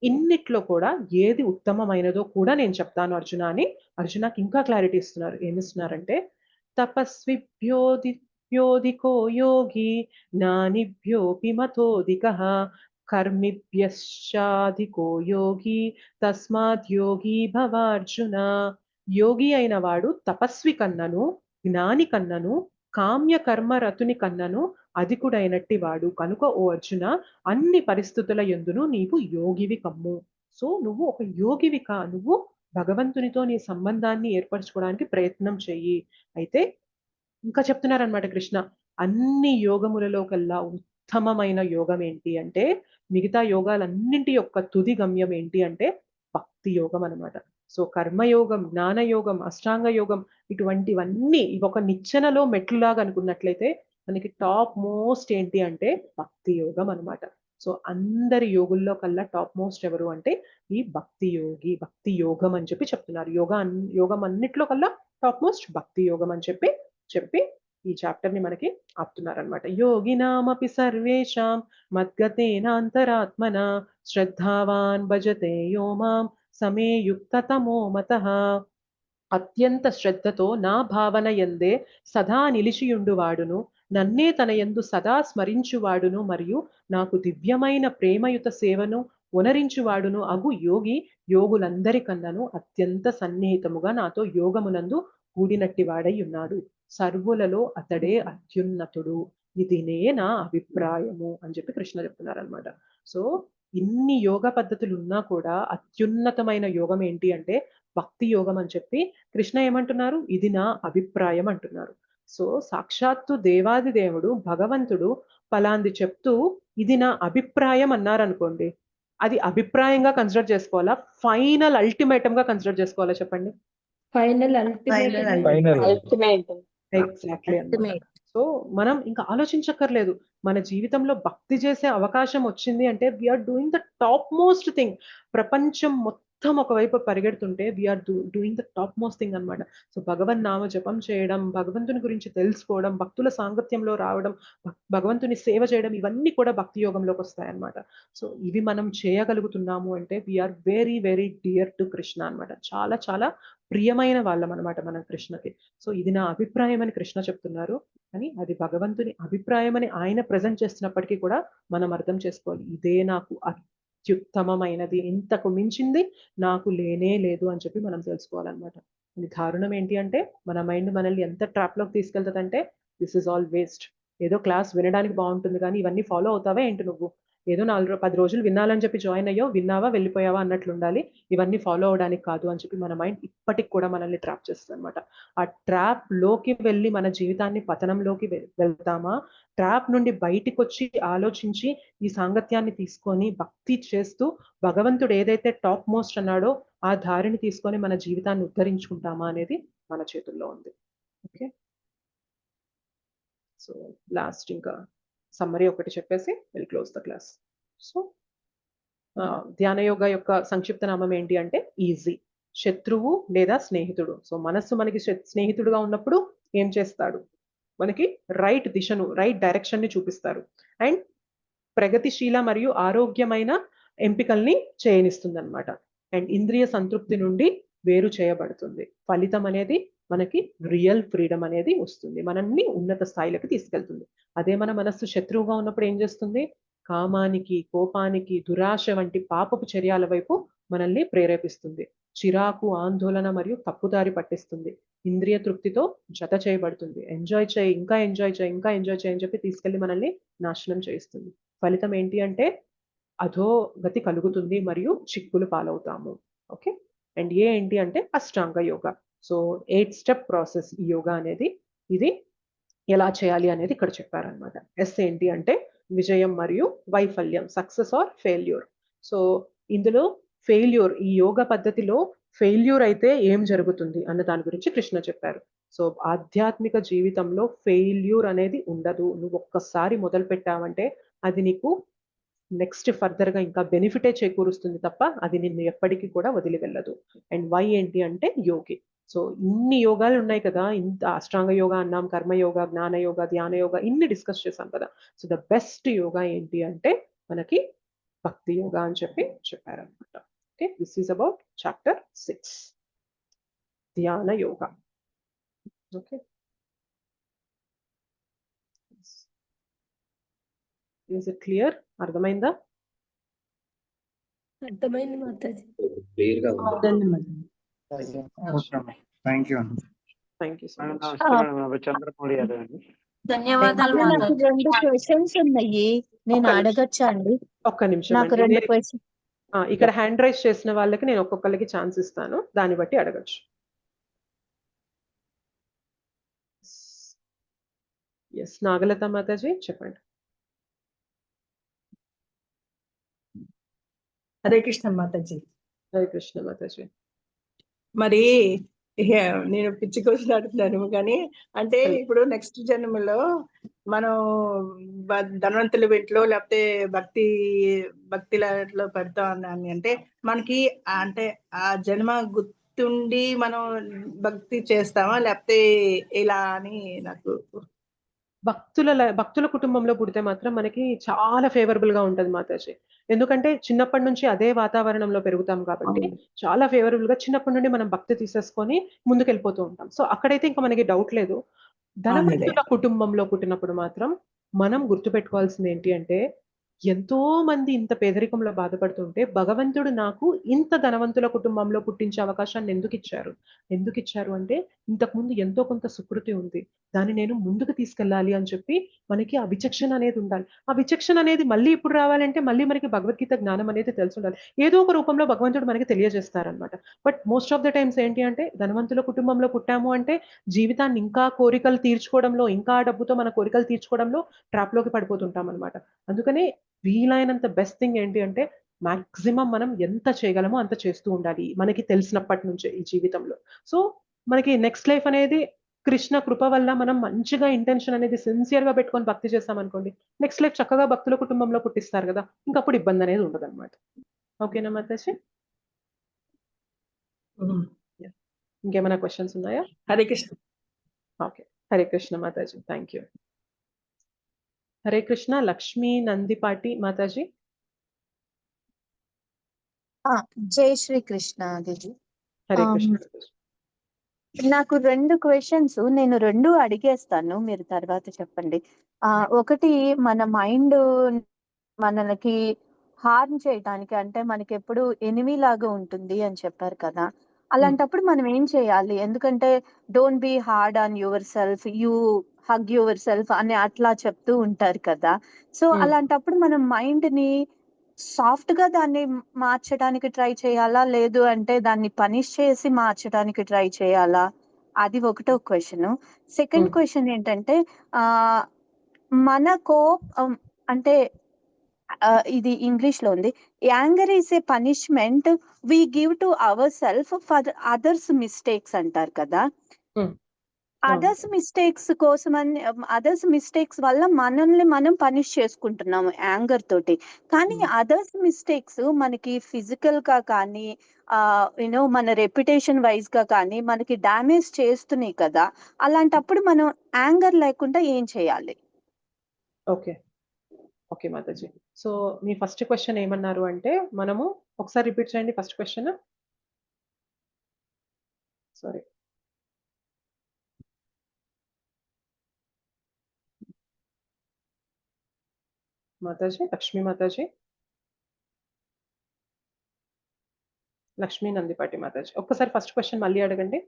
ఇన్నిట్లో కూడా ఏది ఉత్తమమైనదో కూడా నేను చెప్తాను అర్జున అని అర్జునకి ఇంకా క్లారిటీ ఇస్తున్నారు. ఏమిస్తున్నారంటే, తపస్విభ్యోధికో యోగి జ్ఞానిభ్యోపి మతోధికః కర్మిభ్యశ్చాధికో యోగి తస్మాత్ యోగి భవార్జున. యోగి అయిన వాడు తపస్వి కన్నను, జ్ఞాని కన్నను, కామ్య కర్మ రతుని కన్నను అధికుడైనట్టి వాడు కనుక ఓ అర్జున అన్ని పరిస్థితుల యందును నీవు యోగివి కమ్ము. సో నువ్వు ఒక యోగివి కా, నువ్వు భగవంతునితో నీ సంబంధాన్ని ఏర్పరచుకోవడానికి ప్రయత్నం చెయ్యి. అయితే ఇంకా చెప్తున్నారనమాట కృష్ణ, అన్ని యోగములలో కల్లా ఉత్తమమైన యోగం ఏంటి అంటే, మిగతా యోగాలన్నింటి యొక్క తుది గమ్యం ఏంటి అంటే భక్తి యోగం అనమాట. సో కర్మయోగం, జ్ఞానయోగం, అష్టాంగ యోగం ఇటువంటివన్నీ ఒక నిచ్చెనలో మెట్లులాగా అనుకున్నట్లయితే మనకి టాప్ మోస్ట్ ఏంటి అంటే భక్తి యోగం అనమాట. సో అందరి యోగుల్లో కల్లా టాప్ మోస్ట్ ఎవరు అంటే ఈ భక్తి యోగి, భక్తి యోగం అని చెప్పి చెప్తున్నారు. యోగం అన్నిట్లో కల్లా టాప్ మోస్ట్ భక్తి యోగం అని చెప్పి ఈ చాప్టర్ ని మనకి ఆపుతున్నారనమాట. యోగినామపి సర్వేషాం మద్గతేనాంతరాత్మన శ్రద్ధావాన్ భజతే యో మాం సమే యుక్తతమో మతః. అత్యంత శ్రద్ధతో నా భావన యందే సదా నిలిచియుండువాడును, నన్నే తన యందు సదా స్మరించువాడును, మరియు నాకు దివ్యమైన ప్రేమయుత సేవను ఒనరించువాడును అగు యోగి యోగులందరికన్నను అత్యంత సన్నిహితముగా నాతో యోగమునందు కూడినట్టి వాడై ఉన్నాడు. సర్వులలో అతడే అత్యున్నతుడు. ఇదినే నా అభిప్రాయము అని చెప్పి కృష్ణ చెప్తున్నారనమాట. సో ఇన్ని యోగ పద్ధతులు ఉన్నా కూడా అత్యున్నతమైన యోగం ఏంటి అంటే భక్తి యోగం అని చెప్పి కృష్ణ ఏమంటున్నారు, ఇది నా అభిప్రాయం అంటున్నారు. సో సాక్షాత్తు దేవాది దేవుడు భగవంతుడు ఫలాంది చెప్తూ ఇది నా అభిప్రాయం అన్నారనుకోండి, అది అభిప్రాయంగా కన్సిడర్ చేసుకోవాలా, ఫైనల్ అల్టిమేటం గా కన్సిడర్ చేసుకోవాలా చెప్పండి?
ఫైనల్
ఫైనల్
ఎగ్జాక్ట్లీ అన్నమాట. సో మనం ఇంకా ఆలోచించక్కర్లేదు. మన జీవితంలో భక్తి చేసే అవకాశం వచ్చింది అంటే we're doing the top most thing. ప్రపంచం మొత్తం ఒకవైపు పరిగెడుతుంటే we're doing the top most thing అనమాట. సో భగవన్ నామ జపం చేయడం, భగవంతుని గురించి తెలుసుకోవడం, భక్తుల సాంగత్యంలో రావడం, భగవంతుని సేవ చేయడం, ఇవన్నీ కూడా భక్తి యోగంలోకి వస్తాయన్నమాట. సో ఇవి మనం చేయగలుగుతున్నాము అంటే we are very very dear to Krishna అనమాట. చాలా చాలా ప్రియమైన వాళ్ళం అనమాట మనం కృష్ణకి. సో ఇది నా అభిప్రాయం అని కృష్ణ చెప్తున్నారు. కానీ అది భగవంతుని అభిప్రాయం అని ఆయన ప్రజెంట్ చేస్తున్నప్పటికీ కూడా మనం అర్థం చేసుకోవాలి, ఇదే నాకు అత్యుత్తమమైనది, ఇంతకు మించింది నాకు లేనే లేదు అని చెప్పి మనం తెలుసుకోవాలన్నమాట. ఇది దారుణం ఏంటి అంటే మన మైండ్ మనల్ని ఎంత ట్రాప్ లోకి తీసుకెళ్తుందంటే దిస్ ఇస్ ఆల్ వేస్ట్. ఏదో క్లాస్ వినడానికి బాగుంటుంది కానీ ఇవన్నీ ఫాలో అవుతావా ఏంటి నువ్వు? ఏదో 10 రోజులు వినాలని చెప్పి జాయిన్ అయ్యావు, విన్నావా వెళ్ళిపోయావా అన్నట్లు ఉండాలి. ఇవన్నీ ఫాలో అవడానికి కాదు అని చెప్పి మన మైండ్ ఇప్పటికి కూడా మనల్ని ట్రాప్ చేస్తుంది అనమాట. ఆ ట్రాప్ లోకి వెళ్ళి మన జీవితాన్ని పతనంలోకి వెళ్తామా, ట్రాప్ నుండి బయటికి వచ్చి ఆలోచించి ఈ సాంగత్యాన్ని తీసుకొని భక్తి చేస్తూ భగవంతుడు ఏదైతే టాప్ మోస్ట్ అన్నాడో ఆ దారిని తీసుకొని మన జీవితాన్ని ఉద్ధరించుకుంటామా అనేది మన చేతుల్లో ఉంది. ఓకే, సో లాస్ట్ ఇంకా సమ్మరీ ఒకటి చెప్పేసి will close the class. So ధ్యాన యోగా యొక్క సంక్షిప్త నామం ఏంటి అంటే ఈజీ, శత్రువు లేదా స్నేహితుడు. సో మనస్సు మనకి స్నేహితుడుగా ఉన్నప్పుడు ఏం చేస్తాడు, మనకి రైట్ దిశను, రైట్ డైరెక్షన్ ని చూపిస్తారు అండ్ ప్రగతిశీల మరియు ఆరోగ్యమైన ఎంపికల్ని చేయనిస్తుంది అనమాట. అండ్ ఇంద్రియ సంతృప్తి నుండి వేరు చేయబడుతుంది. ఫలితం అనేది మనకి రియల్ ఫ్రీడమ్ అనేది వస్తుంది, మనల్ని ఉన్నత స్థాయిలోకి తీసుకెళ్తుంది. అదే మన మనస్సు శత్రువుగా ఉన్నప్పుడు ఏం చేస్తుంది, కామానికి, కోపానికి, దురాశ వంటి పాపపు చర్యల వైపు మనల్ని ప్రేరేపిస్తుంది. చిరాకు, ఆందోళన మరియు తప్పుదారి పట్టిస్తుంది. ఇంద్రియ తృప్తితో జత చేయబడుతుంది. ఎంజాయ్ చేయి, ఇంకా ఎంజాయ్ చేయి, ఇంకా ఎంజాయ్ చేయి అని చెప్పి తీసుకెళ్లి మనల్ని నాశనం చేస్తుంది. ఫలితం ఏంటి అంటే అధోగతి కలుగుతుంది మరియు చిక్కులు పాలవుతాము. ఓకే, అండ్ ఏంటి అంటే అష్టాంగ యోగా. సో 8 స్టెప్ ప్రాసెస్ ఈ యోగా అనేది. ఇది ఎలా చేయాలి అనేది ఇక్కడ చెప్పారనమాట. ఎస్ ఏంటి అంటే విజయం మరియు వైఫల్యం, సక్సెస్ ఆర్ ఫెయిల్యూర్. సో ఇందులో ఫెయిల్యూర్, ఈ యోగ పద్ధతిలో ఫెయిల్యూర్ అయితే ఏం జరుగుతుంది అన్న దాని గురించి కృష్ణ చెప్పారు. సో ఆధ్యాత్మిక జీవితంలో ఫెయిల్యూర్ అనేది ఉండదు. నువ్వు ఒక్కసారి మొదలు పెట్టావంటే అది నీకు నెక్స్ట్ ఫర్దర్ గా ఇంకా బెనిఫిటే చేకూరుస్తుంది తప్ప అది నిన్ను ఎప్పటికీ కూడా వదిలి వెళ్ళదు. అండ్ వై ఏంటి అంటే యోగి. సో ఇన్ని యోగాలు ఉన్నాయి కదా, ఇంత అష్టాంగ యోగా అన్నాం, కర్మ యోగా, జ్ఞాన యోగా, ధ్యాన యోగా, ఇన్ని డిస్కస్ చేశాం కదా. సో ద బెస్ట్ యోగా ఏంటి అంటే మనకి భక్తి యోగా అని చెప్పి చెప్పారనమాట. Okay, this is about chapter 6 ధ్యాన yoga. Okay, is it clear? అర్థమైందా?
అర్థమైంది Mataji.
Thank you.
Thank you so much.
నమస్తే మేడం, చంద్రమౌళి యాదవ్ అండి.
ధన్యవాదాలు. నాకు 2 క్వశ్చన్స్ ఉన్నాయి, నేను అడగచ్చా అండి?
ఒక్క నిమిషం
నాకు
అండి.
2 క్వశ్చన్.
ఇక్కడ హ్యాండ్ రైజ్ చేసిన వాళ్ళకి నేను ఒక్కొక్కరికి ఛాన్స్ ఇస్తాను, దాన్ని బట్టి అడగచ్చు. ఎస్, నాగలత మాతాజీ చెప్పండి.
హరే కృష్ణ మాతాజీ.
హరే కృష్ణ మాతాజీ.
మరి నేను పిచ్చి క్వశ్చన్ అడుగుతున్నాను కానీ, అంటే ఇప్పుడు నెక్స్ట్ జన్మలో మనం ధనవంతుల ఇంట్లో లేకపోతే భక్తిలో పెడతాం అన్నాను అంటే మనకి అంటే ఆ జన్మ గుర్తుండి మనం భక్తి చేస్తామా లేకపోతే ఇలా అని నాకు.
భక్తుల కుటుంబంలో పుడితే మాత్రం మనకి చాలా ఫేవరబుల్ గా ఉంటది మాతాజీ. ఎందుకంటే చిన్నప్పటి నుంచి అదే వాతావరణంలో పెరుగుతాం కాబట్టి చాలా ఫేవరబుల్ గా చిన్నప్పటి నుండి మనం భక్తి తీసేసుకొని ముందుకెళ్ళిపోతూ ఉంటాం. సో అక్కడైతే ఇంకా మనకి డౌట్ లేదు. ధనవంతుల కుటుంబంలో పుట్టినప్పుడు మాత్రం మనం గుర్తుపెట్టుకోవాల్సింది ఏంటి అంటే, ఎంతో మంది ఇంత పేదరికంలో బాధపడుతుంటే భగవంతుడు నాకు ఇంత ధనవంతుల కుటుంబంలో పుట్టించే అవకాశాన్ని ఎందుకు ఇచ్చారు అంటే, ఇంతకుముందు ఎంతో కొంత సుకృతి ఉంది, దాన్ని నేను ముందుకు తీసుకెళ్ళాలి అని చెప్పి మనకి ఆ విచక్షణ అనేది ఉండాలి. ఆ విచక్షణ అనేది మళ్ళీ ఇప్పుడు రావాలంటే మళ్ళీ మనకి భగవద్గీత జ్ఞానం అనేది తెలిసి ఉండాలి. ఏదో ఒక రూపంలో భగవంతుడు మనకి తెలియజేస్తారనమాట. But most of the times ఏంటి అంటే, ధనవంతుల కుటుంబంలో పుట్టాము అంటే జీవితాన్ని ఇంకా కోరికలు తీర్చుకోవడంలో, ఇంకా డబ్బుతో మన కోరికలు తీర్చుకోవడంలో ట్రాప్ లోకి పడిపోతుంటాం అనమాట. అందుకనే వీలైనంత బెస్ట్ థింగ్ ఏంటి అంటే, మాక్సిమం మనం ఎంత చేయగలమో అంత చేస్తూ ఉండాలి మనకి తెలిసినప్పటి నుంచే ఈ జీవితంలో. సో మనకి నెక్స్ట్ లైఫ్ అనేది కృష్ణ కృప వల్ల మనం మంచిగా ఇంటెన్షన్ అనేది సిన్సియర్ గా పెట్టుకొని భక్తి చేస్తాం అనుకోండి, నెక్స్ట్ లైఫ్ చక్కగా భక్తుల కుటుంబంలో పుట్టిస్తారు కదా, ఇంకప్పుడు ఇబ్బంది అనేది ఉండదు అనమాట. ఓకేనా మాతాజీ? ఇంకేమైనా క్వశ్చన్స్ ఉన్నాయా?
Hare Krishna.
Okay, Hare Krishna Mataji, thank you. Hare Krishna. Lakshmi Nandipati Mataji.
జై శ్రీ కృష్ణ దీది.
హరే కృష్ణ.
నాకు 2 క్వశ్చన్స్, నేను 2 అడిగేస్తాను, మీరు తర్వాత చెప్పండి. ఒకటి, మన మైండ్ మనకి హార్మ్ చేయడానికి, అంటే మనకి ఎప్పుడు ఎనిమీ లాగా ఉంటుంది అని చెప్పారు కదా, అలాంటప్పుడు మనం ఏం చేయాలి? ఎందుకంటే don't be hard on your self, you hug your self అని అట్లా చెప్తూ ఉంటారు కదా. So
Hmm.
అలాంటప్పుడు మనం మైండ్ ని సాఫ్ట్ గా దాన్ని మార్చడానికి ట్రై చేయాలా, లేదు అంటే దాన్ని పనిష్ చేసి మార్చడానికి ట్రై చేయాలా? అది ఒకటో క్వశ్చన్. Second
Hmm.
క్వశ్చన్ ఏంటంటే ఆ మనకు అంటే ఇది ఇంగ్లీష్ లో ఉంది. Anger is a punishment we give to our self for others mistakes అంటారు కదా.
Hmm. అవును.
అదర్స్ మిస్టేక్స్ వల్ల మనల్ని మనం పనిష్ చేసుకుంటున్నాము యాంగర్ తోటి. కానీ
Hmm.
అదర్స్ మిస్టేక్స్ మనకి ఫిజికల్ గా కానీ యూనో మన రెప్యుటేషన్ వైజ్ గా కానీ మనకి డ్యామేజ్ చేస్తున్నాయి కదా. అలాంటప్పుడు మనం యాంగర్ లేకుండా ఏం చేయాలి?
Okay okay Mataji. సో మీ ఫస్ట్ క్వశ్చన్ ఏమన్నారు అంటే మనము ఒకసారి రిపీట్ చేయండి first question. Sorry. Mataji, Lakshmi Mataji, Lakshmi Nandipati Mataji, ఒక్కసారి ఫస్ట్ క్వశ్చన్ మళ్ళీ అడగండి.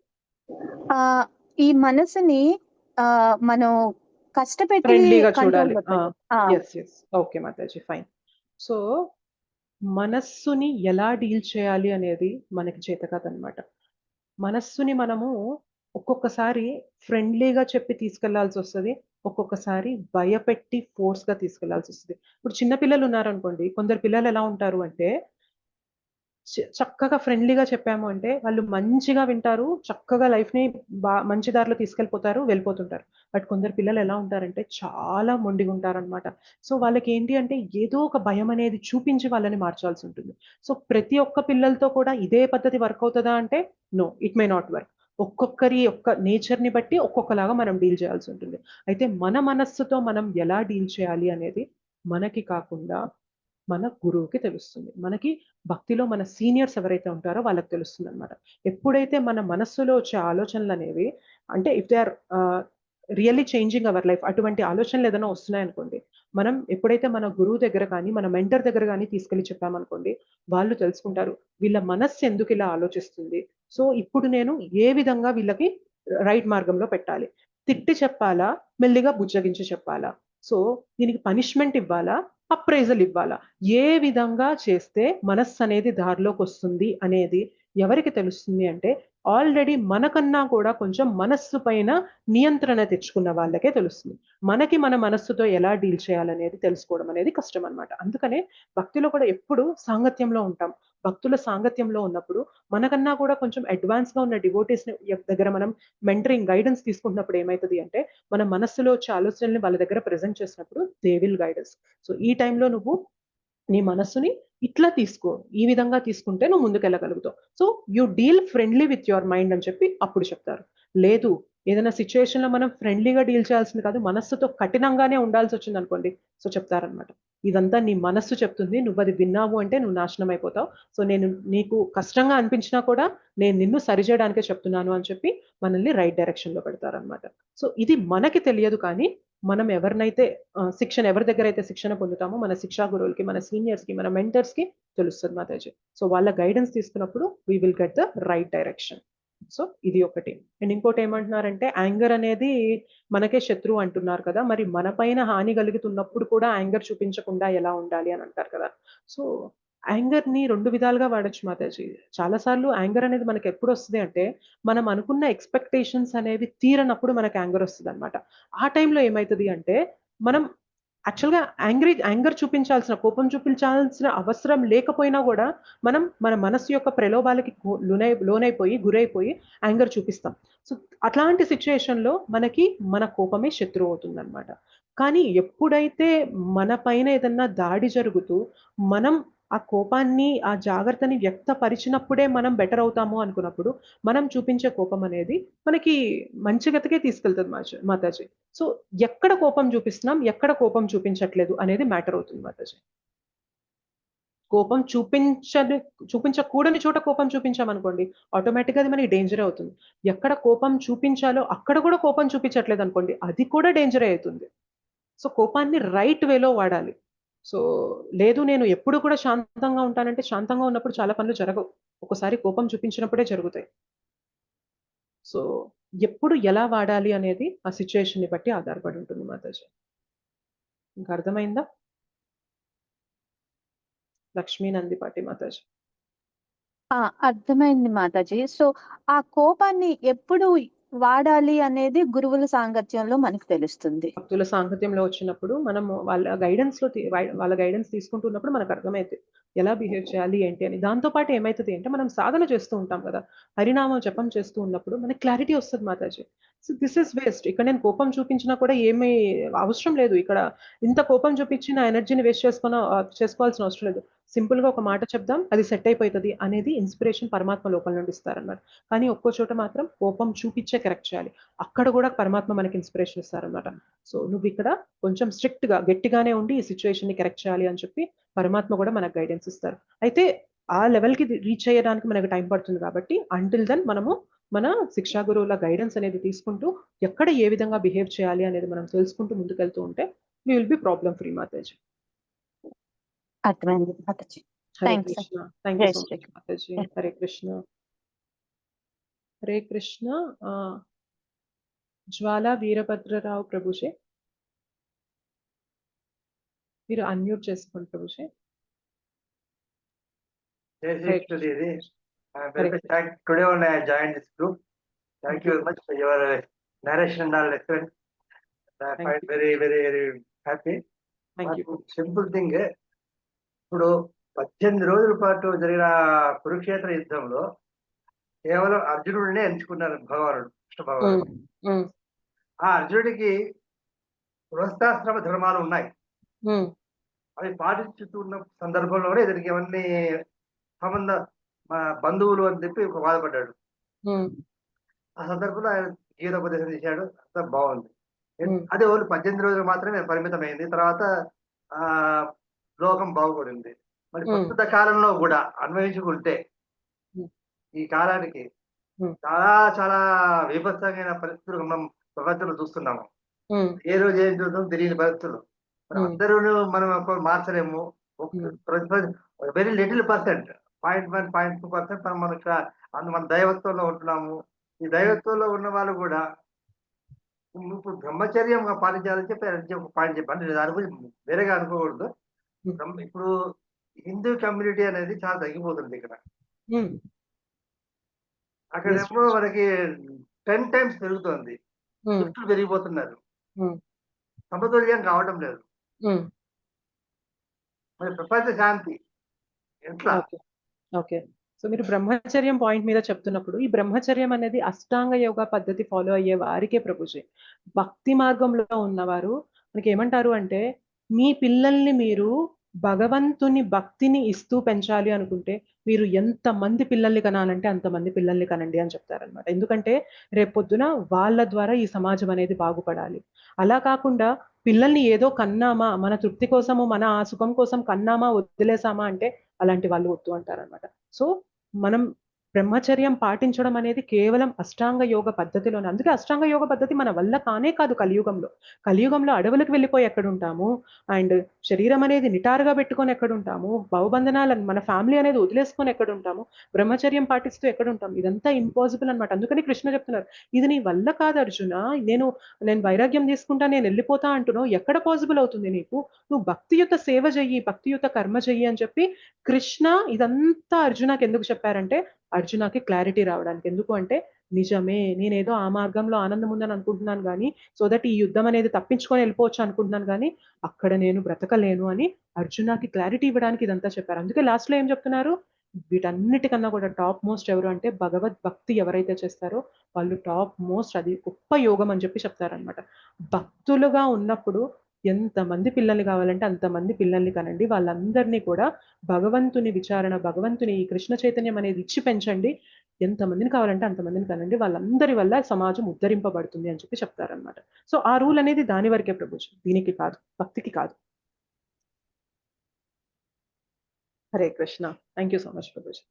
ఆ ఈ మనసుని మనం కష్టపెట్టి
ఫ్రెండ్లీగా
కంట్రోల్
చూడాలి.
పెట్టాలి.
Yes yes okay Mataji, fine. So మనస్సుని ఎలా డీల్ చేయాలి అనేది మనకి చేత కాదనమాట. మనస్సుని మనము ఒక్కొక్కసారి ఫ్రెండ్లీగా చెప్పి తీసుకెళ్లాల్సి వస్తుంది, ఒక్కొక్కసారి భయపెట్టి ఫోర్స్గా తీసుకెళ్లాల్సి వస్తుంది. ఇప్పుడు చిన్న పిల్లలు ఉన్నారనుకోండి, కొందరు పిల్లలు ఎలా ఉంటారు అంటే చక్కగా ఫ్రెండ్లీగా చెప్పాము అంటే వాళ్ళు మంచిగా వింటారు, చక్కగా లైఫ్ని మంచి దారిలో తీసుకెళ్ళిపోతారు, వెళ్ళిపోతుంటారు. బట్ కొందరు పిల్లలు ఎలా ఉంటారంటే చాలా మొండిగా ఉంటారనమాట. సో వాళ్ళకి ఏంటి అంటే ఏదో ఒక భయం అనేది చూపించి వాళ్ళని మార్చాల్సి ఉంటుంది. సో ప్రతి ఒక్క పిల్లలతో కూడా ఇదే పద్ధతి వర్క్ అవుతుందా అంటే no, it may not work. ఒక్కొక్కరి యొక్క నేచర్ని బట్టి ఒక్కొక్కలాగా మనం డీల్ చేయాల్సి ఉంటుంది. అయితే మన మనస్సుతో మనం ఎలా డీల్ చేయాలి అనేది మనకి కాకుండా మన గురువుకి తెలుస్తుంది. మనకి భక్తిలో మన సీనియర్స్ ఎవరైతే ఉంటారో వాళ్ళకి తెలుస్తుంది అనమాట. ఎప్పుడైతే మన మనస్సులో వచ్చే ఆలోచనలు అనేవి అంటే if they are really changing our life, అటువంటి ఆలోచనలు ఏదైనా వస్తున్నాయనుకోండి, మనం ఎప్పుడైతే మన గురువు దగ్గర కానీ మన మెంటర్ దగ్గర కానీ తీసుకెళ్ళి చెప్పామనుకోండి, వాళ్ళు తెలుసుకుంటారు వీళ్ళ మనస్సు ఎందుకు ఇలా ఆలోచిస్తుంది. సో ఇప్పుడు నేను ఏ విధంగా వీళ్ళకి రైట్ మార్గంలో పెట్టాలి, తిట్టి చెప్పాలా, మెల్లిగా బుజ్జగించి చెప్పాలా, సో దీనికి పనిష్మెంట్ ఇవ్వాలా, అప్రైజల్ ఇవ్వాలా, ఏ విధంగా చేస్తే మనస్సు అనేది దారిలోకి వస్తుంది అనేది ఎవరికి తెలుస్తుంది అంటే ఆల్రెడీ మనకన్నా కూడా కొంచెం మనస్సు పైన నియంత్రణ తెచ్చుకున్న వాళ్ళకే తెలుస్తుంది. మనకి మన మనస్సుతో ఎలా డీల్ చేయాలనేది తెలుసుకోవడం అనేది కష్టం అనమాట. అందుకనే భక్తిలో కూడా ఎప్పుడు సాంగత్యంలో ఉంటాం. భక్తుల సాంగత్యంలో ఉన్నప్పుడు మనకన్నా కూడా కొంచెం అడ్వాన్స్గా ఉన్న డివోటీస్ దగ్గర మనం మెంటరింగ్ గైడెన్స్ తీసుకుంటున్నప్పుడు ఏమవుతుంది అంటే మన మనస్సులో వచ్చే ఆలోచనల్ని వాళ్ళ దగ్గర ప్రెజెంట్ చేసినప్పుడు దే విల్ గైడెన్స్. సో ఈ టైంలో నువ్వు నీ మనస్సుని ఇట్లా తీసుకో, ఈ విధంగా తీసుకుంటే నువ్వు ముందుకెళ్ళగలుగుతావు. So you deal friendly with your mind అని చెప్పి అప్పుడు చెప్తారు. లేదు ఏదైనా సిచ్యువేషన్ లో మనం ఫ్రెండ్లీగా డీల్ చేయాల్సింది కాదు, మనస్సుతో కఠినంగానే ఉండాల్సి వచ్చింది అనుకోండి, సో చెప్తారనమాట ఇదంతా నీ మనస్సు చెప్తుంది, నువ్వు అది విన్నావు అంటే నువ్వు నాశనం అయిపోతావు. సో నేను నీకు కష్టంగా అనిపించినా కూడా నేను నిన్ను సరిచేయడానికే చెప్తున్నాను అని చెప్పి మనల్ని రైట్ డైరెక్షన్ లో పెడతారనమాట. సో ఇది మనకి తెలియదు, కానీ మనం ఎవరినైతే ఎవరి దగ్గర అయితే శిక్షణ పొందుతామో మన శిక్షా గురువులకి, మన సీనియర్స్ కి, మన మెంటర్స్ కి తెలుస్తుంది మాతాజీ. సో వాళ్ళ గైడెన్స్ తీసుకున్నప్పుడు we will get the right direction. So ఇది ఒకటి. అండ్ ఇంకోటి ఏమంటున్నారంటే యాంగర్ అనేది మనకే శత్రువు అంటున్నారు కదా, మరి మన పైన హాని కలుగుతున్నప్పుడు కూడా యాంగర్ చూపించకుండా ఎలా ఉండాలి అని అంటారు కదా. సో యాంగర్ ని రెండు విధాలుగా వాడచ్చు మాతాజీ. చాలాసార్లు యాంగర్ అనేది మనకి ఎప్పుడు వస్తుంది అంటే మనం అనుకున్న ఎక్స్పెక్టేషన్స్ అనేవి తీరనప్పుడు మనకు యాంగర్ వస్తుంది అనమాట. ఆ టైంలో ఏమవుతుంది అంటే మనం యాక్చువల్గా యాంగర్ చూపించాల్సిన, కోపం చూపించాల్సిన అవసరం లేకపోయినా కూడా మనం మన మనస్సు యొక్క ప్రలోభాలకి లోనైపోయి గురైపోయి యాంగర్ చూపిస్తాం. సో అట్లాంటి సిచ్యుయేషన్లో మనకి మన కోపమే శత్రువు అవుతుంది అనమాట. కానీ ఎప్పుడైతే మన పైన ఏదన్నా దాడి జరుగుతూ మనం ఆ కోపాన్ని, ఆ జాగ్రత్తని వ్యక్తపరిచినప్పుడే మనం బెటర్ అవుతాము అనుకున్నప్పుడు మనం చూపించే కోపం అనేది మనకి మంచి గతికే తీసుకెళ్తుంది మాతాజీ. సో ఎక్కడ కోపం చూపిస్తున్నాం, ఎక్కడ కోపం చూపించట్లేదు అనేది మ్యాటర్ అవుతుంది మాతాజీ. కోపం చూపించకూడని చోట కోపం చూపించామనుకోండి, ఆటోమేటిక్గా అది మనకి డేంజర్ అవుతుంది. ఎక్కడ కోపం చూపించాలో అక్కడ కూడా కోపం చూపించట్లేదు అనుకోండి, అది కూడా డేంజర్ అవుతుంది. సో కోపాన్ని రైట్ వేలో వాడాలి. సో లేదు నేను ఎప్పుడు కూడా శాంతంగా ఉంటానంటే, శాంతంగా ఉన్నప్పుడు చాలా పనులు జరగవు, ఒకసారి కోపం చూపించినప్పుడే జరుగుతాయి. సో ఎప్పుడు ఎలా వాడాలి అనేది ఆ సిచ్యుయేషన్ ని బట్టి ఆధారపడి ఉంటుంది మాతాజీ. ఇంకా అర్థమైందా? లక్ష్మీ నందిపాటి మాతాజీ.
అర్థమైంది మాతాజీ. సో ఆ కోపాన్ని ఎప్పుడు వాడాలి అనేది గురువుల సాంగత్యంలో మనకు తెలుస్తుంది.
భక్తుల సాంగత్యంలో వచ్చినప్పుడు మనము వాళ్ళ గైడెన్స్ తీసుకుంటున్నప్పుడు మనకు అర్థమైంది ఎలా బిహేవ్ చేయాలి ఏంటి అని. దాంతో పాటు ఏమైతుంది అంటే మనం సాధన చేస్తూ ఉంటాం కదా, హరినామం జపం చేస్తూ ఉన్నప్పుడు మనకి క్లారిటీ వస్తుంది Mataji. So this is waste. ఇక్కడ నేను కోపం చూపించినా కూడా ఏమీ అవసరం లేదు. ఇక్కడ ఇంత కోపం చూపించి నా ఎనర్జీని వేస్ట్ చేసుకోవాల్సిన అవసరం లేదు. సింపుల్ గా ఒక మాట చెప్దాం, అది సెట్ అయిపోతుంది అనేది ఇన్స్పిరేషన్ పరమాత్మ లోపల నుండి ఇస్తారన్నమాట. కానీ ఒక్కో చోట మాత్రం కోపం చూపించే కరెక్ట్ చేయాలి, అక్కడ కూడా పరమాత్మ మనకి ఇన్స్పిరేషన్ ఇస్తారన్నమాట. సో నువ్వు ఇక్కడ కొంచెం స్ట్రిక్ట్ గా గట్టిగానే ఉండి ఈ సిచ్యువేషన్ ని కరెక్ట్ చేయాలి అని చెప్పి పరమాత్మ కూడా మనకు గైడెన్స్ ఇస్తారు. అయితే ఆ లెవెల్ కి రీచ్ అయ్యడానికి మనకు టైం పడుతుంది కాబట్టి అంటిల్ దెన్ మనము మన శిక్షా గురువుల గైడెన్స్ అనేది తీసుకుంటూ ఎక్కడ ఏ విధంగా బిహేవ్ చేయాలి అనేది మనం తెలుసుకుంటూ ముందుకెళ్తూ ఉంటే we will be problem free మాతాజీ.
అర్థమైంది మాతాజీ.
Hare
Thanks.
Krishna. Thank you
జై
సో
శ్రీ
మచ్ మాతాజీ. హరే కృష్ణ. హరే కృష్ణ. జ్వాలా వీరభద్రరావు ప్రభుజీ, మీరు అన్మ్యూట్ చేసుకోండి Prabhuji.
Today only I joined this group. Thank you very much for your narration and all excellent. I find very, very, very happy.
Thank you.
Simple thing, ఇప్పుడు 18 రోజుల పాటు జరిగిన కురుక్షేత్ర యుద్ధంలో కేవలం అర్జునుడినే ఎంచుకున్నారు భగవానుడు, కృష్ణ భగవానుడు. ఆ అర్జునుడికి గృహస్థాశ్రమ ధర్మాలు ఉన్నాయి, అవి పాటించుతున్న సందర్భంలోనే ఇతనికి అవన్నీ సంబంధ బంధువులు అని చెప్పి ఒక బాధపడ్డాడు. ఆ సందర్భంలో ఆయన గీతోపదేశం చేశాడు, అంతా బాగుంది. అదే ఓన్లీ 18 రోజులు మాత్రమే పరిమితమైంది. తర్వాత ఆ లోకం బాగుపడింది. మరి ప్రస్తుత కాలంలో కూడా అన్వయించుకుంటే ఈ కాలానికి చాలా చాలా విభత్సమైన పరిస్థితులు మనం ప్రపంచంలో చూస్తున్నాము. ఏ రోజు ఏం చూస్తాం తెలియని పరిస్థితులు. అందరూ మనం మార్చలేము. వెరీ లిటిల్ పర్సెంట్, 0.1, 0.2% మనకు మన దైవత్వంలో ఉంటున్నాము. ఈ దైవత్వంలో ఉన్న వాళ్ళు కూడా ఇప్పుడు బ్రహ్మచర్యం పాటించాలని చెప్పి ఒక పాయింట్ చెప్పండి, దాని గురించి వేరేగా అనుకోకూడదు. ఇప్పుడు హిందూ కమ్యూనిటీ అనేది చాలా తగ్గిపోతుంది ఇక్కడ. అక్కడేమో మనకి 10 times పెరుగుతుంది, దుష్టులు పెరిగిపోతున్నారు, సమతుల్యం కావడం లేదు. మరి ప్రపంచ శాంతి ఎట్లా?
ఓకే. సో మీరు బ్రహ్మచర్యం పాయింట్ మీద చెప్తున్నప్పుడు ఈ బ్రహ్మచర్యం అనేది అష్టాంగ యోగ పద్ధతి ఫాలో అయ్యే వారికే ప్రభుజీ. భక్తి మార్గంలో ఉన్నవారు మనకి ఏమంటారు అంటే, మీ పిల్లల్ని మీరు భగవంతుని భక్తిని ఇస్తూ పెంచాలి అనుకుంటే మీరు ఎంతమంది పిల్లల్ని కనాలంటే అంతమంది పిల్లల్ని కనండి అని చెప్తారనమాట. ఎందుకంటే రేపొద్దున వాళ్ళ ద్వారా ఈ సమాజం అనేది బాగుపడాలి. అలా కాకుండా పిల్లల్ని ఏదో కన్నామా, మన తృప్తి కోసము మన ఆ సుఖం కోసం కన్నామా వదిలేసామా అంటే అలాంటి వాళ్ళు వద్దు అంటారనమాట. సో మనం బ్రహ్మచర్యం పాటించడం అనేది కేవలం అష్టాంగ యోగ పద్ధతిలోనే. అందుకే అష్టాంగ యోగ పద్ధతి మన వల్ల కానే కాదు కలియుగంలో అడవులకు వెళ్ళిపోయి ఎక్కడుంటాము, అండ్ శరీరం అనేది నిటారుగా పెట్టుకొని ఎక్కడుంటాము, భవబంధనాలను మన ఫ్యామిలీ అనేది వదిలేసుకొని ఎక్కడుంటాము, బ్రహ్మచర్యం పాటిస్తూ ఎక్కడుంటాం. ఇదంతా ఇంపాసిబుల్ అనమాట. అందుకని కృష్ణ చెప్తున్నారు, ఇది నీ వల్ల కాదు అర్జున, నేను వైరాగ్యం తీసుకుంటా నేను వెళ్ళిపోతా అంటున్నావు, ఎక్కడ పాసిబుల్ అవుతుంది నీకు? నువ్వు భక్తియుత సేవ చెయ్యి, భక్తియుత కర్మ చెయ్యి అని చెప్పి కృష్ణ ఇదంతా అర్జునకి ఎందుకు చెప్పారంటే అర్జునకి క్లారిటీ రావడానికి. ఎందుకు అంటే నిజమే, నేనేదో ఆ మార్గంలో ఆనందం ఉందని అనుకుంటున్నాను కానీ, సో దట్ ఈ యుద్ధం అనేది తప్పించుకొని వెళ్ళిపోవచ్చు అనుకుంటున్నాను కానీ అక్కడ నేను బ్రతకలేను అని అర్జునకి క్లారిటీ ఇవ్వడానికి ఇదంతా చెప్పారు. అందుకే లాస్ట్ లో ఏం చెప్తున్నారు, వీటన్నిటికన్నా కూడా టాప్ మోస్ట్ ఎవరు అంటే భగవద్ భక్తి ఎవరైతే చేస్తారో వాళ్ళు టాప్ మోస్ట్, అది గొప్ప యోగం అని చెప్పి చెప్తారనమాట. భక్తులుగా ఉన్నప్పుడు ఎంతమంది పిల్లల్ని కావాలంటే అంతమంది పిల్లల్ని కనండి, వాళ్ళందరినీ కూడా భగవంతుని విచారణ, భగవంతుని ఈ కృష్ణ చైతన్యం అనేది ఇచ్చి పెంచండి, ఎంతమందిని కావాలంటే అంతమందిని కనండి, వాళ్ళందరి వల్ల సమాజం ఉద్ధరింపబడుతుంది అని చెప్పి చెప్తారనమాట. సో ఆ రూల్ అనేది దాని వరకే ప్రభుజీ, దీనికి కాదు, భక్తికి కాదు. Hare Krishna. Thank you so much ప్రభుజీ.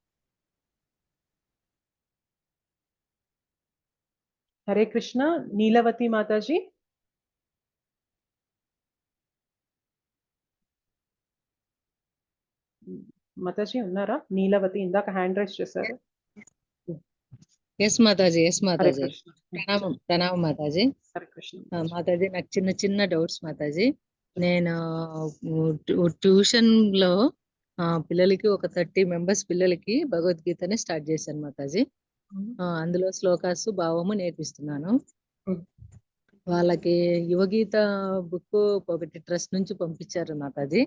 హరే కృష్ణ. నీలవతి మాతాజీ. మాతాజీ ఉన్నారా? నీలవతి ఇందాక హ్యాండ్ రైజ్ చేశారు.
ఎస్ మాతాజీ, ఎస్
హరే
మాతాజీ.
కృష్ణ.
ప్రణామం, ప్రణామం మాతాజీ.
హరే కృష్ణ.
మాతాజీ నాకు చిన్న చిన్న డౌట్స్ మాతాజీ. నేను ట్యూషన్ లో పిల్లలకి ఒక 30 మెంబర్స్ పిల్లలకి భగవద్గీతని స్టార్ట్ చేశాను మాతాజీ. అందులో శ్లోకాసు భావము నేర్పిస్తున్నాను.
Hmm.
వాళ్ళకి యువగీత బుక్ ఒకటి ట్రస్ట్ నుంచి పంపించారు మాతాజీ.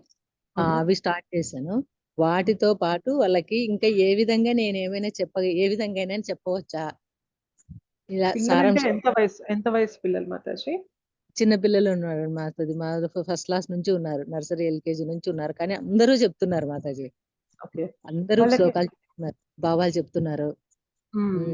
అవి స్టార్ట్ చేశాను. వాటితో పాటు వాళ్ళకి ఇంకా ఏ విధంగా నేను ఏమైనా ఏ విధంగా అయినా చెప్పవచ్చా? ఇలా
పిల్లలంటే
సారాంశం.
ఎంత వయసు పిల్లలు మాతాజీ?
చిన్న పిల్లలు ఉన్నారు మాతాజీ. మా ఫస్ట్ క్లాస్ నుంచి ఉన్నారు, నర్సరీ ఎల్కేజీ నుంచి ఉన్నారు. కానీ అందరూ చెప్తున్నారు మాతాజీ.
ఓకే.
అందరూ
వాళ్ళకి
శ్లోకాలు చెప్తున్నారు, భావాలు చెప్తున్నారు.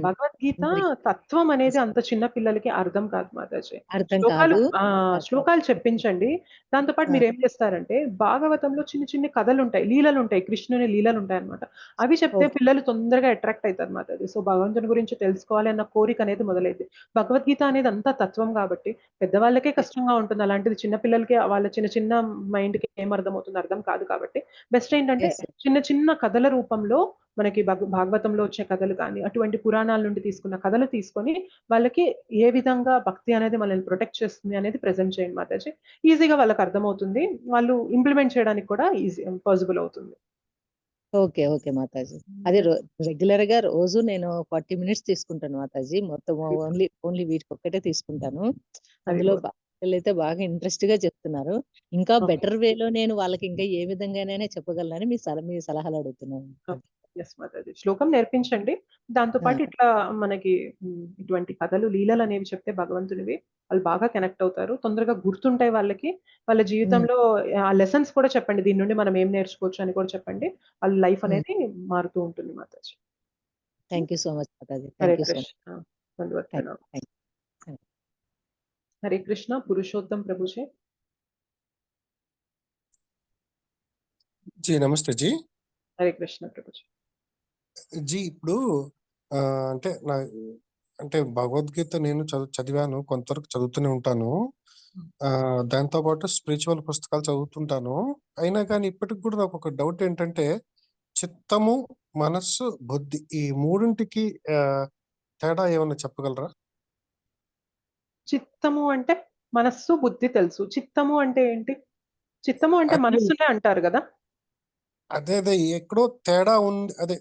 భగవద్గీత
అందరికి
తత్వం అనేది అంత చిన్న పిల్లలకి అర్థం కాదు మాతాజీ.
అర్థం
శ్లోకాలు
కాదు.
శ్లోకాలు చెప్పించండి. దాంతో పాటు మీరు ఏం చేస్తారంటే భాగవతంలో చిన్న చిన్న కథలు ఉంటాయి, లీలలు ఉంటాయి, కృష్ణుని లీలలు ఉంటాయి అన్నమాట. అవి చెప్తే
ఓకే.
పిల్లలు తొందరగా అట్రాక్ట్ అవుతారు మాతాజీ. సో భగవంతుని గురించి తెలుసుకోవాలి అన్న కోరిక అనేది మొదలైంది. భగవద్గీత అనేది అంతా తత్వం కాబట్టి పెద్దవాళ్ళకే కష్టంగా ఉంటుంది. అలాంటిది చిన్న పిల్లలకి వాళ్ళ చిన్న చిన్న మైండ్ కి ఏం అర్థమవుతుందో అర్థం కాదు కాబట్టి బెస్ట్ ఏంటంటే
ఎస్
చిన్న చిన్న కథల రూపంలో మనకి భాగవతంలో వచ్చే కథలు కానీ అటువంటి పురాణాల నుండి తీసుకున్న కథలు తీసుకొని వాళ్ళకి ఏ విధంగా భక్తి అనేది మనల్ని ప్రొటెక్ట్ చేస్తుంది అనేది ప్రెజెంట్ చేయండి మాతాజీ. ఈజీగా వాళ్ళకి అర్థమవుతుంది, వాళ్ళు ఇంప్లిమెంట్ చేయడానికి కూడా ఈజీ పాసిబుల్ అవుతుంది.
Okay okay Mataji. అది రెగ్యులర్ గా రోజు నేను 40 మినిట్స్ తీసుకుంటాను మాతాజీ. మొత్తం ఓన్లీ వీటికి ఒక్కటే తీసుకుంటాను. అందులో పిల్లలైతే బాగా ఇంట్రెస్ట్ గా చెప్తున్నారు. ఇంకా
Okay.
బెటర్ వేలో నేను వాళ్ళకి ఇంకా ఏ విధంగానైనా చెప్పగలనని మీ సలహాలు అడుగుతున్నాను.
ఎస్ మాతాజీ. శ్లోకం నేర్పించండి. దాంతో పాటు ఇట్లా మనకి ఇటువంటి కథలు లీలలు అనేవి చెప్తే భగవంతునివి వాళ్ళు బాగా కనెక్ట్ అవుతారు, తొందరగా గుర్తుంటాయి వాళ్ళకి. వాళ్ళ జీవితంలో ఆ లెసన్స్ కూడా చెప్పండి, దీని నుండి మనం ఏం నేర్చుకోవచ్చు అని కూడా చెప్పండి. వాళ్ళ లైఫ్ అనేది మారుతూ ఉంటుంది Mataji.
Thank you so much మాతాజీ.
Hare
thank you so
Krishna. ధన్యవాదాలు.
మచ్.
హరే కృష్ణ. పురుషోత్తం ప్రభుజీ.
జీ నమస్తే జీ.
హరే కృష్ణ ప్రభుజీ.
జీ ఇప్పుడు అంటే భగవద్గీత నేను చదివాను, కొంతవరకు చదువుతూనే ఉంటాను. దాంతో పాటు స్పిరిచువల్ పుస్తకాలు చదువుతుంటాను. అయినా కానీ ఇప్పటికి కూడా నాకు ఒక డౌట్ ఏంటంటే చిత్తము, మనస్సు, బుద్ధి ఈ మూడింటికి తేడా ఏమన్నా చెప్పగలరా?
చిత్తము అంటే మనస్సు, బుద్ధి తెలుసు. చిత్తము అంటే ఏంటి? చిత్తము అంటే మనస్సునే అంటారు కదా.
అదే ఎక్కడో తేడా ఉంది. అదే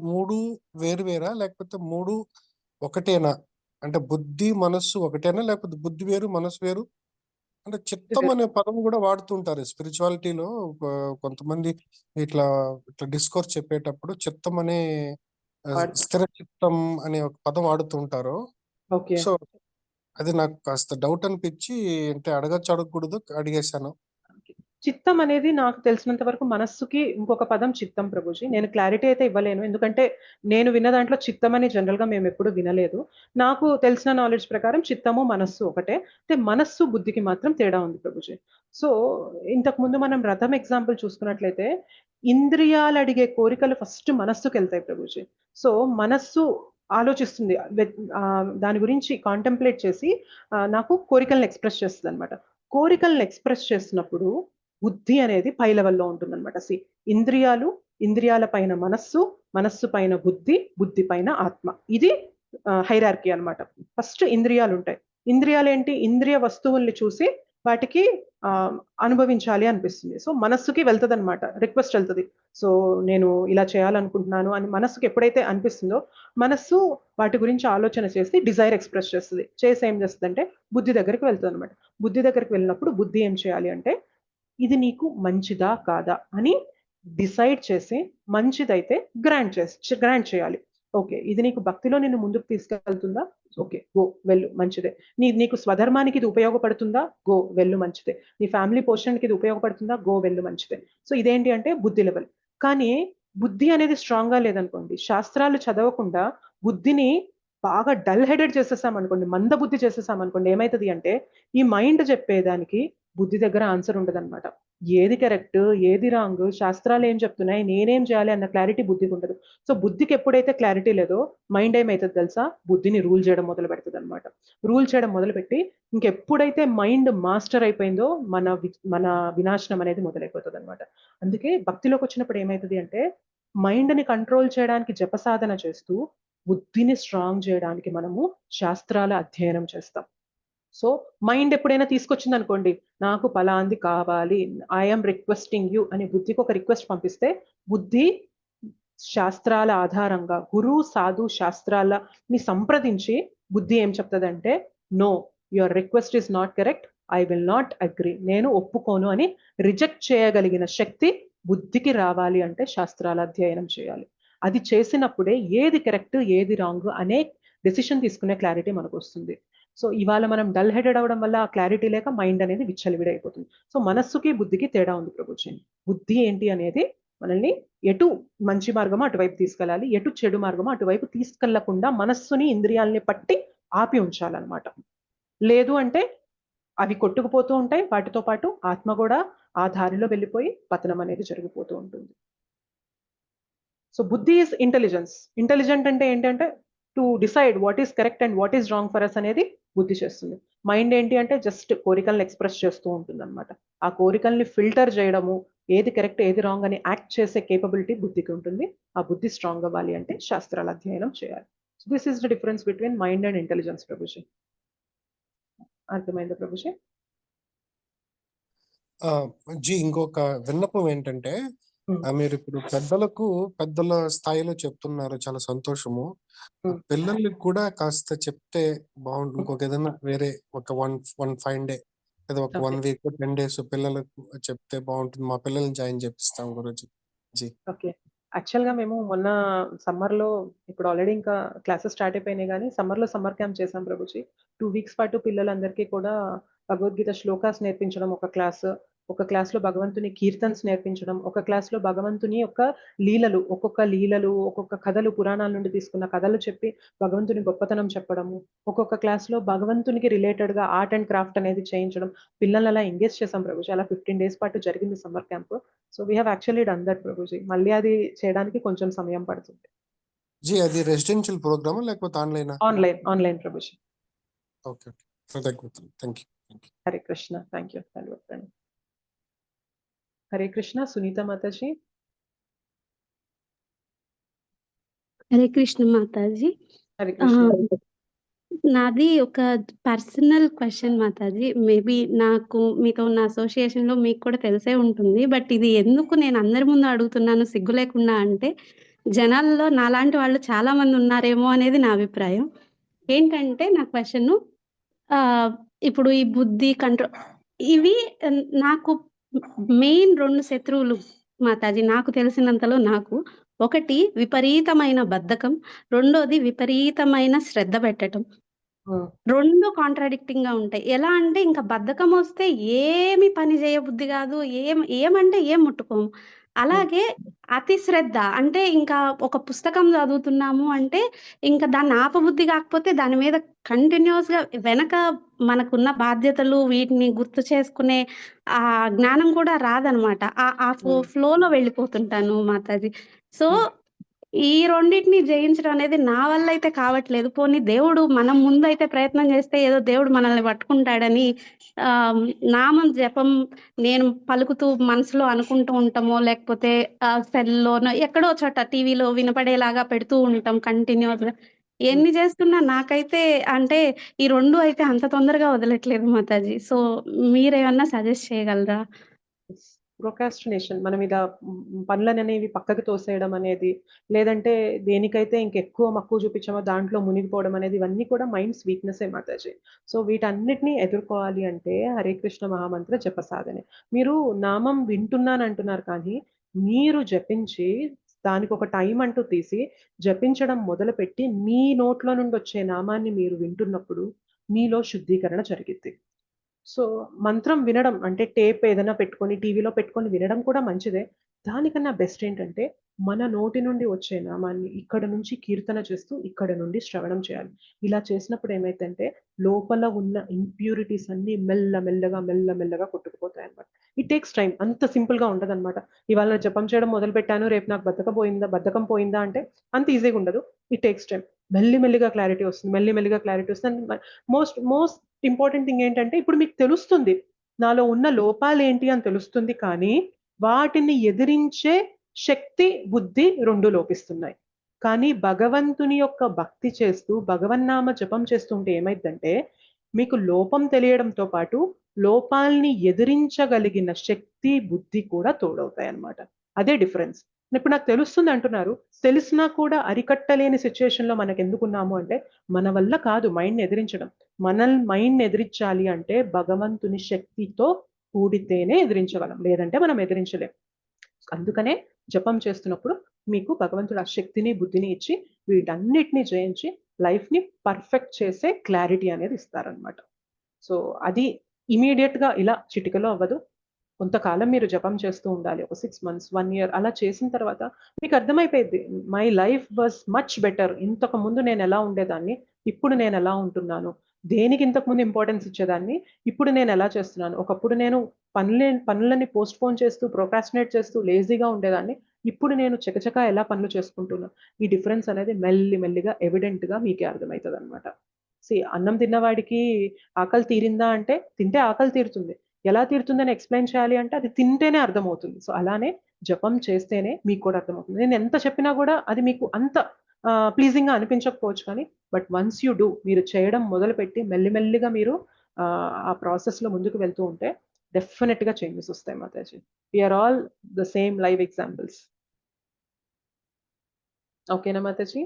మూడు వేరు వేరా లేకపోతే మూడు ఒకటేనా? అంటే బుద్ధి మనస్సు ఒకటేనా లేకపోతే బుద్ధి వేరు మనస్సు వేరు? అంటే చిత్తం అనే పదం కూడా వాడుతుంటారు స్పిరిచువాలిటీలో. కొంతమంది ఇట్లా ఇట్లా డిస్కోర్స్ చెప్పేటప్పుడు చిత్తం అనే స్థిర చిత్తం అనే ఒక పదం వాడుతుంటారు.
ఓకే.
సో అది నాకు కాస్త డౌట్ అనిపించి అంటే అడగకూడదు అడిగేశాను.
చిత్తం అనేది నాకు తెలిసినంత వరకు మనస్సుకి ఇంకొక పదం చిత్తం ప్రభుజీ. నేను క్లారిటీ అయితే ఇవ్వలేను, ఎందుకంటే నేను విన్న దాంట్లో చిత్తం అని జనరల్ గా మేము ఎప్పుడు వినలేదు. నాకు తెలిసిన నాలెడ్జ్ ప్రకారం చిత్తము మనస్సు ఒకటే. అంటే మనస్సు బుద్ధికి మాత్రం తేడా ఉంది ప్రభుజీ. సో ఇంతకు ముందు మనం రథం ఎగ్జాంపుల్ చూసుకున్నట్లయితే ఇంద్రియాలు అడిగే కోరికలు ఫస్ట్ మనస్సుకి వెళ్తాయి ప్రభుజీ. సో మనస్సు ఆలోచిస్తుంది, దాని గురించి కాంటెంప్లేట్ చేసి నాకు కోరికలను ఎక్స్ప్రెస్ చేస్తుంది అనమాట. కోరికలను ఎక్స్ప్రెస్ చేసినప్పుడు బుద్ధి అనేది పై లెవెల్లో ఉంటుంది అనమాట. ఇంద్రియాల పైన మనస్సు, మనస్సు పైన బుద్ధి, బుద్ధి పైన ఆత్మ. ఇది హైరార్కీ అన్నమాట. ఫస్ట్ ఇంద్రియాలు ఉంటాయి. ఇంద్రియాలు ఏంటి? ఇంద్రియ వస్తువుల్ని చూసి వాటికి అనుభవించాలి అనిపిస్తుంది. సో మనస్సుకి వెళ్తుంది అనమాట, రిక్వెస్ట్ వెళ్తుంది. సో నేను ఇలా చేయాలనుకుంటున్నాను అని మనస్సుకి ఎప్పుడైతే అనిపిస్తుందో మనస్సు వాటి గురించి ఆలోచన చేసి డిజైర్ ఎక్స్ప్రెస్ చేస్తుంది. చేసి ఏం చేస్తుంది అంటే బుద్ధి దగ్గరికి వెళ్తుంది అనమాట. బుద్ధి దగ్గరికి వెళ్ళినప్పుడు బుద్ధి ఏం చేయాలి అంటే ఇది నీకు మంచిదా కాదా అని డిసైడ్ చేసి మంచిదైతే గ్రాంట్ చేయాలి. ఓకే, ఇది నీకు భక్తిలో నిన్ను ముందుకు తీసుకెళ్తుందా? ఓకే, గో, వెళ్ళు, మంచిదే. నీకు స్వధర్మానికి ఇది ఉపయోగపడుతుందా? గో, వెళ్ళు, మంచిదే. నీ ఫ్యామిలీ పోషణకి ఇది ఉపయోగపడుతుందా? గో, వెళ్ళు, మంచిదే. సో ఇదేంటి అంటే బుద్ధి లెవెల్. కానీ బుద్ధి అనేది స్ట్రాంగ్ గా లేదనుకోండి, శాస్త్రాలు చదవకుండా బుద్ధిని బాగా డల్ హెడెడ్ చేసేసాం అనుకోండి, మంద బుద్ధి చేసేసాం అనుకోండి, ఏమైతుంది అంటే ఈ మైండ్ చెప్పేదానికి బుద్ధి దగ్గర ఆన్సర్ ఉండదన్నమాట. ఏది కరెక్ట్, ఏది రాంగ్, శాస్త్రాలు ఏం చెప్తున్నాయి, నేనేం చేయాలి అన్న క్లారిటీ బుద్ధికి ఉండదు. సో బుద్ధికి ఎప్పుడైతే క్లారిటీ లేదో మైండ్ ఏమవుతుంది తెలుసా? బుద్ధిని రూల్ చేయడం మొదలు పెడుతుంది అనమాట. రూల్ చేయడం మొదలుపెట్టి ఇంకెప్పుడైతే మైండ్ మాస్టర్ అయిపోయిందో మన వినాశనం అనేది మొదలైపోతుంది అనమాట. అందుకే భక్తిలోకి వచ్చినప్పుడు ఏమవుతుంది అంటే మైండ్ ని కంట్రోల్ చేయడానికి జప సాధన చేస్తూ బుద్ధిని స్ట్రాంగ్ చేయడానికి మనము శాస్త్రాల అధ్యయనం చేస్తాం. సో మైండ్ ఎప్పుడైనా తీసుకొచ్చింది అనుకోండి, నాకు పలాంది కావాలి, ఐఎమ్ రిక్వెస్టింగ్ యూ అని బుద్ధికి ఒక రిక్వెస్ట్ పంపిస్తే, బుద్ధి శాస్త్రాల ఆధారంగా గురు సాధు శాస్త్రాలని సంప్రదించి బుద్ధి ఏం చెప్తుందంటే, no your request is not correct, I will not agree, నేను ఒప్పుకోను అని రిజెక్ట్ చేయగలిగిన శక్తి బుద్ధికి రావాలి అంటే శాస్త్రాల అధ్యయనం చేయాలి. అది చేసినప్పుడే ఏది కరెక్ట్ ఏది రాంగ్ అనే డెసిషన్ తీసుకునే క్లారిటీ మనకు వస్తుంది. సో ఇవాళ మనం డల్ హెడెడ్ అవడం వల్ల ఆ క్లారిటీ లేక మైండ్ అనేది విచ్చలవిడైపోతుంది. సో మనస్సుకి బుద్ధికి తేడా ఉంది ప్రభుజీ. బుద్ధి ఏంటి అనేది మనల్ని ఎటు మంచి మార్గమో అటువైపు తీసుకెళ్ళాలి, ఎటు చెడు మార్గమో అటువైపు తీసుకెళ్లకుండా మనస్సుని ఇంద్రియాలని పట్టి ఆపి ఉంచాలన్నమాట. లేదు అంటే అవి కొట్టుకుపోతూ ఉంటాయి, వాటితో పాటు ఆత్మ కూడా ఆ దారిలో వెళ్ళిపోయి పతనం అనేది జరిగిపోతూ ఉంటుంది. సో బుద్ధి ఈజ్ ఇంటెలిజెన్స్. ఇంటెలిజెంట్ అంటే ఏంటంటే to decide what is correct and what is wrong for us అనేది బుద్ధి చేస్తుంది. మైండ్ ఏంటి అంటే జస్ట్ కోరికల్ని ఎక్స్ప్రెస్ చేస్తూ ఉంటుంది అనమాట. ఆ కోరికల్ని ఫిల్టర్ చేయడము, ఏది కరెక్ట్ ఏది రాంగ్ అని యాక్ట్ చేసే కేపబిలిటీ బుద్ధికి ఉంటుంది. ఆ బుద్ధి స్ట్రాంగ్ అవ్వాలి అంటే శాస్త్రాల అధ్యయనం చేయాలి. So this is the difference between mind and intelligence Prabhuji. అర్థమైందా ప్రభుజీ?
జీ ఇంకొక విన్నపం ఏంటంటే, మీరు ఇప్పుడు పెద్దల స్థాయిలో చెప్తున్నారు, చాలా సంతోషము. పిల్లలకి కూడా కాస్త చెప్తే బాగుంటుంది. ఇంకొక ఏదైనా వేరే ఒక వన్ 5 డే లేదా ఒక 1 వీక్ 10 days పిల్లలకు చెప్తే బాగుంటుంది. మా పిల్లల్ని జాయిన్ చేపిస్తాం గురుజీ. G
okay. యాక్చువల్‌గా మేము మొన్న సమ్మర్‌లో, ఇప్పుడు ఆల్రెడీ ఇంకా క్లాసెస్ స్టార్ట్ అయిపోయినాయి కానీ సమ్మర్‌లో సమ్మర్ క్యాంప్ చేశాం ప్రభుజీ. 2 వీక్స్ పాటు పిల్లలందరికీ కూడా భగవద్గీత శ్లోకాస్ నేర్పించడం ఒక క్లాస్, ఒక క్లాస్‌లో భగవంతుని కీర్తన్స్ నేర్పించడం, ఒక క్లాస్‌లో భగవంతుని యొక్క లీలలు, ఒక్కొక్క కథలు పురాణాల నుండి తీసుకున్న కథలు చెప్పి భగవంతుని గొప్పతనం చెప్పడము, ఒక్కొక్క క్లాస్‌లో భగవంతునికి రిలేటెడ్‌గా ఆర్ట్ అండ్ క్రాఫ్ట్ అనేది చేయించడం, పిల్లల్ని అలా ఎంగేజ్ చేశాం ప్రభుజీ. అలా 15 days పాటు జరిగింది summer camp. So we have actually done that Prabhuji. మళ్ళీ అది చేయడానికి కొంచెం సమయం పడుతుంది.
జీ అది రెసిడెన్షియల్ ప్రోగ్రామా లేకపోతే ఆన్లైనా?
ఆన్లైన్ ప్రభుజీ.
ఓకే. కృతజ్ఞతలు. Thank you.
Hare Krishna. Thank you. Hare Krishna. Sunitha Mataji.
Hare Krishna Mataji.
Hare Krishna.
నాది ఒక పర్సనల్ క్వశ్చన్ మాతాజీ. మేబీ నాకు మీతో ఉన్న అసోసియేషన్‌లో మీకు కూడా తెలిసే ఉంటుంది. బట్ ఇది ఎందుకు నేను అందరి ముందు అడుగుతున్నాను సిగ్గు లేకుండా అంటే, జనాల్లో నాలాంటి వాళ్ళు చాలా మంది ఉన్నారేమో అనేది నా అభిప్రాయం. ఏంటంటే నా క్వెషను, ఇప్పుడు ఈ బుద్ధి ఇవి నాకు మెయిన్ 2 శత్రువులు మాతాజీ నాకు తెలిసినంతలో నాకు. ఒకటి విపరీతమైన బద్ధకం, రెండోది విపరీతమైన శ్రద్ధ పెట్టటం. 2 కాంట్రాడిక్టింగ్‌గా ఉంటాయి. ఎలా అంటే ఇంక బద్ధకం వస్తే ఏమి పని చేయబుద్ధి కాదు. ఏమంటే ఏం ముట్టుకోము. అలాగే అతి శ్రద్ధ అంటే ఇంకా ఒక పుస్తకం చదువుతున్నాము అంటే ఇంకా దాన్ని ఆపబుద్ధి కాకపోతే దాని మీద కంటిన్యూయస్‌గా వెనక మనకున్న బాధ్యతలు వీటిని గుర్తు చేసుకునే జ్ఞానం కూడా రాదనమాట. ఆ ఫ్లోలో వెళ్ళిపోతుంటాను మాతాజీ. సో ఈ రెండిటిని జయించడం అనేది నా వల్ల అయితే కావట్లేదు. పోనీ దేవుడు మనం ముందైతే ప్రయత్నం చేస్తే ఏదో దేవుడు మనల్ని పట్టుకుంటాడని నామం జపం నేను పలుకుతూ మనసులో అనుకుంటూ ఉంటామో, లేకపోతే సెల్‌లోనో ఎక్కడో చోట టీవీలో వినపడేలాగా పెడుతూ ఉంటాం కంటిన్యూయస్‌గా. ఎన్ని చేస్తున్నా నాకైతే అంటే ఈ 2 అయితే అంత తొందరగా వదలట్లేదు మాతాజీ. సో మీరేమన్నా సజెస్ట్ చేయగలరా?
ప్రోకాస్టినేషన్, మన మీద పనులనేవి పక్కకు తోసేయడం అనేది, లేదంటే దేనికైతే ఇంకెక్కువ మక్కువ చూపించామో దాంట్లో మునిగిపోవడం అనేది, ఇవన్నీ కూడా మైండ్స్ వీక్‌నెసే మాతాజీ. సో వీటన్నిటిని ఎదుర్కోవాలి అంటే హరే కృష్ణ మహామంత్ర జప సాధనే. మీరు నామం వింటున్నానంటున్నారు కానీ మీరు జపించి దానికి ఒక టైం అంటూ తీసి జపించడం మొదలుపెట్టి మీ నోట్లో నుండి వచ్చే నామాన్ని మీరు వింటున్నప్పుడు మీలో శుద్ధీకరణ జరిగిద్ది. సో మంత్రం వినడం అంటే టేప్ ఏదైనా పెట్టుకొని టీవీలో పెట్టుకొని వినడం కూడా మంచిదే. దానికన్నా బెస్ట్ ఏంటంటే మన నోటి నుండి వచ్చే నామాన్ని ఇక్కడ నుంచి కీర్తన చేస్తూ ఇక్కడ నుండి శ్రవణం చేయాలి. ఇలా చేసినప్పుడు ఏమైందంటే లోపల ఉన్న ఇంప్యూరిటీస్ అన్ని మెల్లమెల్లగా కొట్టుకుపోతాయి అనమాట. It takes time. అంత సింపుల్ గా ఉండదు అనమాట. ఇవాళ జపం చేయడం మొదలు పెట్టాను, రేపు నాకు బద్ధకం పోయిందా అంటే అంత ఈజీగా ఉండదు. It takes time. మెల్లిమెల్లిగా క్లారిటీ వస్తుంది. మోస్ట్ ఇంపార్టెంట్ థింగ్ ఏంటంటే ఇప్పుడు మీకు తెలుస్తుంది నాలో ఉన్న లోపాలు ఏంటి అని తెలుస్తుంది, కానీ వాటిని ఎదిరించే శక్తి బుద్ధి 2 లోపిస్తున్నాయి. కానీ భగవంతుని యొక్క భక్తి చేస్తూ భగవన్నామ జపం చేస్తుంటే ఏమైందంటే మీకు లోపం తెలియడంతో పాటు లోపాల్ని ఎదిరించగలిగిన శక్తి బుద్ధి కూడా తోడవుతాయి అన్నమాట. అదే డిఫరెన్స్. ఇప్పుడు నాకు తెలుస్తుంది అంటున్నారు, తెలిసినా కూడా అరికట్టలేని సిచ్యుయేషన్ లో మనకు ఎందుకున్నాము అంటే మన వల్ల కాదు మైండ్ ఎదిరించడం. మన మైండ్ ఎదిరించాలి అంటే భగవంతుని శక్తితో కూడితేనే ఎదిరించగలం, లేదంటే మనం ఎదిరించలేం. అందుకనే జపం చేస్తున్నప్పుడు మీకు భగవంతుడు ఆ శక్తిని బుద్ధిని ఇచ్చి వీటన్నిటిని జయించి లైఫ్ ని పర్ఫెక్ట్ చేసే క్లారిటీ అనేది ఇస్తారనమాట. సో అది ఇమీడియట్ గా ఇలా చిటికలో అవ్వదు. కొంతకాలం మీరు జపం చేస్తూ ఉండాలి, ఒక 6 months 1 year అలా చేసిన తర్వాత మీకు అర్థమైపోయింది, my life was much better. ఇంతకు ముందు నేను ఎలా ఉండేదాన్ని, ఇప్పుడు నేను ఎలా ఉంటున్నాను, దేనికి ఇంతకు ముందు ఇంపార్టెన్స్ ఇచ్చేదాన్ని, ఇప్పుడు నేను ఎలా చేస్తున్నాను. ఒకప్పుడు నేను పనులని పోస్ట్ పోన్ చేస్తూ ప్రోక్రాస్టినేట్ చేస్తూ లేజీగా ఉండేదాన్ని, ఇప్పుడు నేను చకచకా ఎలా పనులు చేసుకుంటున్నాను. ఈ డిఫరెన్స్ అనేది మెల్లిగా ఎవిడెంట్ గా మీకే అర్థమవుతుంది అనమాట. అన్నం తిన్నవాడికి ఆకలి తీరిందా అంటే తింటే ఆకలి తీరుతుంది, ఎలా తీరుతుందని ఎక్స్ప్లెయిన్ చేయాలి అంటే అది తింటేనే అర్థమవుతుంది. సో అలానే జపం చేస్తేనే మీకు కూడా అర్థమవుతుంది. నేను ఎంత చెప్పినా కూడా అది మీకు అంత ప్లీజింగ్ గా అనిపించకపోవచ్చు, కానీ బట్ వన్స్ యూ డూ, మీరు చేయడం మొదలుపెట్టి మెల్లిమెల్లిగా మీరు ఆ ప్రాసెస్ లో ముందుకు వెళ్తూ ఉంటే డెఫినెట్ గా చేంజెస్ వస్తాయి Mataji. We are all the same live examples. ఓకేనా మాతాజీ?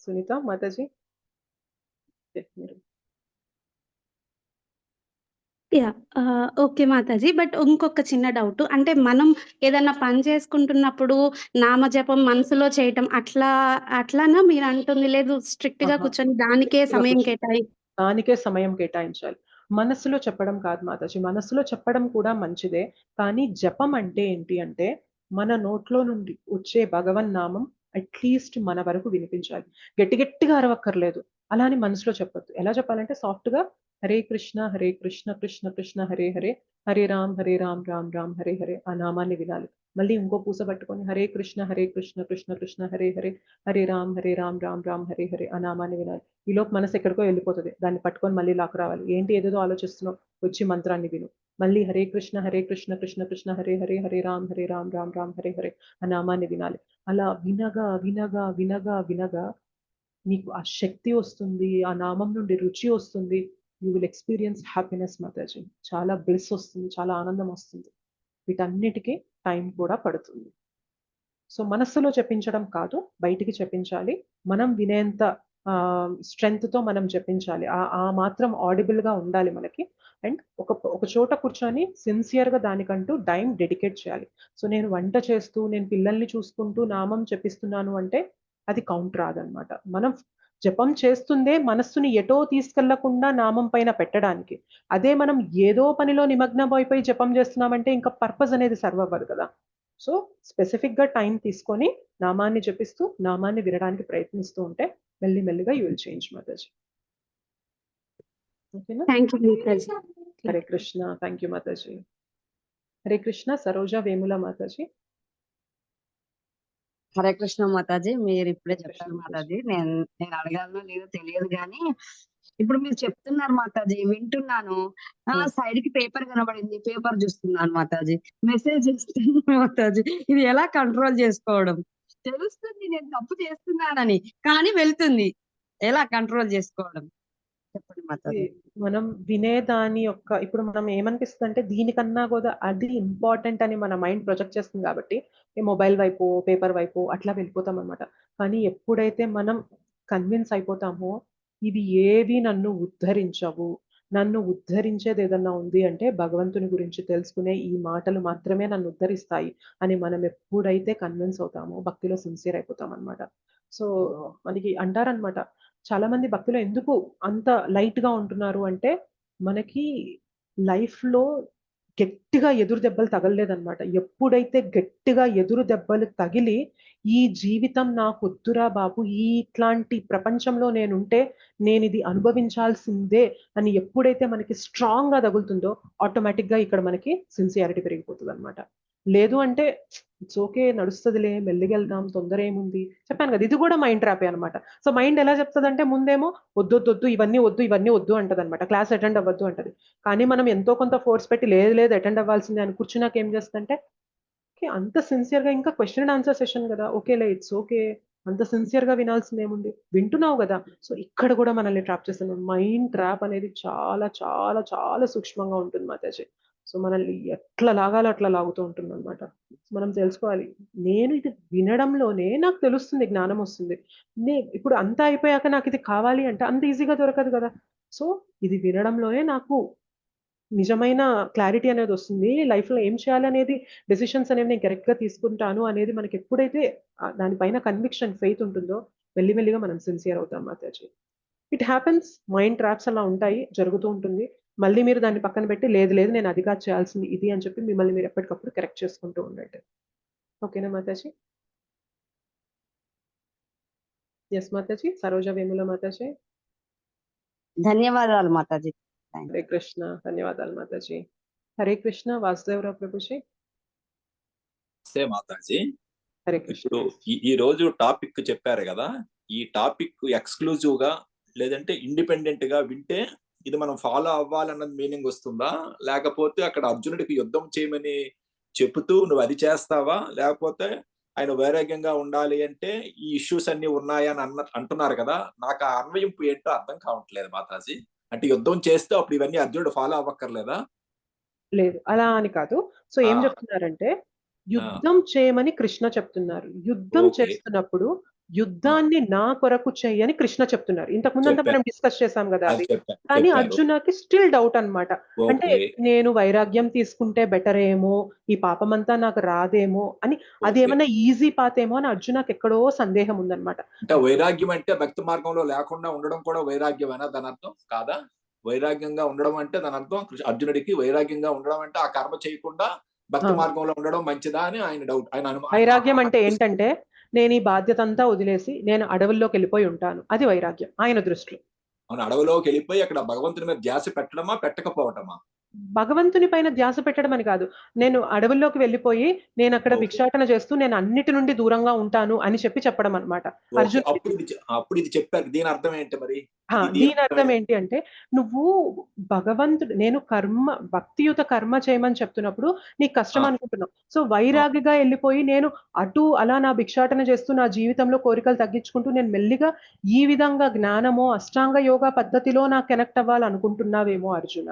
సునీత మాతాజీ మీరు
ఓకే మాతాజీ. బట్ ఇంకొక చిన్న డౌట్. అంటే మనం ఏదన్నా పని చేసుకుంటున్నప్పుడు నామజపం మనసులో చేయటం అట్లానా మీరు అంటుంది? లేదు స్ట్రిక్ట్ గా కూర్చొని దానికే సమయం
దానికే సమయం కేటాయించాలి. మనసులో చెప్పడం కాదు మాతాజీ, మనసులో చెప్పడం కూడా మంచిదే. కానీ జపం అంటే ఏంటి అంటే మన నోట్లో నుండి వచ్చే భగవన్ నామం అట్లీస్ట్ మన వరకు వినిపించాలి. గట్టిగా అరవక్కర్లేదు, అలా అని మనసులో చెప్పొద్దు. ఎలా చెప్పాలంటే సాఫ్ట్ గా హరే కృష్ణ కృష్ణ కృష్ణ హరే హరే, హరే రామ్ రామ్ రామ్ హరే హరే ఆ నామాన్ని వినాలి. మళ్ళీ ఇంకో పూస పట్టుకొని హరే కృష్ణ కృష్ణ కృష్ణ హరే హరే, హరే రామ్ రామ్ రామ్ హరే హరే ఆ నామాన్ని వినాలి. ఈలోపు మనసు ఎక్కడికో వెళ్ళిపోతుంది, దాన్ని పట్టుకొని మళ్ళీ లాక్ రావాలి. ఏంటి ఏదేదో ఆలోచిస్తున్నావు, వచ్చి మంత్రాన్ని విను. మళ్ళీ హరే కృష్ణ కృష్ణ కృష్ణ హరే హరే, హరే రామ్ రామ్ రామ్ హరే హరే ఆ నామాన్ని వినాలి. అలా వినగా వినగా వినగా వినగా మీకు ఆ శక్తి వస్తుంది, ఆ నామం నుండి రుచి వస్తుంది. You will experience happiness Mataji. చాలా బ్లిస్ వస్తుంది, చాలా ఆనందం వస్తుంది. వీటన్నిటికీ టైం కూడా పడుతుంది. సో మనస్సులో చెప్పించడం కాదు, బయటికి చెప్పించాలి. మనం వినేంత స్ట్రెంగ్త్తో మనం చెప్పించాలి. ఆ మాత్రం ఆడిబుల్ గా ఉండాలి మనకి. అండ్ ఒక చోట కూర్చొని సిన్సియర్గా దానికంటూ టైం డెడికేట్ చేయాలి. సో నేను వంట చేస్తూ నేను పిల్లల్ని చూసుకుంటూ నామం చెప్పిస్తున్నాను అంటే అది కౌంట్ రాదనమాట. మనం జపం చేస్తుందే మనస్సుని ఎటో తీసుకెళ్లకుండా నామం పైన పెట్టడానికి. అదే మనం ఏదో పనిలో నిమగ్నం అయిపోయి జపం చేస్తున్నామంటే ఇంకా పర్పస్ అనేది సర్వ్ అవ్వదు కదా. సో స్పెసిఫిక్ గా టైం తీసుకొని నామాన్ని జపిస్తూ నామాన్ని వినడానికి ప్రయత్నిస్తూ ఉంటే మెల్లిమెల్లిగా యూ విల్ చేంజ్ మాతాజీ. ఓకేనా? హరే కృష్ణ. థ్యాంక్ యూ మాతాజీ. హరే కృష్ణ. సరోజా వేముల మాతాజీ.
హరే కృష్ణ మాతాజీ. మీరు ఇప్పుడే చెప్పారు మాతాజీ, నేను అడగాలనో లేదో తెలియదు కానీ ఇప్పుడు మీరు చెప్తున్నారు మాతాజీ, వింటున్నాను. సైడ్ కి పేపర్ కనబడింది, పేపర్ చూస్తున్నాను మాతాజీ, మెసేజ్ చేస్తున్నాను మాతాజీ. ఇది ఎలా కంట్రోల్ చేసుకోవడం? తెలుస్తుంది నేను తప్పు చేస్తున్నానని, కానీ వెళ్తుంది. ఎలా కంట్రోల్ చేసుకోవడం చెప్పండి మాతాజీ.
మనం వినేదాని యొక్క ఇప్పుడు మనం ఏమనిపిస్తుంది అంటే దీనికన్నా కూడా అది ఇంపార్టెంట్ అని మన మైండ్ ప్రొజెక్ట్ చేస్తుంది కాబట్టి మొబైల్ వైపు పేపర్ వైపు అట్లా వెళ్ళిపోతాం అనమాట. కానీ ఎప్పుడైతే మనం కన్విన్స్ అయిపోతామో ఇవి ఏవి నన్ను ఉద్ధరించవు, నన్ను ఉద్ధరించేది ఏదన్నా ఉంది అంటే భగవంతుని గురించి తెలుసుకునే ఈ మాటలు మాత్రమే నన్ను ఉద్ధరిస్తాయి అని మనం ఎప్పుడైతే కన్విన్స్ అవుతామో భక్తిలో సిన్సియర్ అయిపోతాం అనమాట. సో మనకి అంటారనమాట, చాలా మంది భక్తిలో ఎందుకు అంత లైట్ గా ఉంటున్నారు అంటే మనకి లైఫ్ లో గట్టిగా ఎదురు దెబ్బలు తగలలేదన్నమాట. ఎప్పుడైతే గట్టిగా ఎదురు దెబ్బలు తగిలి ఈ జీవితం నాకు వద్దురా బాబు, ఇట్లాంటి ప్రపంచంలో నేనుంటే నేను ఇది అనుభవించాల్సిందే అని ఎప్పుడైతే మనకి స్ట్రాంగ్ గా తగులుతుందో ఆటోమేటిక్ గా ఇక్కడ మనకి సిన్సియారిటీ పెరిగిపోతుంది అనమాట. లేదు అంటే ఇట్స్ ఓకే, నడుస్తుందిలే, మెల్లిగా వెళ్దాం, తొందర ఏముంది, చెప్పాను కదా ఇది కూడా మైండ్ ట్రాపే అనమాట. సో మైండ్ ఎలా చెప్తుంది అంటే ముందేమో వద్దు ఇవన్నీ వద్దు అంటది అనమాట, క్లాస్ అటెండ్ అవ్వద్దు అంటది. కానీ మనం ఎంతో కొంత ఫోర్స్ పెట్టి లేదు అటెండ్ అవ్వాల్సిందే అని కూర్చున్నాక ఏం చేస్తుందంటే అంత సిన్సియర్ గా ఇంకా క్వశ్చన్ అండ్ ఆన్సర్ సెషన్ కదా, ఓకేలే ఇట్స్ ఓకే అంత సిన్సియర్గా వినాల్సింది ఏముంది, వింటున్నావు కదా. సో ఇక్కడ కూడా మనల్ని ట్రాప్ చేస్తున్నాం. మైండ్ ట్రాప్ అనేది చాలా చాలా చాలా సూక్ష్మంగా ఉంటుంది మాతాజీ. సో మనల్ని ఎట్లా లాగాలో అట్లా లాగుతూ ఉంటుంది అనమాట. మనం తెలుసుకోవాలి, నేను ఇది వినడంలోనే నాకు తెలుస్తుంది, జ్ఞానం వస్తుంది. ఇప్పుడు అంతా అయిపోయాక నాకు ఇది కావాలి అంటే అంత ఈజీగా దొరకదు కదా. సో ఇది వినడంలోనే నాకు నిజమైన క్లారిటీ అనేది వస్తుంది. లైఫ్లో ఏం చేయాలి అనేది, డెసిషన్స్ అనేవి నేను కరెక్ట్గా తీసుకుంటాను అనేది మనకి ఎప్పుడైతే దానిపైన కన్విక్షన్, ఫెయిత్ ఉంటుందో మెల్లిమెల్లిగా మనం సిన్సియర్ అవుతాం Mataji. It happens, mind traps అలా ఉంటాయి, జరుగుతూ ఉంటుంది. మళ్ళీ మీరు దాన్ని పక్కన పెట్టి లేదు లేదు నేను అది కాదు చేయాల్సింది ఇది అని చెప్పి మిమ్మల్ని మీరు ఎప్పటికప్పుడు కరెక్ట్ చేసుకుంటూ ఉండండి. ఓకేనా మాతాజీ? ఎస్ మాతాజీ. సరోజ వేముల మాతాజీ.
ధన్యవాదాలు మాతాజీ.
హరే కృష్ణ. ధన్యవాదాలు మాతాజీ. హరే కృష్ణ. వాసుదేవరావు ప్రభుజీ.
మాతాజీ,
హరే కృష్ణ.
ఇప్పుడు ఈ రోజు టాపిక్ చెప్పారు కదా, ఈ టాపిక్ ఎక్స్క్లూజివ్ గా లేదంటే ఇండిపెండెంట్ గా వింటే ఇది మనం ఫాలో అవ్వాలన్నది మీనింగ్ వస్తుందా, లేకపోతే అక్కడ అర్జునుడికి యుద్ధం చేయమని చెబుతూ నువ్వు అది చేస్తావా, లేకపోతే ఆయన వైరాగ్యంగా ఉండాలి అంటే ఈ ఇష్యూస్ అన్ని ఉన్నాయని అంటున్నారు కదా, నాకు ఆ అన్వయింపు ఏంటో అర్థం కావట్లేదు మాతాజీ. అంటే యుద్ధం చేస్తే అప్పుడు ఇవన్నీ అర్జునుడు ఫాలో అవ్వక్కర్లేదా?
లేదు, అలా అని కాదు. సో ఏం చెప్తున్నారంటే యుద్ధం చేయమని కృష్ణ చెప్తున్నారు. యుద్ధం చేస్తున్నప్పుడు యుద్ధాన్ని నా కొరకు చేయని కృష్ణ చెప్తున్నారు. ఇంతకు ముందంతా మనం డిస్కస్ చేసాం కదా అది. కానీ అర్జునకి స్టిల్ డౌట్ అన్నమాట. అంటే నేను వైరాగ్యం తీసుకుంటే బెటర్ ఏమో, ఈ పాపమంతా నాకు రాదేమో అని, అది ఏమైనా ఈజీ పాత్ ఏమో అని అర్జునకి ఎక్కడో సందేహం ఉందన్నమాట.
అంటే వైరాగ్యం అంటే భక్తి మార్గంలో లేకుండా ఉండడం కూడా వైరాగ్యమేనా దాని అర్థం కాదా? వైరాగ్యంగా ఉండడం అంటే దాని అర్థం అర్జునుడికి వైరాగ్యంగా ఉండడం అంటే ఆ కర్మ చేయకుండా భక్తి మార్గంలో ఉండడం మంచిదా అని ఆయన డౌట్.
వైరాగ్యం అంటే ఏంటంటే నేను ఈ బాధ్యత అంతా వదిలేసి నేను అడవుల్లోకి వెళ్ళిపోయి ఉంటాను, అది వైరాగ్యం ఆయన దృష్టిలో.
అడవిలోకి వెళ్ళిపోయి అక్కడ భగవంతుని మీద ధ్యాస పెట్టడమా పెట్టకపోవటమా?
భగవంతుని పైన ధ్యాస పెట్టడం అని కాదు, నేను అడవుల్లోకి వెళ్ళిపోయి నేను అక్కడ భిక్షాటన చేస్తూ నేను అన్నిటి నుండి దూరంగా ఉంటాను అని చెప్పడం అనమాట.
అప్పుడు ఇది చెప్పారు. దీని అర్థం ఏంటి మరి?
దీని అర్థం ఏంటి అంటే నువ్వు భగవంతుడు, నేను కర్మ భక్తియుత కర్మ చేయమని చెప్తున్నప్పుడు నీకు కష్టం అనుకుంటున్నావు. సో వైరాగిగా వెళ్ళిపోయి నేను అటు అలా నా భిక్షాటన చేస్తూ నా జీవితంలో కోరికలు తగ్గించుకుంటూ నేను మెల్లిగా ఈ విధంగా జ్ఞానమో అష్టాంగ యోగా పద్ధతిలో నాకు కనెక్ట్ అవ్వాలనుకుంటున్నావేమో అర్జున.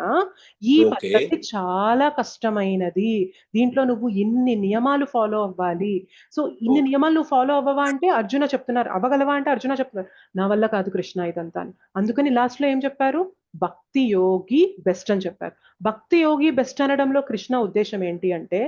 ఈ పద్ధతి చాలా కష్టమైనది, దీంట్లో నువ్వు ఇన్ని నియమాలు ఫాలో అవ్వాలి. సో ఇన్ని నియమాలు నువ్వు ఫాలో అవ్వవా అంటే అర్జున చెప్తున్నారు, అవ్వగలవా అంటే అర్జున చెప్తున్నారు నా వల్ల కాదు కృష్ణ ఇదంతా. అందుకని లాస్ట్ లో ఏం చెప్పారు, భక్తి యోగి బెస్ట్ అని చెప్పారు. భక్తి యోగి బెస్ట్ అనడంలో కృష్ణ ఉద్దేశం ఏంటి అంటే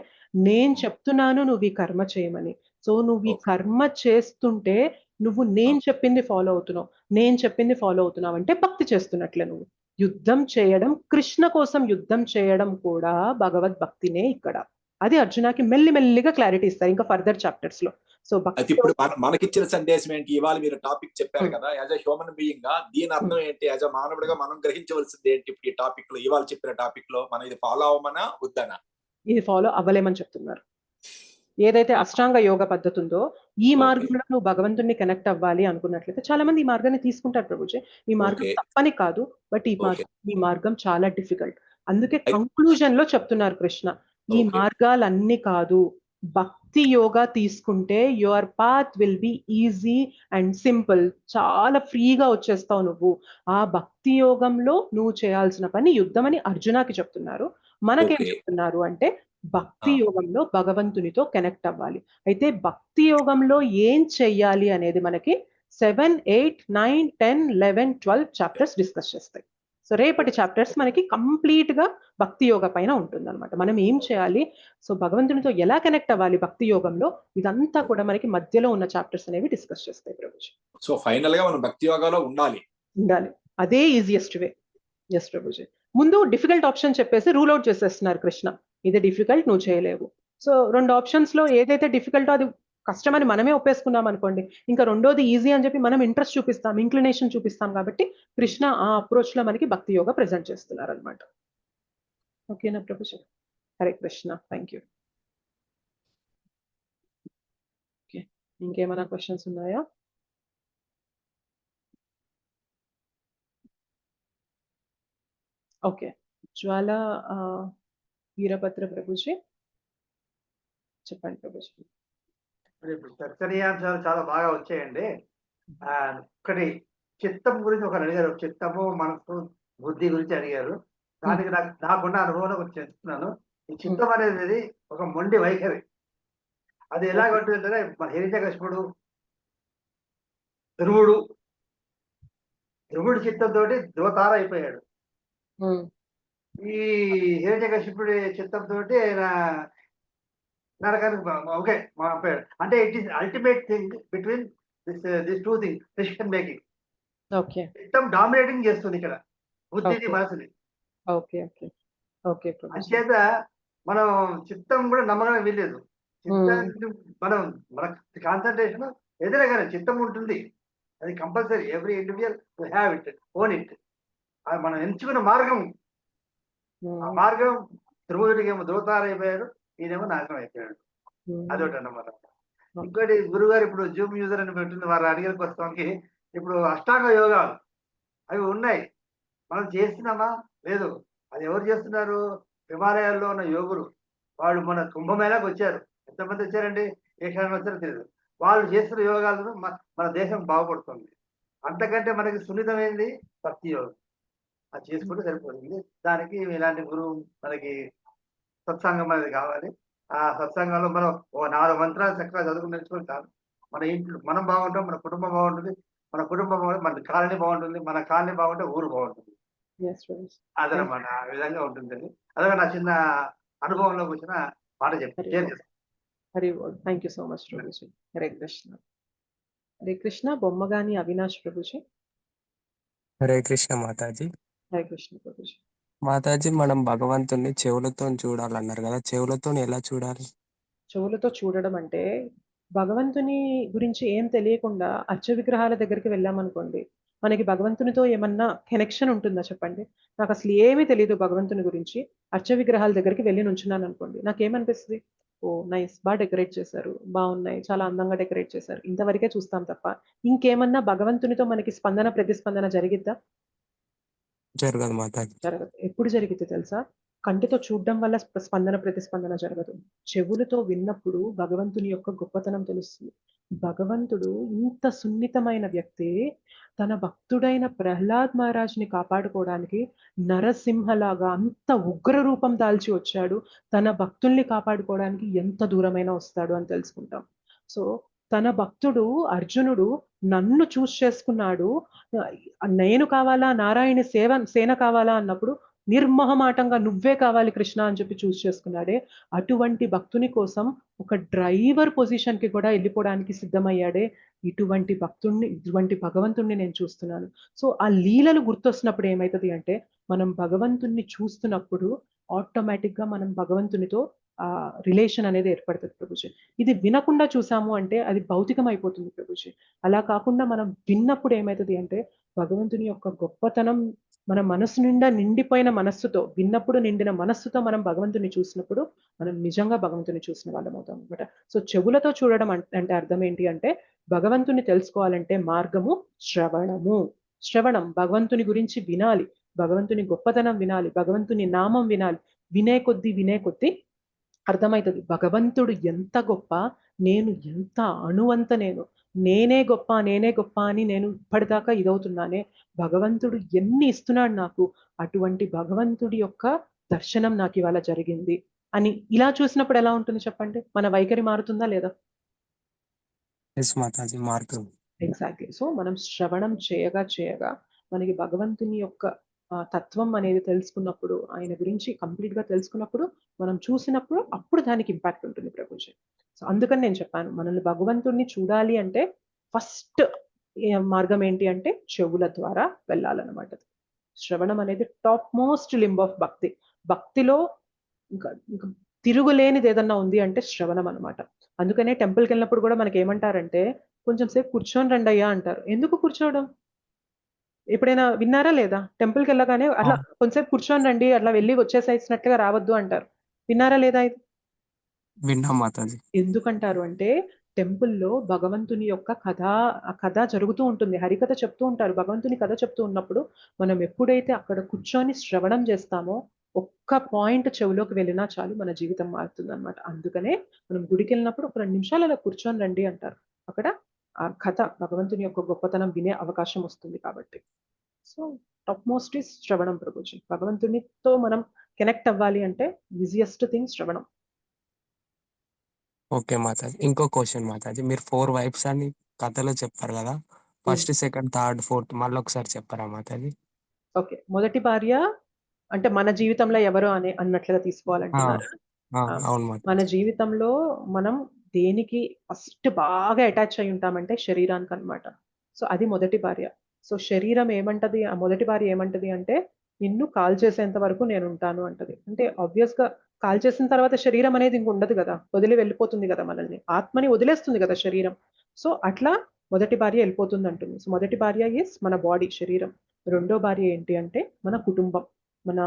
నేను చెప్తున్నాను నువ్వు ఈ కర్మ చేయమని. సో నువ్వు ఈ కర్మ చేస్తుంటే నువ్వు నేను చెప్పింది ఫాలో అవుతున్నావు, నేను చెప్పింది ఫాలో అవుతున్నావు అంటే భక్తి చేస్తున్నట్లే. నువ్వు యుద్ధం చేయడం, కృష్ణ కోసం యుద్ధం చేయడం కూడా భగవద్భక్తినే ఇక్కడ. అది అర్జునకి మెల్లిమెల్లిగా క్లారిటీ ఇస్తారు ఇంకా ఫర్దర్ చాప్టర్స్ లో. సో
ఇప్పుడు మనకిచ్చిన సందేశం ఏంటి? ఇవాళ మీరు టాపిక్ చెప్పారు కదా, యాజ్ అ హ్యూమన్ బీయింగ్ గా దీని అర్థం ఏంటి? యాజ్ అ మానవుడిగా మనం గ్రహించవలసింది ఏంటి? ఇప్పుడు ఈ టాపిక్ లో, ఇవాళ చెప్పిన టాపిక్ లో మనం ఇది ఫాలో అవ్వమనా వద్దనా?
ఇది ఫాలో అవ్వలేమని చెప్తున్నారు. ఏదైతే అష్టాంగ యోగ పద్ధతి ఉందో ఈ మార్గంలో నువ్వు భగవంతుడిని కనెక్ట్ అవ్వాలి అనుకున్నట్లయితే చాలా మంది ఈ మార్గాన్ని తీసుకుంటారు ప్రభుజీ. ఈ మార్గం తప్పని కాదు, బట్ ఈ మార్గం చాలా డిఫికల్ట్. అందుకే కంక్లూజన్ లో చెప్తున్నారు కృష్ణ, ఈ మార్గాలన్నీ కాదు, భక్తి యోగా తీసుకుంటే your path will be easy and simple. చాలా ఫ్రీగా వచ్చేస్తావు నువ్వు. ఆ భక్తి యోగంలో నువ్వు చేయాల్సిన పని యుద్ధం అని అర్జునకి చెప్తున్నారు. మనకేం చెప్తున్నారు అంటే భక్తి యోగంలో భగవంతునితో కనెక్ట్ అవ్వాలి. అయితే భక్తి యోగంలో ఏం చెయ్యాలి అనేది మనకి 7, 8, 9, 10, 11, 12 చాప్టర్స్ డిస్కస్ చేస్తాయి. సో రేపటి చాప్టర్స్ మనకి కంప్లీట్ గా భక్తి యోగ పైన ఉంటుంది అనమాట. మనం ఏం చేయాలి, సో భగవంతునితో ఎలా కనెక్ట్ అవ్వాలి భక్తి యోగంలో, ఇదంతా కూడా మనకి మధ్యలో ఉన్న చాప్టర్స్ అనేవి డిస్కస్ చేస్తాయి ప్రభుజీ.
సో ఫైనల్ గా మనం భక్తి యోగాలో ఉండాలి.
అదే ఈజియెస్ట్ వే. ఎస్ ప్రభుజీ. ముందు డిఫికల్ట్ ఆప్షన్ చెప్పేసి రూల్ అవుట్ చేసేస్తున్నారు కృష్ణ, ఇది డిఫికల్ట్ నువ్వు చేయలేవు. సో 2 ఆప్షన్స్ లో ఏదైతే డిఫికల్టో అది కష్టమని మనమే ఒప్పేసుకున్నాం అనుకోండి, ఇంకా రెండోది ఈజీ అని చెప్పి మనం ఇంట్రెస్ట్ చూపిస్తాం, ఇంక్లినేషన్ చూపిస్తాం. కాబట్టి కృష్ణ ఆ అప్రోచ్ లో మనకి భక్తి యోగ ప్రెజెంట్ చేస్తున్నారు అనమాట. ఓకేనా Prabhuji? Hare Krishna. Thank you. Okay, ఇంకేమైనా క్వశ్చన్స్ ఉన్నాయా? ఓకే, జ్వాల వీరభద్ర ప్రభుజీ చెప్పండి ప్రభుజీ.
మరి ఇప్పుడు చర్చనీయాంశాలు చాలా బాగా వచ్చాయండి. ఒకటి చిత్తం గురించి ఒకరు అడిగారు. చిత్తము, మనసు, బుద్ధి గురించి అడిగారు. దానికి నాకున్న అనుభవంలో ఒకటి చెప్తున్నాను. ఈ చిత్తం అనేది ఒక మొండి వైఖరి. అది ఎలాగ ఉంటుందంటే మన హిరణ్యకశిపుడు, ధ్రువుడు చిత్తంతోటి ధ్రువతార అయిపోయాడు. ఈ హిరణ్యకశిపుడి చిత్తంతో ఆయన నరకానికి ఓకే మారిపోయాడు. అంటే it is ultimate thing between this two thing decision making.
Okay.
చిత్తం డామినేటింగ్ చేస్తుంది ఇక్కడ బుద్ధిని, మనసుని.
ఓకే. ఓకే. ఓకే.
అంచేత మనం చిత్తం కూడా నమ్మడానికి వీల్లేదు. చిత్తాన్ని మనం మన కాన్సన్ట్రేషన్ ఏదైనా కానీ చిత్తం ఉంటుంది. అది compulsory every individual to have it, own it. అది మనం ఎంచుకున్న మార్గం. ఆ మార్గం ధ్రువుడికి ఏమో ధ్రువతారైపోయాడు, ఈయనేమో నాశనం అయిపోయాడు. అదొకటి అన్నమాట. ఇంకోటి గురుగారు ఇప్పుడు జూమ్ యూజర్ అని పెట్టింది, వారు అడిగిన ప్రస్తుతానికి ఇప్పుడు అష్టాంగ యోగాలు అవి ఉన్నాయి. మనం చేస్తున్నామా? లేదు. అది ఎవరు చేస్తున్నారు? హిమాలయాల్లో ఉన్న యోగులు. వాళ్ళు మన కుంభమేళాకు వచ్చారు. ఎంతమంది వచ్చారండి? ఏ క్షణం వచ్చారో తెలియదు. వాళ్ళు చేస్తున్న యోగాలను మన దేశం బాగుపడుతుంది. అంతకంటే మనకి సున్నితమైంది భక్తి యోగం. అది చేసుకుంటే సరిపోతుంది. దానికి ఇలాంటి గురువు మనకి సత్సంగం అనేది కావాలి. ఆ సత్సంగంలో మనం ఓ 4 మంత్రాలు చక్కగా చదువుకుని నేర్చుకుని కాదు. మన ఇంట్లో మనం బాగుంటాం, మన కుటుంబం బాగుంటుంది. మన కుటుంబం బాగుంటే మన కాలనీ బాగుంటుంది. మన కాలనీ బాగుంటే ఊరు బాగుంటుంది. అదనమాట. ఆ విధంగా ఉంటుందండి. అదే నా చిన్న అనుభవంలోకి వచ్చిన మాట షేర్ చేస్తాను.
హరి బోల్. థ్యాంక్ యూ సో మచ్ ప్రభుజీ. హరే కృష్ణ. హరే కృష్ణ. బొమ్మగాని అవినాష్ ప్రభుజీ.
హరే కృష్ణ మాతాజీ.
హరే కృష్ణ ప్రభుజీ.
మాతాజీ, మనం భగవంతుణ్ణి చెవులతో చూడాలన్నారు కదా, చెవులతో ఎలా చూడాలి?
చెవులతో చూడడం అంటే భగవంతుని గురించి ఏం తెలియకుండా అర్చ విగ్రహాల దగ్గరికి వెళ్ళామనుకోండి, మనకి భగవంతునితో ఏమన్నా కనెక్షన్ ఉంటుందా చెప్పండి? నాకు అసలు ఏమీ తెలియదు భగవంతుని గురించి, అర్చ విగ్రహాల దగ్గరికి వెళ్ళి నుంచున్నాను అనుకోండి, నాకేమనిపిస్తుంది? ఓ నైస్, బాగా డెకరేట్ చేశారు, బాగున్నాయి, చాలా అందంగా డెకరేట్ చేశారు, ఇంతవరకే చూస్తాం తప్ప ఇంకేమన్నా భగవంతునితో మనకి స్పందన ప్రతిస్పందన జరిగిద్దా?
జరగదు మాతాజీ.
జరగదు. ఎప్పుడు జరిగితే తెలుసా? కంటితో చూడడం వల్ల స్పందన ప్రతిస్పందన జరగదు. చెవులతో విన్నప్పుడు భగవంతుని యొక్క గొప్పతనం తెలుస్తుంది. భగవంతుడు ఇంత సున్నితమైన వ్యక్తి, తన భక్తుడైన ప్రహ్లాద్ మహారాజ్ని కాపాడుకోవడానికి నరసింహలాగా అంత ఉగ్ర రూపం దాల్చి వచ్చాడు. తన భక్తుల్ని కాపాడుకోవడానికి ఎంత దూరమైనా వస్తాడు అని తెలుసుకుంటాం. సో తన భక్తుడు అర్జునుడు నన్ను చూస్ చేసుకున్నాడు, నేను కావాలా నారాయణ సేన కావాలా అన్నప్పుడు నిర్మోహమాటంగా నువ్వే కావాలి కృష్ణ అని చెప్పి చూస్ చేసుకున్నాడే. అటువంటి భక్తుని కోసం ఒక డ్రైవర్ పొజిషన్ కి కూడా వెళ్ళిపోవడానికి సిద్ధమయ్యాడే. ఇటువంటి భగవంతుణ్ణి నేను చూస్తున్నాను. సో ఆ లీలలు గుర్తొస్తున్నప్పుడు ఏమైతుంది అంటే, మనం భగవంతుణ్ణి చూస్తున్నప్పుడు ఆటోమేటిక్ గా మనం భగవంతునితో ఆ రిలేషన్ అనేది ఏర్పడుతుంది ప్రభుజీ. ఇది వినకుండా చూసాము అంటే అది భౌతికం అయిపోతుంది ప్రభుజీ. అలా కాకుండా మనం విన్నప్పుడు ఏమైతుంది అంటే, భగవంతుని యొక్క గొప్పతనం మన మనసు నిండా నిండిపోయిన మనస్సుతో, విన్నప్పుడు నిండిన మనస్సుతో మనం భగవంతుని చూసినప్పుడు మనం నిజంగా భగవంతుని చూసిన వాళ్ళం అవుతాం అనమాట. సో చెవులతో చూడడం అంటే అర్థం ఏంటి అంటే, భగవంతుని తెలుసుకోవాలంటే మార్గము శ్రవణము. శ్రవణం, భగవంతుని గురించి వినాలి, భగవంతుని గొప్పతనం వినాలి, భగవంతుని నామం వినాలి. వినే కొద్దీ అర్థమవుతుంది భగవంతుడు ఎంత గొప్ప, నేను ఎంత అణువంత, నేనే గొప్ప అని నేను ఇప్పటిదాకా ఇదవుతున్నానే, భగవంతుడు ఎన్ని ఇస్తున్నాడు నాకు, అటువంటి భగవంతుడి యొక్క దర్శనం నాకు ఇవాళ జరిగింది అని ఇలా చూసినప్పుడు ఎలా ఉంటుంది చెప్పండి? మన వైఖరి మారుతుందా లేదా? ఎగ్జాక్ట్లీ. సో మనం శ్రవణం చేయగా మనకి భగవంతుని యొక్క తత్వం అనేది తెలుసుకున్నప్పుడు, ఆయన గురించి కంప్లీట్ గా తెలుసుకున్నప్పుడు, మనం చూసినప్పుడు అప్పుడు దానికి ఇంపాక్ట్ ఉంటుంది ప్రభుజీ. సో అందుకని నేను చెప్పాను, మనల్ని భగవంతుడిని చూడాలి అంటే ఫస్ట్ మార్గం ఏంటి అంటే చెవుల ద్వారా వెళ్ళాలన్నమాట. శ్రవణం అనేది టాప్ మోస్ట్ లింబ్ ఆఫ్ భక్తి. భక్తిలో ఇంకా తిరుగులేనిది ఏదన్నా ఉంది అంటే శ్రవణం అనమాట. అందుకనే టెంపుల్కి వెళ్ళినప్పుడు కూడా మనకి ఏమంటారంటే, కొంచెం సేపు కూర్చొని రండి అయ్యా అంటారు. ఎందుకు కూర్చోవడం? ఎప్పుడైనా విన్నారా లేదా? టెంపుల్కి వెళ్ళగానే అట్లా కొంచెంసేపు కూర్చొని రండి, అట్లా వెళ్ళి వచ్చేసేసినట్టుగా రావద్దు అంటారు. విన్నారా లేదా ఇది?
విన్నాం మాతాజీ.
ఎందుకంటారు అంటే, టెంపుల్లో భగవంతుని యొక్క కథ జరుగుతూ ఉంటుంది, హరికథ చెప్తూ ఉంటారు. భగవంతుని కథ చెప్తూ ఉన్నప్పుడు మనం ఎప్పుడైతే అక్కడ కూర్చొని శ్రవణం చేస్తామో ఒక్క పాయింట్ చెవులోకి వెళ్ళినా చాలు మన జీవితం మారుతుందన్నమాట. అందుకనే మనం గుడికి వెళ్ళినప్పుడు ఒక 2 నిమిషాలు అలా కూర్చొని రండి అంటారు. అక్కడ ఆ కథ భగవంతుని యొక్క గొప్పతనం వినే అవకాశం వస్తుంది కాబట్టి. సో టాప్ మోస్ట్ ఈస్ శ్రవణం ప్రభుజీ. భగవంతునితో మనం కనెక్ట్ అవ్వాలి అంటే ఈజియెస్ట్ థింగ్ శ్రవణం.
ఓకే మాతాజీ. ఇంకో క్వశ్చన్ మాతాజీ, మీరు 4 వైఫ్స్ అని కథలో చెప్పారు కదా, ఫస్ట్, సెకండ్, థర్డ్, ఫోర్త్ మళ్ళీ ఒకసారి చెప్పారా మాతాజీ?
ఓకే. మొదటి భార్య అంటే మన జీవితంలో ఎవరు అన్నట్లుగా తీసుకోవాలంటున్నారా?
అవును
మన
మాతాజీ.
జీవితంలో మనం దేనికి ఫస్ట్ బాగా అటాచ్ అయి ఉంటామంటే శరీరానికి అన్నమాట. సో అది మొదటి భార్య. సో శరీరం ఏమంటది, ఆ మొదటి భార్య ఏమంటది అంటే నిన్ను కాల్ చేసేంత వరకు నేను ఉంటాను అంటది. అంటే ఆబ్వియస్ గా కాల్ చేసిన తర్వాత శరీరం అనేది ఇంక ఉండదు కదా, వదిలి వెళ్ళిపోతుంది కదా మనల్ని, ఆత్మని వదిలేస్తుంది కదా శరీరం. సో అట్లా మొదటి భార్య వెళ్ళిపోతుంది అంటుంది. సో మొదటి భార్య ఈస్ మన బాడీ, శరీరం. రెండో భార్య ఏంటి అంటే మన కుటుంబం, మన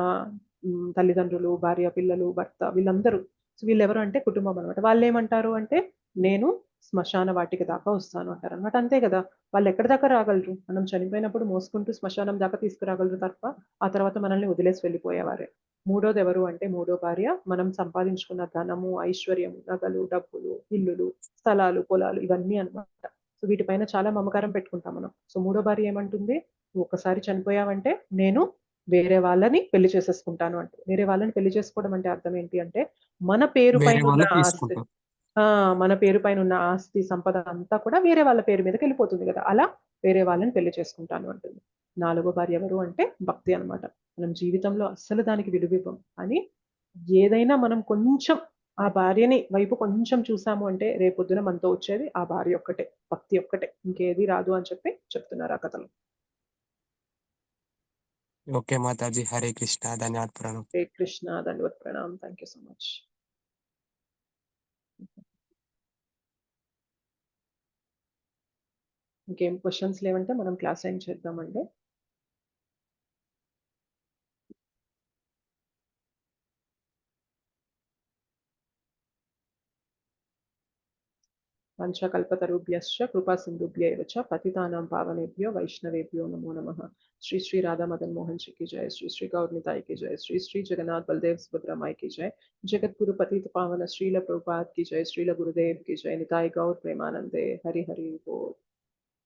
తల్లిదండ్రులు, భార్య, పిల్లలు, భర్త, వీళ్ళందరూ. సో వీళ్ళెవరు అంటే కుటుంబం అనమాట. వాళ్ళు ఏమంటారు అంటే నేను శ్మశాన వాటిక దాకా వస్తాను అంటారు అనమాట. అంతే కదా, వాళ్ళు ఎక్కడి దాకా రాగలరు? మనం చనిపోయినప్పుడు మోసుకుంటూ శ్మశానం దాకా తీసుకురాగలరు తప్ప ఆ తర్వాత మనల్ని వదిలేసి వెళ్ళిపోయేవారే. మూడోది ఎవరు అంటే మూడో భార్య మనం సంపాదించుకున్న ధనము, ఐశ్వర్యము, నగలు, డబ్బులు, ఇల్లులు, స్థలాలు, పొలాలు, ఇవన్నీ అన్నమాట. సో వీటిపైన చాలా మమకారం పెట్టుకుంటాం మనం. సో మూడో భార్య ఏమంటుంది, నువ్వు ఒక్కసారి చనిపోయావంటే నేను వేరే వాళ్ళని పెళ్లి చేసేసుకుంటాను అంటే. వేరే వాళ్ళని పెళ్లి చేసుకోవడం అంటే అర్థం ఏంటి అంటే మన పేరు
వేరే
పైన ఉన్న
వాళ్ళు
ఆస్తి,
తీసుకుంటారు.
మన పేరు పైన ఉన్న ఆస్తి సంపద అంతా కూడా వేరే వాళ్ళ పేరు మీదకి వెళ్ళిపోతుంది కదా, అలా వేరే వాళ్ళని పెళ్లి చేసుకుంటాను అంటుంది. నాలుగో భార్య ఎవరు అంటే భక్తి అన్నమాట. మనం జీవితంలో అస్సలు దానికి విలువివ్వం, అని ఏదైనా మనం కొంచెం ఆ భార్యని వైపు కొంచెం చూసాము అంటే రేపొద్దున మనతో వచ్చేది ఆ భార్య ఒక్కటే, భక్తి ఒక్కటే, ఇంకేది రాదు అని చెప్పి చెప్తున్నారు ఆ కథలో.
ఓకే మాతాజీ. హరే కృష్ణ. ధన్యవాద ప్రణామం.
హరే కృష్ణ. దండవత్ ప్రణామ్. Thank you so much. ఇంకేం క్వశ్చన్స్ లేవంటే మనం క్లాస్ ఏం చేద్దామండి. పంచకల్పతరుభ్యశ్చ కృపా సింధుభ్యైవ చ పతితానాం పావనేభ్యో వైష్ణవేభ్యో నమో నమః. శ్రీ శ్రీ రాధా మదన్ మోహన్ जी की जय, श्री श्री गौर निताई की जय, श्री श्री जगन्नाथ बलदेव सुभद्रा माई की जय, जगत गुरु पतित पावन श्रील प्रभुपाद की जय, श्रील गुरुदेव की जय, निताई गौर प्रेमानंदे, हरि हरि बोल.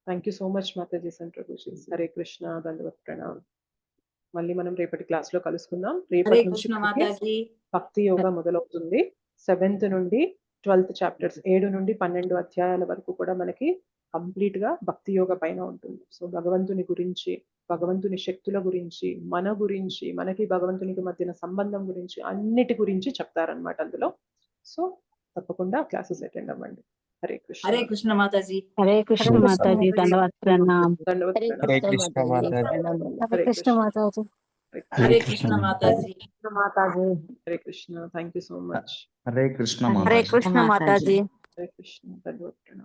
Thank you so much Mataji and Prabhuji. Hare Krishna. దండవత్ ప్రణామ్. మళ్ళీ మనం రేపటి క్లాస్ లో కలుసుకుందాం.
హరే
రేపటి నుంచి
కృష్ణ
మనకి
మాతాజీ.
భక్తి యోగా మొదలవుతుంది. 7th నుండి 12th చాప్టర్స్ 7 నుండి 12 అధ్యాయాల వరకు కూడా మనకి కంప్లీట్ గా భక్తి యోగ పైన ఉంటుంది. సో భగవంతుని గురించి, భగవంతుని శక్తుల గురించి, మన గురించి, మనకి భగవంతునికి మధ్యన సంబంధం గురించి, అన్నిటి గురించి చెప్తారనమాట అందులో. సో తప్పకుండా క్లాసెస్ అటెండ్ అవ్వండి. హరే కృష్ణ.
హరే కృష్ణ మాతాజీ.
హరే కృష్ణ మాతాజీ. ధన్యవాద ప్రణామం.
దండవత్
హరే
ప్రణామ్.
కృష్ణ మాతాజీ.
హరే కృష్ణ
మాతాజీ.
హరే కృష్ణ మాతాజీ.
మాతాజీ.
Hare Krishna. Thank you so much.
Hare Krishna
Hare Krishna Mataji.
Hare Krishna. దండవత్ ప్రణామ్.